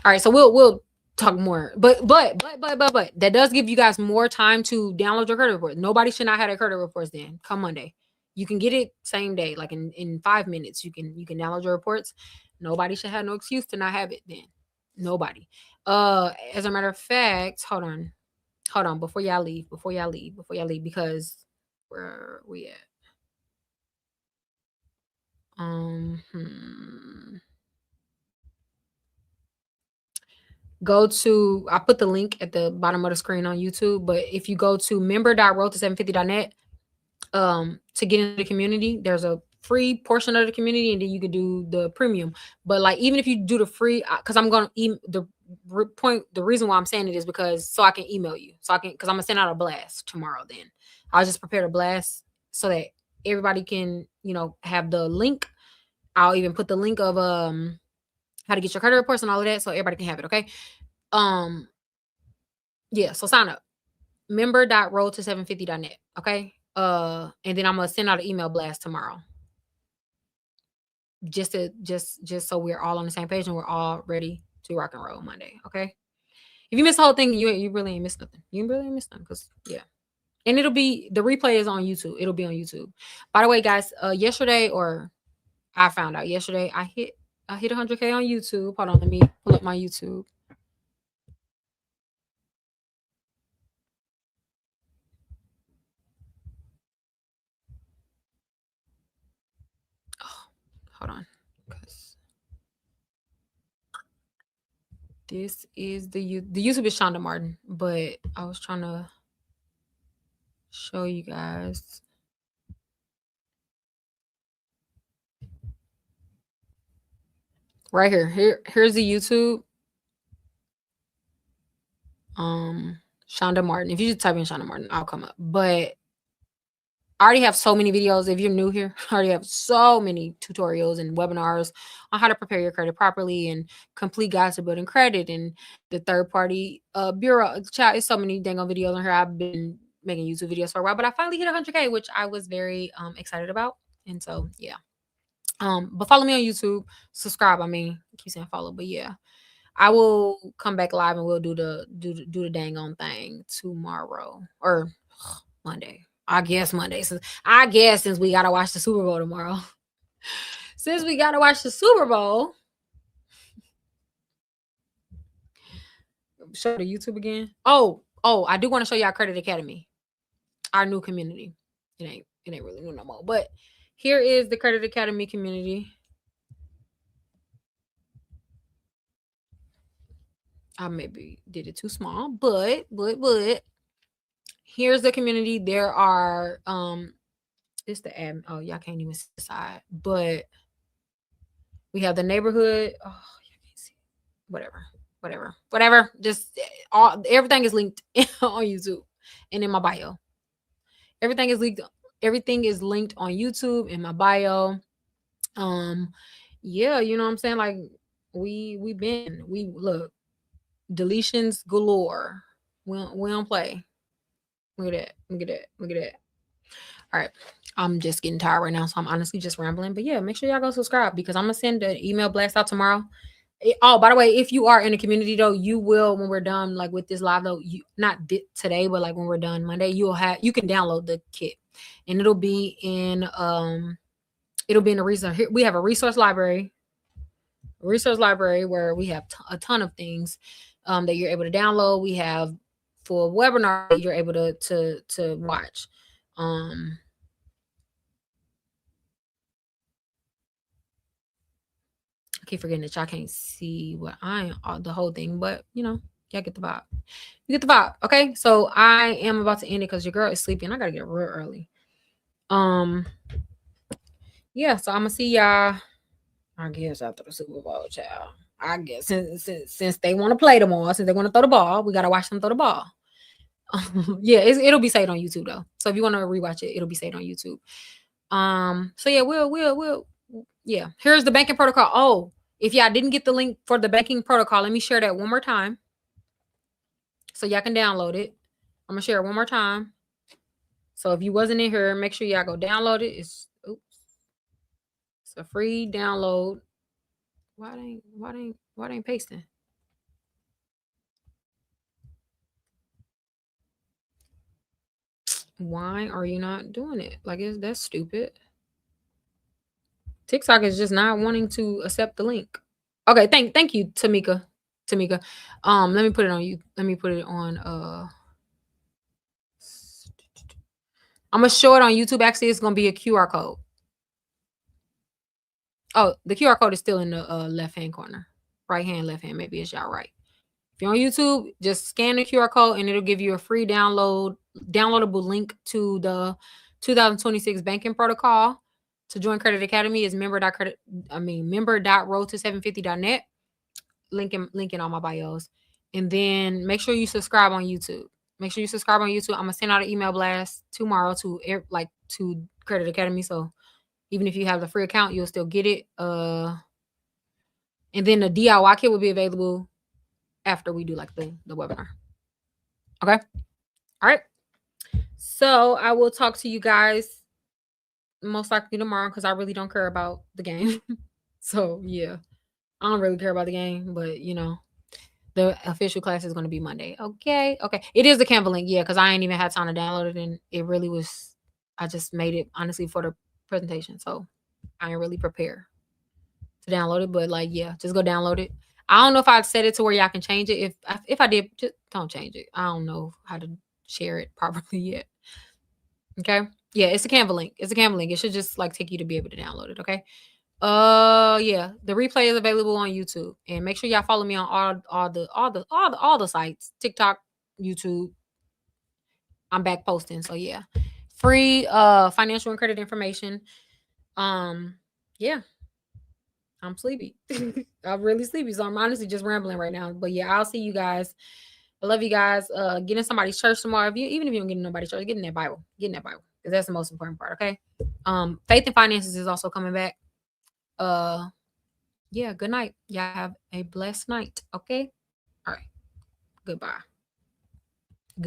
All right, so we'll talk more. But that does give you guys more time to download your credit report. Nobody should not have their credit reports then. Come Monday. You can get it same day, like in 5 minutes. You can download your reports. Nobody should have no excuse to not have it then. Nobody. As a matter of fact, hold on, before y'all leave, because where we at? Go to, I put the link at the bottom of the screen on YouTube, but if you go to member.road750.net, to get into the community, there's a free portion of the community and then you can do the premium. But like, even if you do the free, because I'm going to the reason why I'm saying it is because so I can email you, because I'm gonna send out a blast tomorrow. Then I'll just prepare a blast so that everybody can have the link. I'll even put the link of how to get your credit reports and all of that so everybody can have it. Okay. um yeah, so sign up member.road to750.net. Okay. And then I'm gonna send out an email blast tomorrow just to just so we're all on the same page and we're all ready to rock and roll Monday. Okay. If you miss the whole thing, you really ain't missed nothing. You really ain't missed nothing because yeah. And it'll be, the replay is on YouTube. It'll be on YouTube. By the way, guys, yesterday, or I found out yesterday, I hit 100K on YouTube. Hold on, let me pull up my YouTube. Oh, hold on. This is the YouTube is Shonda Martin, but I was trying to show you guys. Right here. Here's the YouTube. Shonda Martin. If you just type in Shonda Martin, I'll come up. But I already have so many videos. If you're new here, I already have so many tutorials and webinars on how to prepare your credit properly and complete guides to building credit and the third party bureau. Chat, it's so many dang on videos on here. I've been making YouTube videos for a while, but I finally hit 100K, which I was very excited about. And so yeah. But follow me on YouTube, subscribe. I mean, I keep saying follow, but yeah. I will come back live and we'll do the dang on thing tomorrow. Or Monday. I guess Monday. So I guess since we gotta watch the Super Bowl tomorrow. Since we gotta watch the Super Bowl. Show the YouTube again. Oh, I do want to show y'all Credit Academy, our new community. It ain't really new no more. But here is the Credit Academy community. I maybe did it too small, but here's the community. There are it's the admin. Oh, y'all can't even see the side, but we have the neighborhood. Oh, y'all can't see. Whatever. Just everything is linked on YouTube and in my bio. Everything is linked. Everything is linked on YouTube in my bio. Yeah, you know what I'm saying? Like we look, deletions galore. We don't play. Look at that. All right. I'm just getting tired right now, so I'm honestly just rambling. But yeah, make sure y'all go subscribe because I'm gonna send an email blast out tomorrow. Oh, by the way, if you are in the community though, you will, when we're done like with this live though, you not today, but like when we're done Monday, you can download the kit, and it'll be in the resource. We have a resource library where we have a ton of things that you're able to download. We have full webinar that you're able to watch. I keep forgetting that y'all can't see what I am, the whole thing, but y'all get the vibe. You get the vibe. Okay. So I am about to end it because your girl is sleeping. I gotta get up real early. Yeah, so I'm gonna see y'all, I guess, after the Super Bowl, child. I guess since they want to play tomorrow, since they want to throw the ball, we gotta watch them throw the ball. Yeah, it'll be saved on YouTube though. So if you want to rewatch it, it'll be saved on YouTube. So yeah, we'll yeah. Here's the banking protocol. Oh, if y'all didn't get the link for the banking protocol, let me share that one more time. So y'all can download it. I'm gonna share it one more time. So if you wasn't in here, make sure y'all go download it. It's a free download. Why ain't pasting? Why are you not doing it? Like, that's stupid. TikTok is just not wanting to accept the link. Okay, thank you, Tamika. Let me put it on you. Let me put it on I'm gonna show it on YouTube. Actually, it's gonna be a QR code. Oh, the QR code is still in the left hand corner. Right hand, left hand. Maybe it's y'all right. If you're on YouTube, just scan the QR code and it'll give you a free downloadable link to the 2026 banking protocol. To join Credit Academy is member.road to750.net. Link in all my bios. And then make sure you subscribe on YouTube. I'm gonna send out an email blast tomorrow to Credit Academy. So even if you have the free account, you'll still get it. And then the DIY kit will be available after we do like the webinar. Okay. All right. So I will talk to you guys most likely tomorrow because I really don't care about the game. So yeah, I don't really care about the game, but the official class is going to be Monday. Okay. It is the Canva link. Yeah. Cause I ain't even had time to download it. And it really was, I just made it honestly for the presentation. So I ain't really prepared to download it, but yeah, just go download it. I don't know if I'd set it to where y'all can change it. If I did, just don't change it. I don't know how to share it properly yet. Okay. Yeah, it's a Canva link. It should just take you to be able to download it. Okay. Yeah, the replay is available on YouTube, and make sure y'all follow me on all the sites, TikTok, YouTube. I'm back posting, so yeah, free financial and credit information. Yeah, I'm sleepy. I'm really sleepy, so I'm honestly just rambling right now. But yeah, I'll see you guys. I love you guys. Get in somebody's church tomorrow. Even if you don't get in nobody's church, get in that Bible. Because that's the most important part. Okay. Faith and finances is also coming back. Yeah, good night. Y'all have a blessed night. Okay. All right. Goodbye.